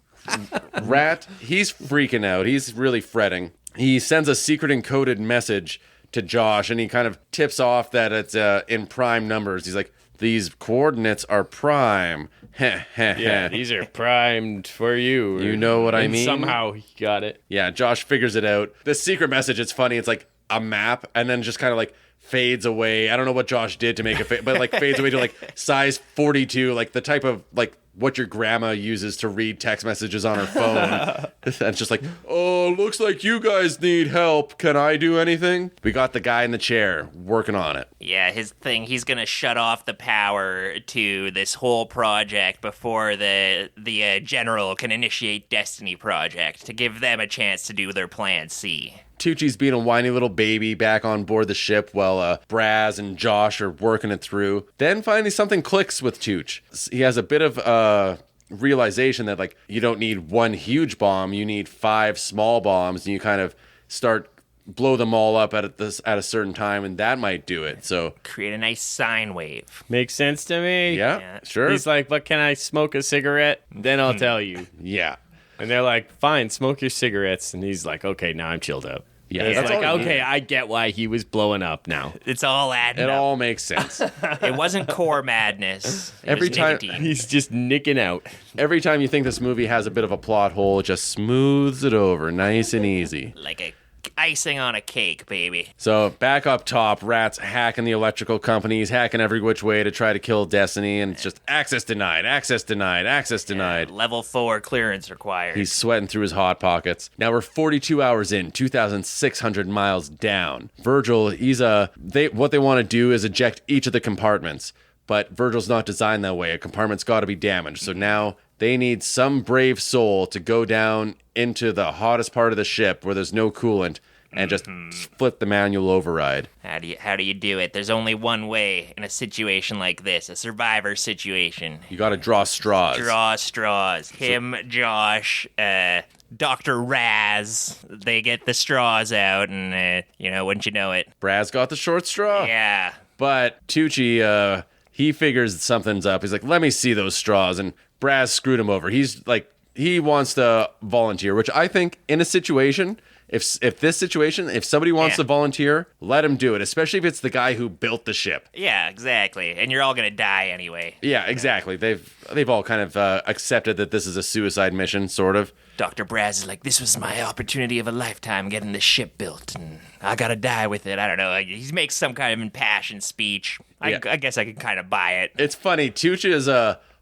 Rat, he's freaking out. He's really fretting. He sends a secret encoded message to Josh, and he kind of tips off that it's in prime numbers. He's like, these coordinates are prime.
Yeah, these are primed for you.
You know what I
And
mean?
Somehow he got it.
Yeah, Josh figures it out. The secret message, it's funny. It's like a map, and then just kind of like fades away. I don't know what Josh did to make it, but like fades away to like size 42, like the type of like what your grandma uses to read text messages on her phone. It's just like, oh, looks like you guys need help. Can I do anything? We got the guy in the chair working on it.
Yeah, his thing, he's going to shut off the power to this whole project before the general can initiate Destiny Project to give them a chance to do their plan C.
Tucci's being a whiny little baby back on board the ship while Braz and Josh are working it through. Then finally something clicks with Tooch. He has a bit of realization that like you don't need one huge bomb, you need 5 small bombs, and you kind of start blow them all up at a certain time, and that might do it. So
Create a nice sine wave.
Makes sense to me.
yeah. Sure.
He's like, but can I smoke a cigarette? Then I'll tell you.
Yeah.
And they're like, fine, smoke your cigarettes. And he's like, okay, now I'm chilled out.
Yeah,
It's
that's
like,
all you
okay,
need.
I get why he was blowing up now.
It's all adding
It
up.
all makes sense.
It wasn't core madness. It
Every
was
time-
nicotine.
He's just nicking out.
Every time you think this movie has a bit of a plot hole, it just smooths it over nice and easy.
Like a icing on a cake, baby.
So back up top, Rat's hacking the electrical companies, hacking every which way to try to kill Destiny, and it's just access denied, access denied, access denied.
Level 4 clearance required.
He's sweating through his hot pockets. Now we're 42 hours in, 2,600 miles down. Virgil, what they want to do is eject each of the compartments, but Virgil's not designed that way. A compartment's got to be damaged. So now they need some brave soul to go down into the hottest part of the ship where there's no coolant and just flip the manual override.
How do you do it? There's only one way in a situation like this, a survivor situation.
You got to draw straws.
Draw straws. Him, Josh, Dr. Raz, they get the straws out, and, wouldn't you know it?
Braz got the short straw.
Yeah.
But Tucci, he figures something's up. He's like, let me see those straws. And Braz screwed him over. He's like, he wants to volunteer, which I think in a situation, if somebody wants to volunteer, let him do it, especially if it's the guy who built the ship.
Yeah, exactly. And you're all going to die anyway.
Yeah, exactly. They've all kind of accepted that this is a suicide mission, sort of.
Dr. Braz is like, this was my opportunity of a lifetime getting this ship built, and I gotta die with it. I don't know. Like, he makes some kind of impassioned speech. I guess I can kind of buy it.
It's funny. Tucci's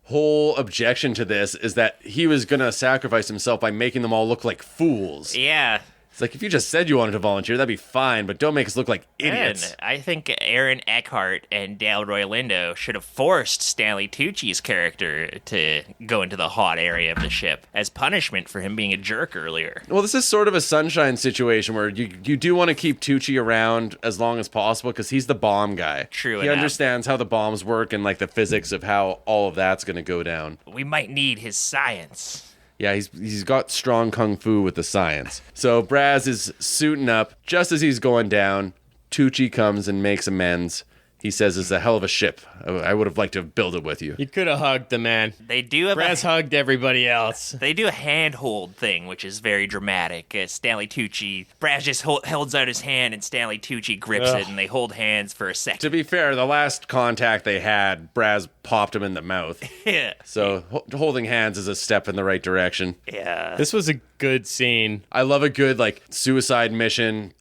whole objection to this is that he was going to sacrifice himself by making them all look like fools.
Yeah.
It's like, if you just said you wanted to volunteer, that'd be fine, but don't make us look like idiots.
And I think Aaron Eckhart and Delroy Lindo should have forced Stanley Tucci's character to go into the hot area of the ship as punishment for him being a jerk earlier.
Well, this is sort of a sunshine situation where you do want to keep Tucci around as long as possible because he's the bomb guy.
True
He
enough.
understands how the bombs work and like the physics of how all of that's going to go down.
We might need his science.
Yeah, he's got strong kung fu with the science. So Braz is suiting up. Just as he's going down, Tucci comes and makes amends. He says it's a hell of a ship. I would have liked to have built it with you.
You could have hugged the man.
They do have
Braz hugged everybody else.
They do a handhold thing, which is very dramatic. Stanley Tucci, Braz just holds out his hand, and Stanley Tucci grips it, and they hold hands for a second.
To be fair, the last contact they had, Braz popped him in the mouth.
Yeah.
So holding hands is a step in the right direction.
Yeah.
This was a good scene.
I love a good like suicide mission.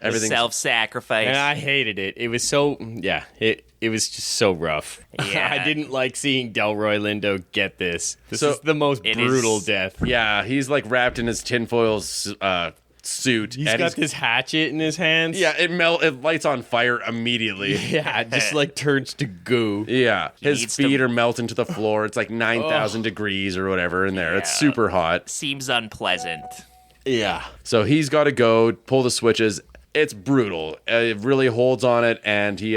Everything.
Self-sacrifice.
And I hated it. It was so, it was just so rough.
Yeah.
I didn't like seeing Delroy Lindo get this. This
So,
is the most
it
brutal
is-
death.
Yeah, he's like wrapped in his tinfoil suit.
He's
and
got this hatchet in his hands.
Yeah, it lights on fire immediately.
Yeah, it just like turns to goo.
Yeah, his
needs
feet
to-
are melting to the floor. It's like 9,000 degrees or whatever in there. It's super hot.
Seems unpleasant.
Yeah.
So he's got to go pull the switches. It's brutal. It really holds on it, and he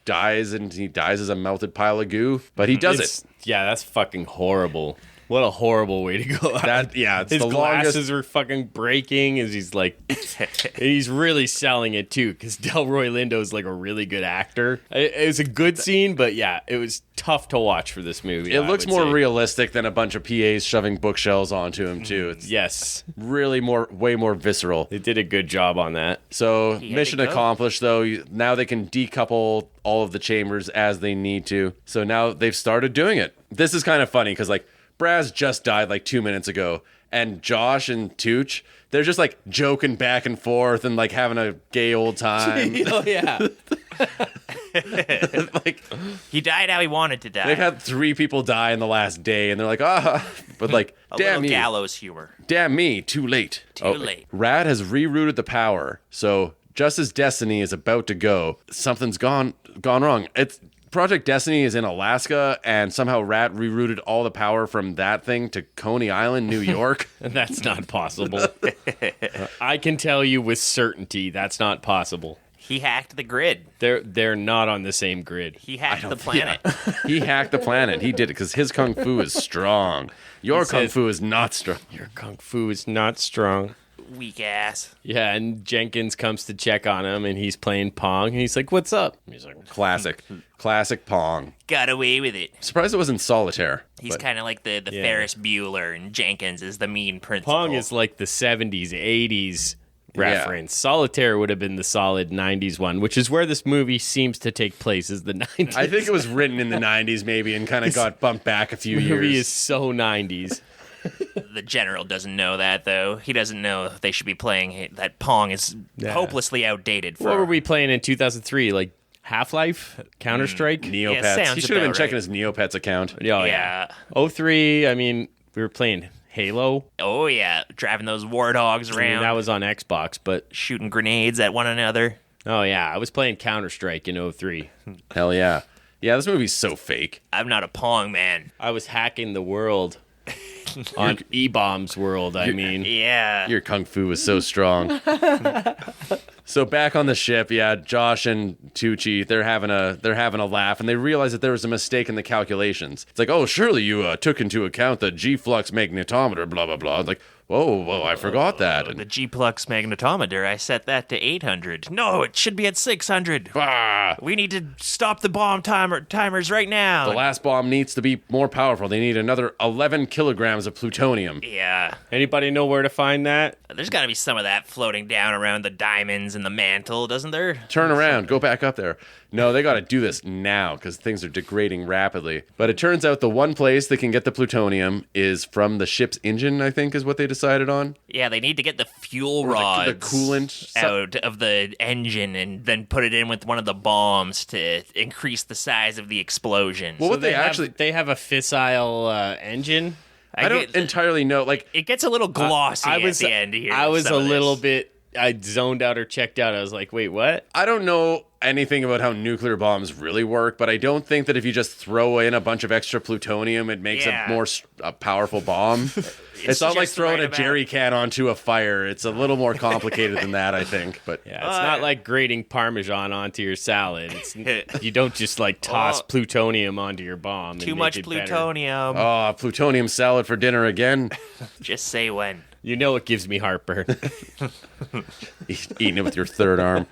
dies, and he dies as a melted pile of goo. But he does it.
Yeah, that's fucking horrible. What a horrible way to go out.
It's
His
the
glasses
longest.
are fucking breaking as he's like, he's really selling it too, because Delroy Lindo is like a really good actor. It was a good scene, but yeah, it was tough to watch for this movie.
It looks more realistic than a bunch of PAs shoving bookshelves onto him too. It's
Yes,
really way more visceral.
they did a good job on that.
So
He had
mission
to go.
accomplished though. Now they can decouple all of the chambers as they need to. So now they've started doing it. This is kind of funny because like Braz just died like 2 minutes ago, and Josh and Tooch, they're just like joking back and forth and like having a gay old time.
Oh yeah,
Like
He died how he wanted to die.
they've had 3 people die in the last day, and they're like, but like,
a
damn
little
me,
gallows humor.
damn me, too late.
Too late.
Rad has rerouted the power, so just as Destiny is about to go, something's gone wrong. It's Project Destiny is in Alaska, and somehow Rat rerouted all the power from that thing to Coney Island, New York.
that's not possible. I can tell you with certainty that's not possible.
He hacked the grid.
They're not on the same grid.
He hacked the planet.
He hacked the planet. He did it because his kung fu is strong. Your kung
says-
fu is not strong.
Your kung fu is not strong.
Weak ass.
Yeah, and Jenkins comes to check on him, and he's playing Pong, and he's like, "What's up?" He's like,
Classic Pong.
Got away with it.
Surprised it wasn't solitaire.
He's
but-
kind of like the
Yeah.
Ferris Bueller, and Jenkins is the mean principal.
Pong is like the 70s, 80s reference. Solitaire would have been the solid 90s one, which is where this movie seems to take place, is the 90s.
I think it was written in the 90s maybe and kind of got bumped back a few
the movie
years.
is so 90s.
The general doesn't know that, though. He doesn't know they should be playing it, that Pong is hopelessly outdated. For
What were we playing in 2003? Like Half-Life? Counter-Strike?
Neopets.
sounds
He should have been
about
checking
right.
his Neopets account.
Oh, yeah.
Yeah.
03, I mean, we were playing Halo.
Oh, yeah. Driving those war dogs
I mean,
around,
that was on Xbox, but
shooting grenades at one another.
oh, yeah, I was playing Counter-Strike in 03.
Hell yeah. Yeah, this movie's so fake.
I'm not a Pong man.
I was hacking the world. On E-Bomb's world, I mean.
Yeah.
Your kung fu is so strong. So back on the ship, yeah, Josh and Tucci, they're having a laugh, and they realize that there was a mistake in the calculations. It's like, oh, surely you took into account the G-flux magnetometer, blah blah blah. It's like, whoa, I forgot that.
The G-Plux magnetometer, I set that to 800. No, it should be at 600. We need to stop the bomb timers right now.
The last bomb needs to be more powerful. They need another 11 kilograms of plutonium.
Yeah.
Anybody know where to find that?
There's got to be some of that floating down around the diamonds and the mantle, doesn't there?
Turn around, go back up there. No, they got to do this now because things are degrading rapidly. But it turns out the one place they can get the plutonium is from the ship's engine, I think is what they decided on.
Yeah, they need to get the fuel
the
rods
coolant
out of the engine and then put it in with one of the bombs to increase the size of the explosion.
Well, what they actually...
they have a fissile engine.
I don't entirely know. Like,
It gets a little glossy
I was
at the end here.
I was
some
a
of this.
little bit. I zoned out or checked out. I was like, wait, what?
I don't know anything about how nuclear bombs really work, but I don't think that if you just throw in a bunch of extra plutonium, it makes
Yeah.
a powerful bomb. It's not like
just
throwing
right
a
about-
jerry can onto a fire. It's a little more complicated than that, I think. But
Yeah, it's not like grating Parmesan onto your salad. It's, you don't just like toss
Oh.
plutonium onto your bomb. and
Too
make
much
it better.
plutonium.
plutonium salad for dinner again.
Just say when.
You know it gives me heartburn.
Eating it with your third arm.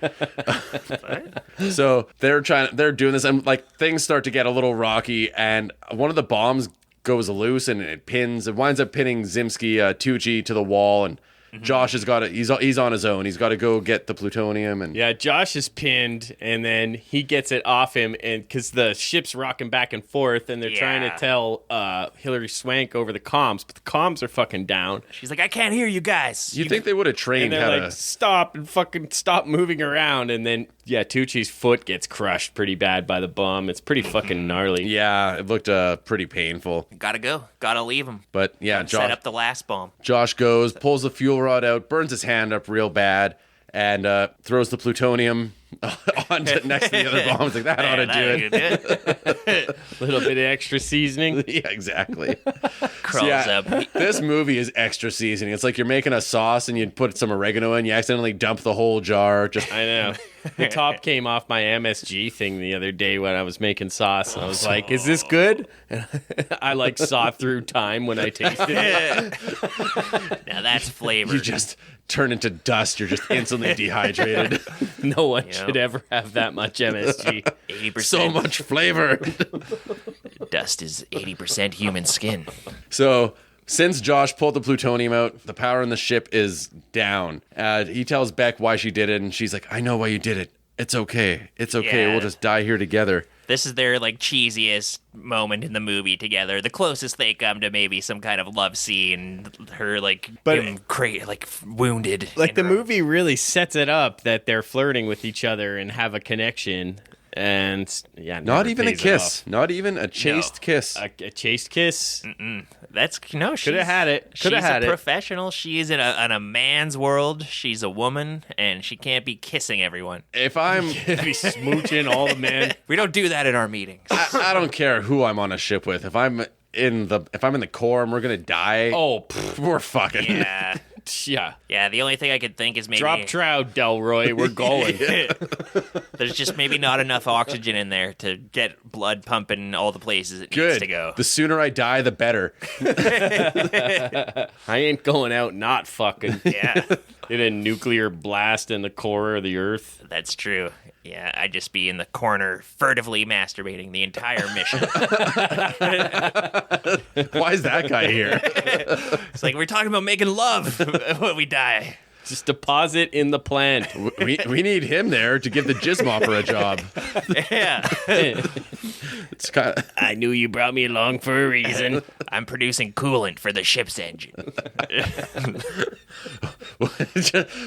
So they're doing this, and like things start to get a little rocky, and one of the bombs goes loose, and it winds up pinning Zimsky, Tucci to the wall, and Josh has got it. He's on his own. He's got to go get the plutonium, and
Yeah, Josh is pinned, and then he gets it off him, and because the ship's rocking back and forth, and they're trying to
Yeah.
tell Hilary Swank over the comms, but the comms are fucking down.
She's like, I can't hear you guys.
you'd think they would have
And
trained
they're
how
like,
to.
stop and fucking stop moving around, and then Tucci's foot gets crushed pretty bad by the bomb. It's pretty fucking gnarly.
Yeah, it looked pretty painful,
Gotta go. Gotta leave him.
but yeah,
Set up the last bomb.
Josh goes, pulls the fuel rod out, burns his hand up real bad, and throws the plutonium next to the other bombs. Like, that ought to do it.
A little bit of extra seasoning.
Yeah, exactly.
Crawls up.
This movie is extra seasoning. It's like you're making a sauce and you put some oregano in, you accidentally dump the whole jar. Just
I know. The top came off my MSG thing the other day when I was making sauce. I was like, is this good? And I like saw through time when I tasted it.
Now that's flavor.
you just turn into dust. You're just instantly dehydrated.
No one should ever have that much MSG.
80%.
So much flavor.
Dust is 80% human skin.
So since Josh pulled the plutonium out, the power in the ship is down. He tells Beck why she did it, and she's like, I know why you did it. It's okay. It's okay.
Yeah.
We'll just die here together.
This is their like cheesiest moment in the movie together. The closest they come to maybe some kind of love scene. Her like, him wounded.
Like
in
the
her-
movie really sets it up that they're flirting with each other and have a connection. And yeah,
Not
never
even a
pays it
kiss.
off.
Not even a chaste kiss.
A chaste kiss.
That's no.
Could have had it. Could have
She's
had
a
it.
professional. She is in a man's world. She's a woman, and she can't be kissing everyone.
If I'm...
Be smooching all the men.
We don't do that in our meetings.
I don't care who I'm on a ship with. If I'm in the core and we're gonna die, we're fucking.
Yeah.
Yeah.
Yeah, the only thing I could think is maybe
Drop trout, Delroy. We're going.
there's just maybe not enough oxygen in there to get blood pumping all the places it needs
Good.
to go.
The sooner I die, the better.
I ain't going out not fucking.
Yeah,
In a nuclear blast in the core of the earth.
that's true. Yeah, I'd just be in the corner furtively masturbating the entire mission.
Why is that guy here?
It's like we're talking about making love when we die.
Just deposit in the plant.
We need him there to give the Jizmopper a job.
Yeah,
It's kind of,
I knew you brought me along for a reason.
I'm producing coolant for the ship's engine.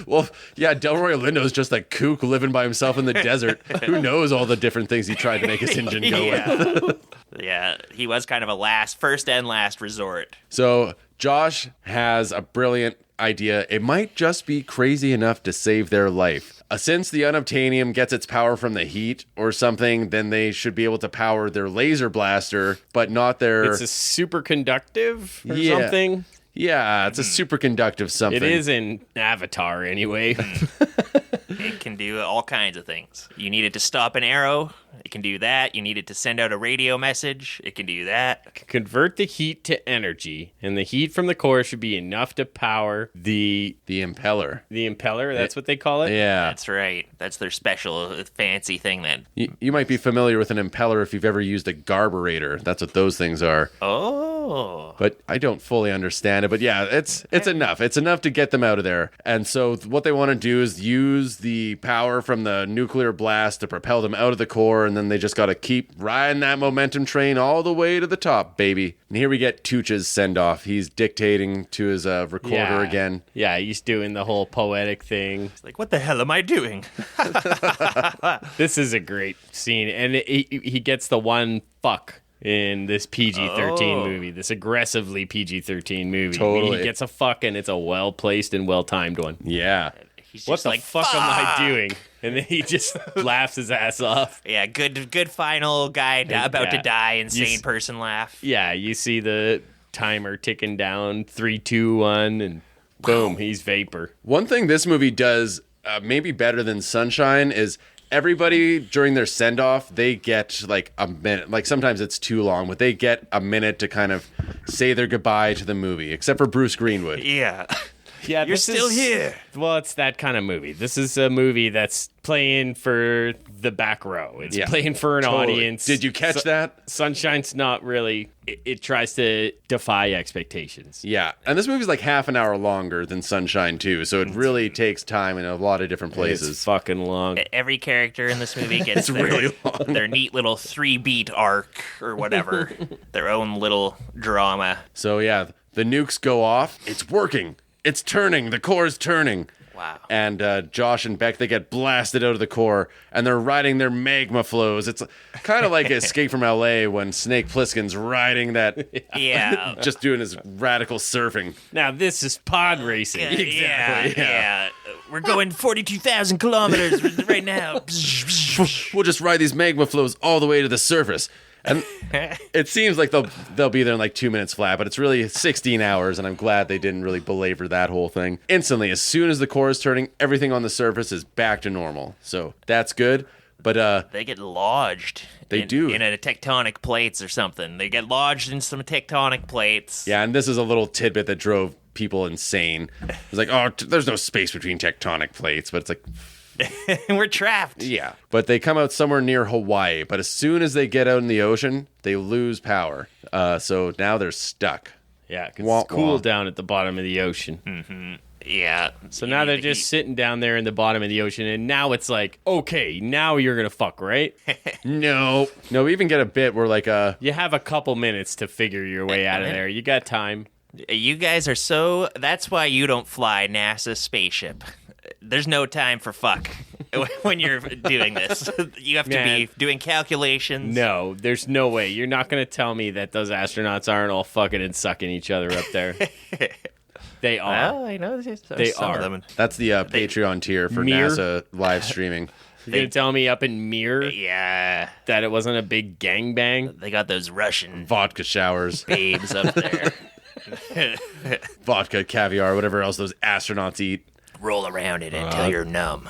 well, yeah. Delroy Lindo's just a kook living by himself in the desert. Who knows all the different things he tried to make his engine go with?
Yeah, he was kind of a first and last resort.
So Josh has a brilliant idea. It might just be crazy enough to save their life. Since the unobtainium gets its power from the heat or something, then they should be able to power their laser blaster, but not their...
It's a superconductive or
Yeah.
something.
Yeah, it's a superconductive something.
It is in Avatar anyway.
It can do all kinds of things. You need it to stop an arrow. It can do that. You need it to send out a radio message. It can do that.
Convert the heat to energy, and the heat from the core should be enough to power the
The impeller.
impeller. That's what they call it.
Yeah.
That's right. That's their special fancy thing then.
You might be familiar with an impeller if you've ever used a garburator. That's what those things are.
Oh.
But I don't fully understand it. But yeah, it's enough. It's enough to get them out of there. And so what they want to do is use the power from the nuclear blast to propel them out of the core, and then they just got to keep riding that momentum train all the way to the top, baby. And here we get Tooch's send-off. He's dictating to his recorder again.
Yeah, he's doing the whole poetic thing.
It's like, what the hell am I doing?
This is a great scene, and he gets the one fuck in this PG-13 movie, this aggressively PG-13 movie.
Totally.
He gets a fuck, and it's a well-placed and well-timed one.
Yeah.
He's
What
just
the
like,
fuck am I doing? And then he just laughs his ass off.
Yeah, good final guy about to
Yeah.
die,
You
insane
s-
person laugh.
Yeah, you see the timer ticking down, 3, 2, 1, and boom, he's vapor.
One thing this movie does maybe better than Sunshine is everybody during their send-off, they get like a minute. Like sometimes it's too long, but they get a minute to kind of say their goodbye to the movie, except for Bruce Greenwood.
Yeah.
Yeah,
You're
this
still
is-
here.
Well, it's that kind of movie. This is a movie that's playing for the back row. It's
Yeah,
playing for an
totally.
audience.
Did you catch that?
Sunshine's not really. It tries to defy expectations.
Yeah, and this movie's like half an hour longer than Sunshine too, so it really takes time in a lot of different
It's
places.
fucking long.
Every character in this movie gets their,
really long.
their neat little 3-beat arc or whatever, their own little drama.
So yeah, the nukes go off. It's working. It's turning. The core's turning.
Wow.
And Josh and Beck, they get blasted out of the core, and they're riding their magma flows. It's kind of like Escape from L.A. when Snake Plissken's riding that,
Yeah.
just doing his radical surfing.
Now this is pod racing.
Yeah. We're going 42,000 kilometers right now.
We'll just ride these magma flows all the way to the surface. And it seems like they'll be there in like 2 minutes flat, but it's really 16 hours, and I'm glad they didn't really belabor that whole thing. Instantly, as soon as the core is turning, everything on the surface is back to normal. So that's good. But
they get lodged.
They do.
In a tectonic plates or something. They get lodged in some tectonic plates.
yeah, and this is a little tidbit that drove people insane. It's like, oh, there's no space between tectonic plates, but it's like,
We're trapped.
yeah. But they come out somewhere near Hawaii, but as soon as they get out in the ocean, they lose power. So now they're stuck.
Yeah, because
Wah,
it's cool
wah.
down at the bottom of the ocean.
Yeah.
So now they're just sitting down there in the bottom of the ocean, and now it's like, okay, now you're going to fuck, right?
No, we even get a bit where like
You have a couple minutes to figure your way out of there. You got time.
You guys are so... That's why you don't fly NASA's spaceship. There's no time for fuck when you're doing this. You have to
Man.
be doing calculations.
No, there's no way. You're not going to tell me that those astronauts aren't all fucking and sucking each other up there. They are.
Well, I know there's
They
some
are.
of them.
that's the Patreon tier for
Mir?
NASA live streaming.
You're going to tell me up in Mir
Yeah.
that it wasn't a big gangbang?
They got those Russian
Vodka showers,
babes up there.
vodka, caviar, whatever else those astronauts eat.
Roll around it until you're numb.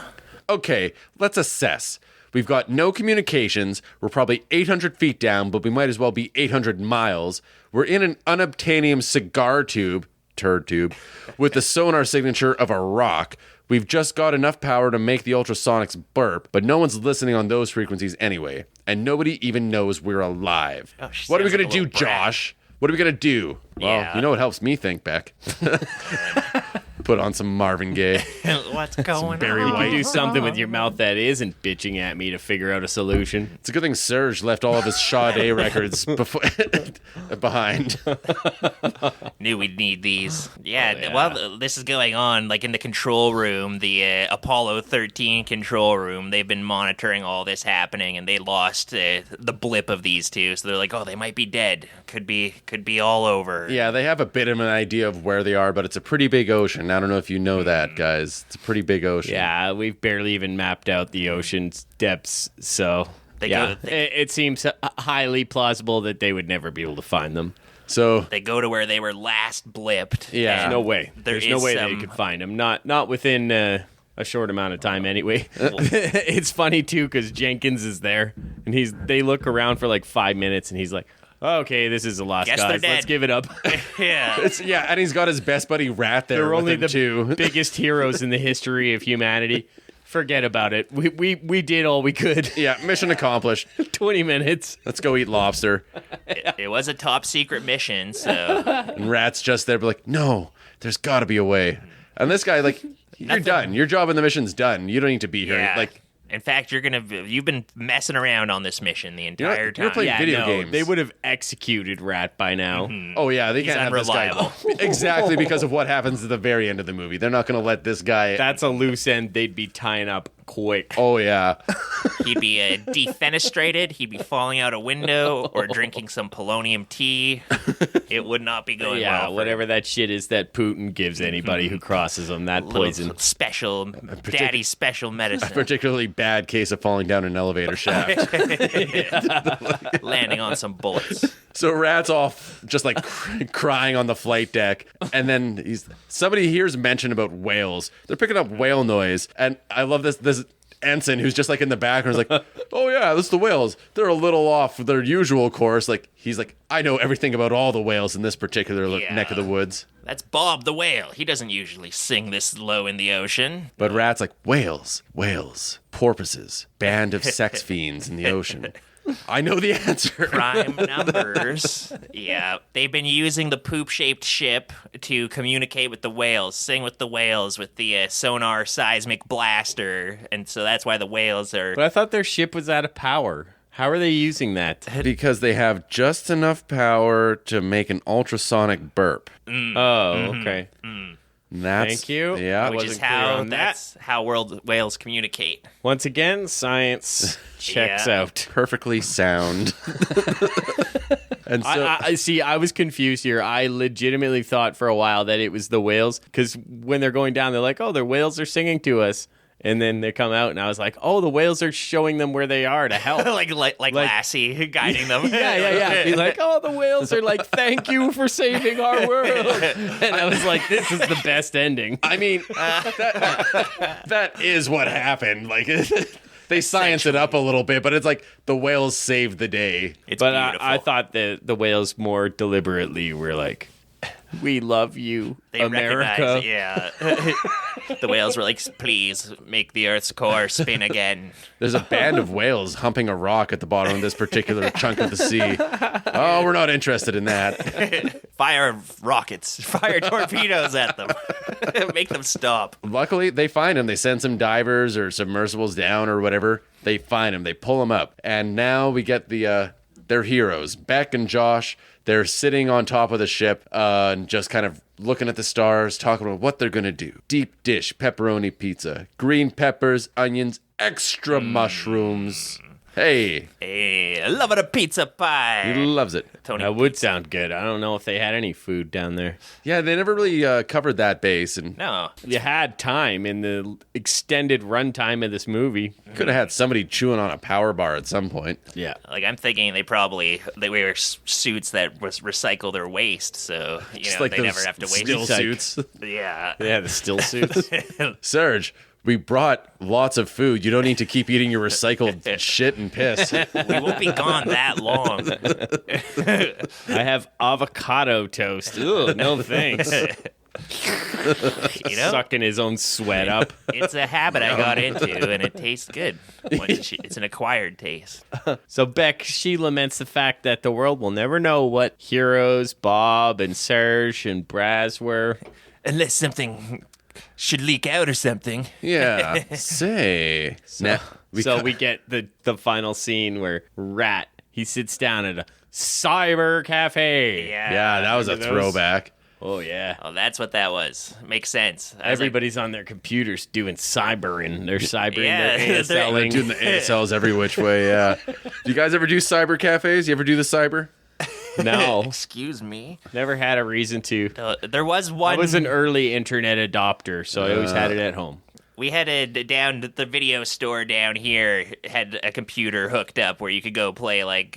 Okay, let's assess. We've got no communications. We're probably 800 feet down, but we might as well be 800 miles. We're in an unobtainium cigar tube, turd tube, with the sonar signature of a rock. We've just got enough power to make the ultrasonics burp, but no one's listening on those frequencies anyway, and nobody even knows we're alive.
Oh, she
What are we
sounds
going
like
to
a
do,
little brat.
Josh? What are we going to do? Well,
Yeah.
you know what helps me think, Beck? Put on some Marvin Gaye.
What's going
Barry
on?
You
White.
can do something with your mouth that isn't bitching at me to figure out a solution.
It's a good thing Serge left all of his Sade records behind.
Knew we'd need these. Yeah,
Oh, yeah.
while this is going on, like in the control room, the Apollo 13 control room, they've been monitoring all this happening, and they lost the blip of these two. So they're like, oh, they might be dead. Could be all over.
Yeah, they have a bit of an idea of where they are, but it's a pretty big ocean. I don't know if you know that, guys. It's a pretty big ocean.
Yeah, we've barely even mapped out the ocean's depths, so
They
yeah,
go-
it seems highly plausible that they would never be able to find them.
So,
They go to where they were last blipped.
Yeah.
There's no way.
There
There's no
is
way
some-
they could find them. Not within a short amount of time, anyway. It's funny too because Jenkins is there, and they look around for like 5 minutes, and he's like, "Okay, this is a lost
Guess they're
cause. Let's
dead."
give it up."
Yeah.
yeah, and he's got his best buddy Rat there
They're
with
only
him,
the
too.
biggest heroes in the history of humanity. Forget about it. We did all we could.
Yeah, mission accomplished.
20 minutes.
Let's go eat lobster.
It was a top secret mission, so
And Rat's just there, but like, no, there's got to be a way. And this guy, like, you're done. Your job in the mission's done. You don't need to be here.
yeah.
Like,
in fact, you've been messing around on this mission the entire
you're
time.
playing video
no,
games.
They would have executed Rat by now.
oh yeah, they can't have this guy.
unreliable.
Exactly because of what happens at the very end of the movie. They're not going to let this guy.
That's a loose end they'd be tying up quick.
Oh yeah.
He'd be defenestrated. He'd be falling out a window or drinking some polonium tea. It would not be going
Yeah,
well. for
whatever that shit is that Putin gives anybody who crosses him, that
little
poison.
special, daddy special medicine,
Particularly bad case of falling down an elevator shaft.
landing on some bullets.
So Rat's off, just like crying on the flight deck, and then somebody hears mention about whales. They're picking up whale noise, and I love this ensign who's just like in the background is like, oh yeah, this is the whales. They're a little off their usual course. Like he's like, I know everything about all the whales in this particular
Yeah.
neck of the woods.
That's Bob the whale. He doesn't usually sing this low in the ocean.
But Rat's like, whales, porpoises, band of sex fiends in the ocean. I know the answer.
Prime numbers. Yeah. They've been using the poop-shaped ship to communicate with the whales, sing with the whales with the sonar seismic blaster. And so that's why the whales are...
But I thought their ship was out of power. How are they using that?
Because they have just enough power to make an ultrasonic burp.
Oh, okay. Thank you.
Yeah.
Which is
wasn't clear
how
on that.
that's how whales communicate.
Once again, science checks
Yeah.
out.
Perfectly sound. And so,
I see. I was confused here. I legitimately thought for a while that it was the whales because when they're going down, they're like, "Oh, the whales are singing to us," and then they come out, and I was like, "Oh, the whales are showing them where they are to help."
like Lassie guiding them.
Yeah. Be like, "Oh, the whales are like, thank you for saving our world," and I was like, "This is the best ending."
I mean, that is what happened. Like, they science it up a little bit, but it's like the whales saved the day.
It's
But
beautiful.
I thought that the whales more deliberately were like, "We love you,
they
America."
recognize, yeah. The whales were like, please make the Earth's core spin again.
There's a band of whales humping a rock at the bottom of this particular chunk of the sea. Oh, we're not interested in that.
Fire rockets, fire torpedoes at them. Make them stop.
Luckily, they find him. They send some divers or submersibles down or whatever. They find him. They pull him up. And now we get their heroes, Beck and Josh. They're sitting on top of the ship and just kind of looking at the stars, talking about what they're going to do. Deep dish pepperoni pizza, green peppers, onions, extra mushrooms. Hey,
Hey, I love it, a pizza
he
pie.
loves it.
Tony,
That would sound good. I don't know if they had any food down there.
Yeah, they never really covered that base, and
no.
You had time in the extended runtime of this movie.
could have had somebody chewing on a power bar at some point.
Yeah.
Like, I'm thinking they wear suits that recycle their waste, so,
Just like
they
those
never have to waste
still
it.
suits.
Yeah.
Yeah, the still suits.
Serge, we brought lots of food. You don't need to keep eating your recycled shit and piss.
We won't be gone that long.
I have avocado toast. Ugh, no thanks. Sucking his own sweat up.
It's a habit I got into, and it tastes good. It's an acquired taste.
So Beck, she laments the fact that the world will never know what heroes Bob and Serge and Braz were.
Unless something should leak out or something.
Yeah. Say. Now,
We get the final scene where Rat, he sits down at a cyber cafe.
yeah, that was a
Remember those?
throwback.
Oh, yeah.
Oh, that's what that was. Makes sense. I was
Everybody's on their computers doing cybering. They're cybering,
Yeah,
they're
they're
ASLing.
Doing the ASLs every which way, yeah. Do you guys ever do cyber cafes? You ever do the cyber?
No,
excuse me.
never had a reason to.
There was
I
one.
was an early internet adopter, so I always had it at home.
We headed down to the video store down here, had a computer hooked up where you could go play like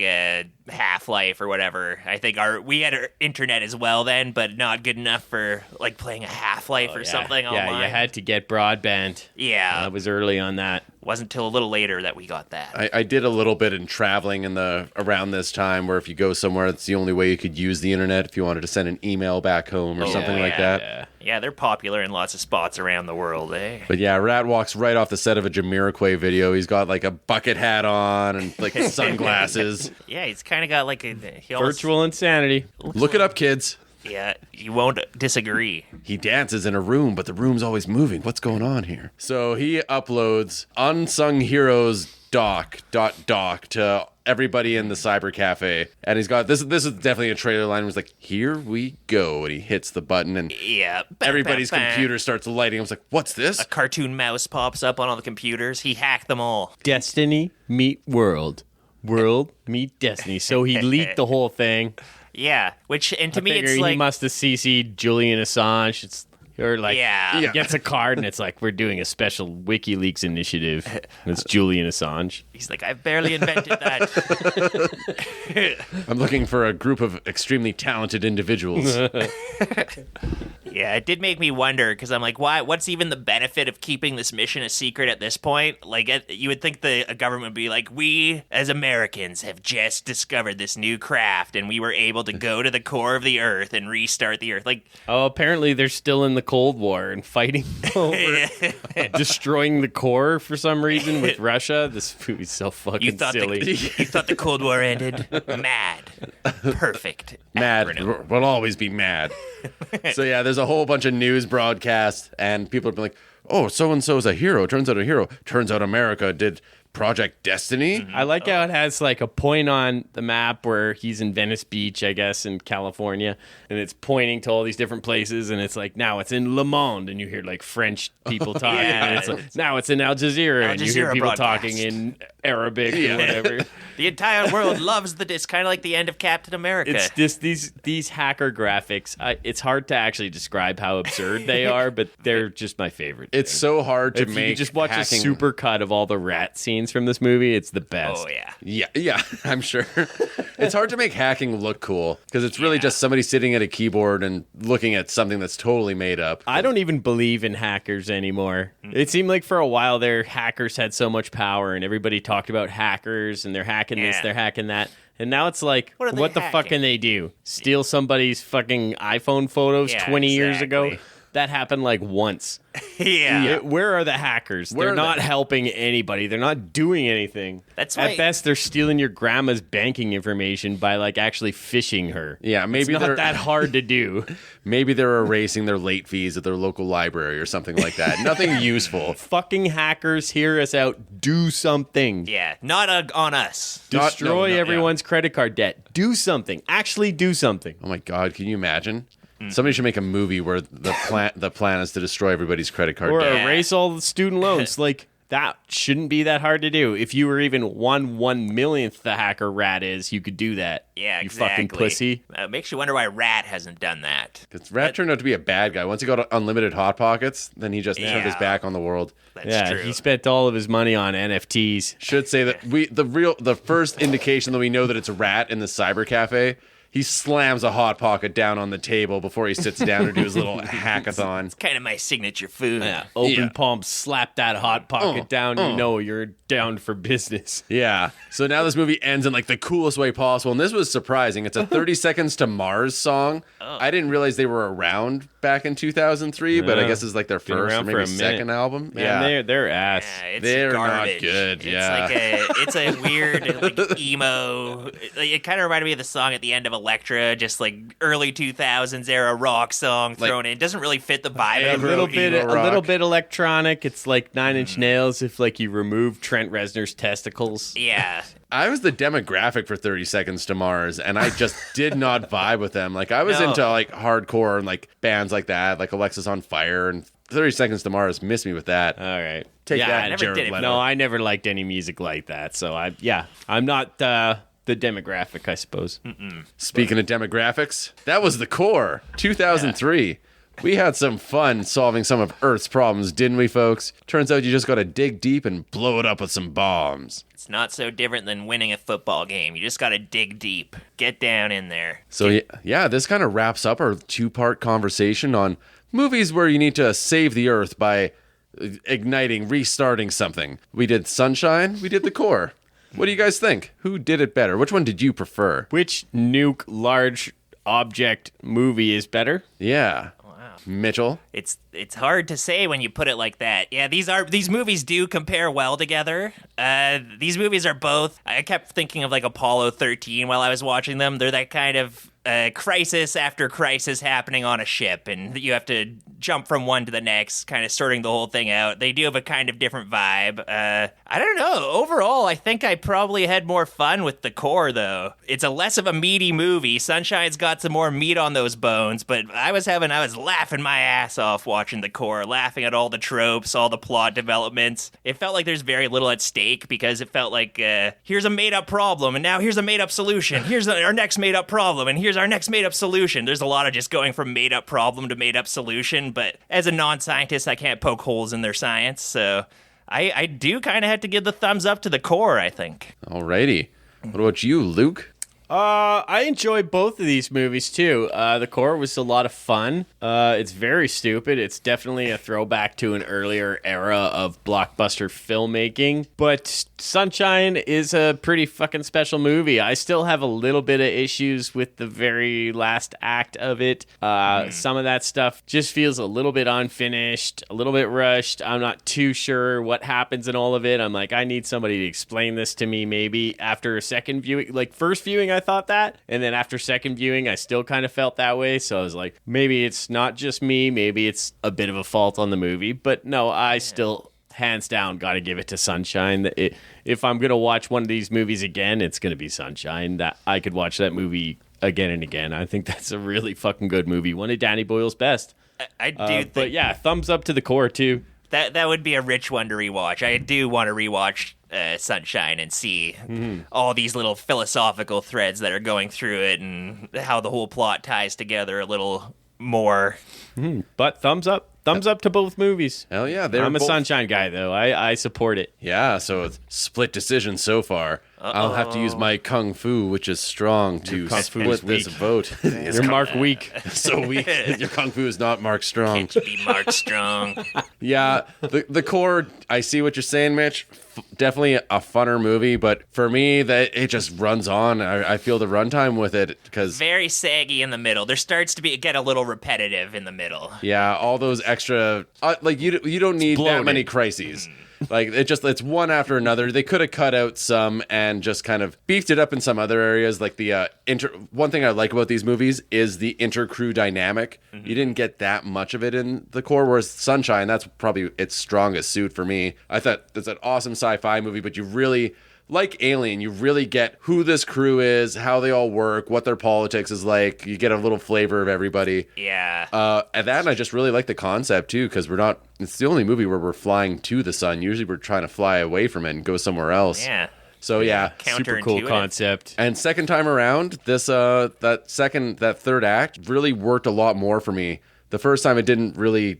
Half-Life or whatever. I think we had our internet as well then, but not good enough for like playing a Half-Life or something online.
Yeah, you had to get broadband.
Yeah.
I was early on that.
Wasn't until a little later that we got that.
I did a little bit in traveling around this time where if you go somewhere, it's the only way you could use the internet if you wanted to send an email back home or something like that.
Yeah.
Yeah, they're popular in lots of spots around the world, eh?
But yeah, Rat walks right off the set of a Jamiroquai video. He's got like a bucket hat on and like sunglasses.
Yeah, he's kind of got like he almost-
Virtual insanity.
Look it up, kids.
Yeah, you won't disagree.
He dances in a room, but the room's always moving. What's going on here? So he uploads Unsung Heroes doc to everybody in the cyber cafe, and he's got this is definitely a trailer line where he's like, here we go, and he hits the button and
Yeah.
everybody's computer starts lighting. I was like, what's this?
A cartoon mouse pops up on all the computers. He hacked them all.
Destiny meet world. World meet destiny. So he leaked the whole thing.
Yeah, and to me
Figure
it's
he
like
must have CC'd Julian Assange. Or like,
Yeah.
gets a card and it's like, we're doing a special WikiLeaks initiative. And it's Julian Assange.
he's like, I've barely invented that.
I'm looking for a group of extremely talented individuals.
Yeah, it did make me wonder because I'm like, why? What's even the benefit of keeping this mission a secret at this point? Like, you would think the government would be like, we as Americans have just discovered this new craft, and we were able to go to the core of the Earth and restart the Earth. Like,
Oh, apparently they're still in the Cold War and fighting over destroying the core for some reason with Russia. This movie's so fucking silly.
you thought the Cold War ended? Mad, perfect,
Mad.
acronym.
We'll always be mad. So yeah, there's a whole bunch of news broadcasts, and people have been like, oh, so-and-so's a hero. Turns out a hero. Turns out America did Project Destiny?
I like how it has like a point on the map where he's in Venice Beach, I guess, in California, and it's pointing to all these different places, and it's like, now it's in Le Monde, and you hear like French people talking, and it's like, now it's in Al Jazeera, and you hear
Jazeera
people
broadcast.
talking in Arabic or whatever.
The entire world loves it's kind of like the end of Captain America.
It's just these hacker graphics. It's hard to actually describe how absurd they are, but they're just my favorite.
It's so hard to
if
make
you just watch
hacking...
a super cut of all the rat scenes from this movie, it's the best.
Oh, yeah.
Yeah, I'm sure. It's hard to make hacking look cool because it's really just somebody sitting at a keyboard and looking at something that's totally made up.
I don't even believe in hackers anymore. It seemed like for a while there, hackers had so much power and everybody talked about hackers and they're hacking this, they're hacking that. And now it's like,
What
the fuck can they do? Steal somebody's fucking iPhone photos 20 years ago? That happened like once. Where are the hackers? They're not helping anybody. They're not doing anything.
That's
At best, they're stealing your grandma's banking information by like actually phishing her.
Yeah, maybe
it's not that hard to do.
Maybe they're erasing their late fees at their local library or something like that. Nothing useful.
Fucking hackers, hear us out. Do something.
Yeah, not on us.
Destroy everyone's credit card debt. Do something. Actually do something.
Oh my God, can you imagine? Somebody should make a movie where the plan is to destroy everybody's credit card
Or
debt.
erase all the student loans. Like, that shouldn't be that hard to do. If you were even 1/1,000,000th the hacker rat is, you could do that.
Yeah,
you
exactly.
fucking pussy.
Makes you wonder why Rat hasn't done that.
Because Rat turned out to be a bad guy. Once he got unlimited Hot Pockets, then he just turned his back on the world.
That's true.
He spent all of his money on NFTs.
Should say that the first indication that we know that it's a rat in the cyber cafe, he slams a Hot Pocket down on the table before he sits down to do his little hackathon.
Kind of my signature food.
Open palm, slap that Hot Pocket down. You know you're down for business.
Yeah. So now this movie ends in like the coolest way possible. And this was surprising. It's a 30 Seconds to Mars song. I didn't realize they were around back in 200003, but I guess it's like their first or maybe second album.
Man, they're ass.
It's
they're
garbage.
not good.
It's like it's a weird like emo. It kind of reminded me of the song at the end of Electra, just like early 2000s era rock song thrown in. It doesn't really fit the vibe.
A little bit electronic. It's like Nine Inch Nails if like you remove Trent Reznor's testicles.
Yeah.
I was the demographic for 30 Seconds to Mars, and I just did not vibe with them. Like, I was into, like, hardcore and, like, bands like that, like Alexis on Fire, and 30 Seconds to Mars missed me with that.
All right.
Take that,
I never
Jared
did it.
Leto.
No, I never liked any music like that, so I'm not the demographic, I suppose.
Speaking of demographics, that was The Core, 2003. We had some fun solving some of Earth's problems, didn't we, folks? Turns out you just gotta dig deep and blow it up with some bombs.
It's not so different than winning a football game. You just got to dig deep. Get down in there.
So, yeah, this kind of wraps up our two-part conversation on movies where you need to save the Earth by restarting something. We did Sunshine, we did The Core. What do you guys think? Who did it better? Which one did you prefer?
Which nuke large object movie is better?
Yeah. Mitchell?
It's hard to say when you put it like that. Yeah, these movies do compare well together. These movies are both. I kept thinking of like Apollo 13 while I was watching them. They're that kind of crisis after crisis happening on a ship, and you have to jump from one to the next, kind of sorting the whole thing out. They do have a kind of different vibe. I don't know. Overall, I think I probably had more fun with The Core, though. It's a less of a meaty movie. Sunshine's got some more meat on those bones, but I was laughing my ass off watching The Core, laughing at all the tropes, all the plot developments. It felt like there's very little at stake because it felt like here's a made-up problem, and now here's a made-up solution. Here's our next made-up problem, and here's our next made-up solution. There's a lot of just going from made-up problem to made-up solution, but as a non-scientist, I can't poke holes in their science, so I do kind of have to give the thumbs up to The Core, I think.
Alrighty. What about you, Luke?
I enjoy both of these movies too. The Core was a lot of fun. It's very stupid. It's definitely a throwback to an earlier era of blockbuster filmmaking. But Sunshine is a pretty fucking special movie. I still have a little bit of issues with the very last act of it. Some of that stuff just feels a little bit unfinished, a little bit rushed. I'm not too sure what happens in all of it. I'm like, I need somebody to explain this to me maybe after a second viewing. Like, first viewing, I thought that, and then after second viewing I still kind of felt that way, so I was like, maybe it's not just me, maybe it's a bit of a fault on the movie, but no, I still hands down, got to give it to Sunshine. If I'm gonna watch one of these movies again, it's gonna be Sunshine. That I could watch that movie again and again. I think that's a really fucking good movie. One of Danny Boyle's best.
I do think
But yeah, thumbs up to the core too.
that would be a rich one to rewatch. I do want to rewatch Sunshine and see all these little philosophical threads that are going through it and how the whole plot ties together a little more.
But thumbs up to both movies.
Hell yeah, they're
I'm a
both-
Sunshine guy though. I support it.
Yeah, so it's split decision so far. I'll have to use my kung fu, which is strong, to
kung fu
split
is
this
weak.
vote.
You're Mark Weak.
So weak. Your kung fu is not Mark Strong.
Can't you be Mark Strong?
Yeah, the core. I see what you're saying, Mitch. Definitely a funner movie, but for me, that it just runs on. I feel the runtime with it because
Very saggy in the middle. There starts to get a little repetitive in the middle.
yeah, all those extra like you don't need that
bloated.
many crises. Like it's one after another. They could have cut out some and just kind of beefed it up in some other areas. Like the one thing I like about these movies is the inter-crew dynamic. You didn't get that much of it in the core, whereas Sunshine, that's probably its strongest suit for me. I thought it's an awesome sci-fi movie, but you really, like Alien, you really get who this crew is, how they all work, what their politics is like. You get a little flavor of everybody.
Yeah.
And I just really like the concept too, because it's the only movie where we're flying to the sun. Usually we're trying to fly away from it and go somewhere else.
Yeah.
So yeah.
Super cool
Counterintuitive.
concept.
And second time around, this that third act really worked a lot more for me. The first time it didn't really,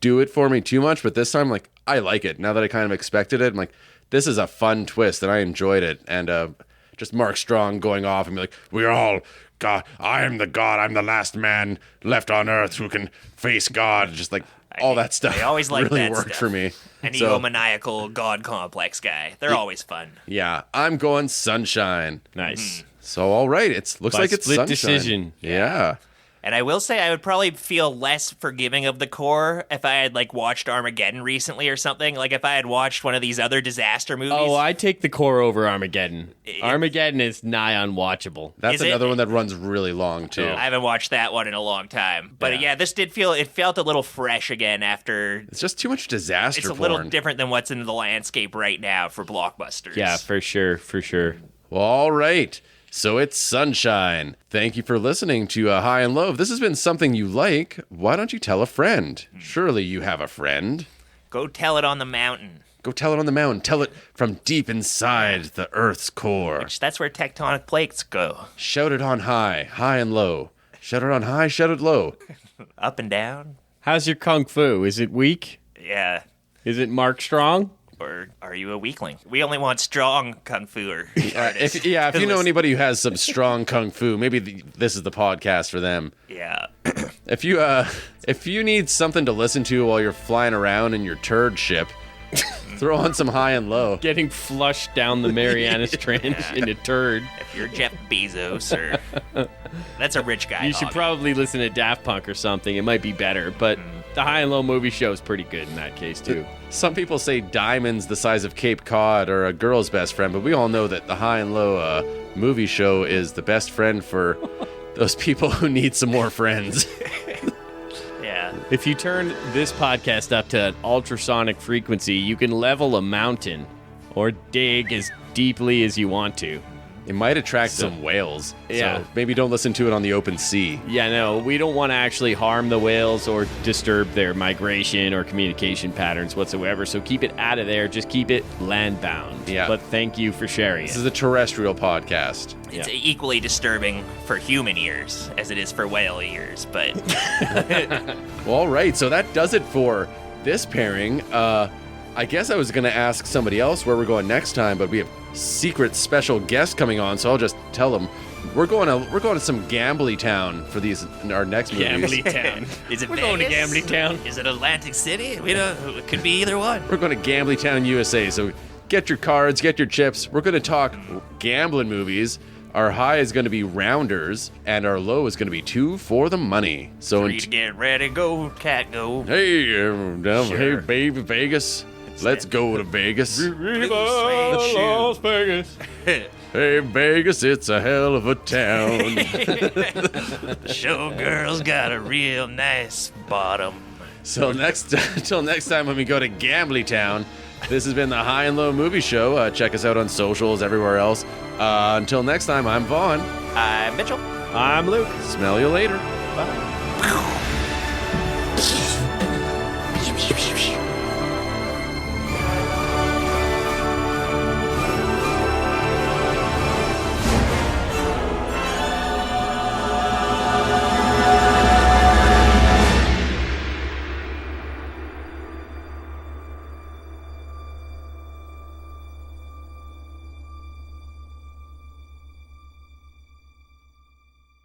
do it for me too much, but this time, like, I like it. Now that I kind of expected it, I'm like, this is a fun twist, and I enjoyed it. And just Mark Strong going off and be like, we're all God. I am the God. I'm the last man left on Earth who can face God. Just like all that stuff.
I always like
really
that
worked
stuff.
for me.
An
So,
egomaniacal God complex guy. They're always fun.
yeah, I'm going Sunshine.
Nice.
So all right, looks
By
like it's
split
Sunshine.
decision.
Yeah.
And I will say I would probably feel less forgiving of the core if I had watched Armageddon recently or something. Like if I had watched one of these other disaster movies.
Oh, I take the core over Armageddon. Armageddon is nigh unwatchable.
That's
Is it?
another one that runs really long too.
I haven't watched that one in a long time. But yeah, this it felt a little fresh again after.
It's just too much disaster
It's a
porn.
little different than what's in the landscape right now for blockbusters.
Yeah, for sure.
Well, all right. So it's Sunshine. Thank you for listening to High and Low. If this has been something you like, why don't you tell a friend? Surely you have a friend.
Go tell it on the mountain.
Go tell it on the mountain. Tell it from deep inside the Earth's core.
That's where tectonic plates go.
Shout it on high, high and low. Shout it on high, shout it low.
Up and down.
How's your kung fu? Is it weak?
Yeah.
Is it Mark Strong?
Or are you a weakling? We only want strong kung fu artists.
If you know anybody who has some strong kung fu, maybe this is the podcast for them.
Yeah.
If you need something to listen to while you're flying around in your turd ship, throw on some High and Low.
Getting flushed down the Marianas Trench in a turd.
If you're Jeff Bezos or... That's a rich guy.
You should
hobby.
probably listen to Daft Punk or something. It might be better, but the High and Low movie show is pretty good in that case, too.
Some people say diamonds the size of Cape Cod are a girl's best friend, but we all know that the High and Low movie show is the best friend for those people who need some more friends.
Yeah.
If you turn this podcast up to an ultrasonic frequency, you can level a mountain or dig as deeply as you want to.
It might attract some whales.
Yeah.
So maybe don't listen to it on the open sea.
Yeah, no, we don't want to actually harm the whales or disturb their migration or communication patterns whatsoever. So keep it out of there. Just keep it land-bound.
Yeah.
But thank you for sharing
This
it.
is a terrestrial podcast.
It's equally disturbing for human ears as it is for whale ears, but
Well, all right, so that does it for this pairing. I guess I was going to ask somebody else where we're going next time, but we have secret special guests coming on, so I'll just tell them we're going to some gambly town for our next movies.
Gambly Town.
is it
We're going to
Vegas?
Gambly Town.
Is it Atlantic City? We don't. It could be either one.
We're going to Gambly Town, USA. So get your cards, get your chips. We're going to talk gambling movies. Our high is going to be Rounders, and our low is going to be Two for the Money. So,
Three to get ready, go, cat, go.
hey, baby, Vegas. Let's go to Vegas.
Las Vegas.
Hey, Vegas, it's a hell of a town.
The showgirl's got a real nice bottom.
So until next time when we go to Gambly Town, this has been the High and Low Movie Show. Check us out on socials, everywhere else. Until next time, I'm Vaughn.
I'm Mitchell.
I'm Luke.
Smell you later.
Bye.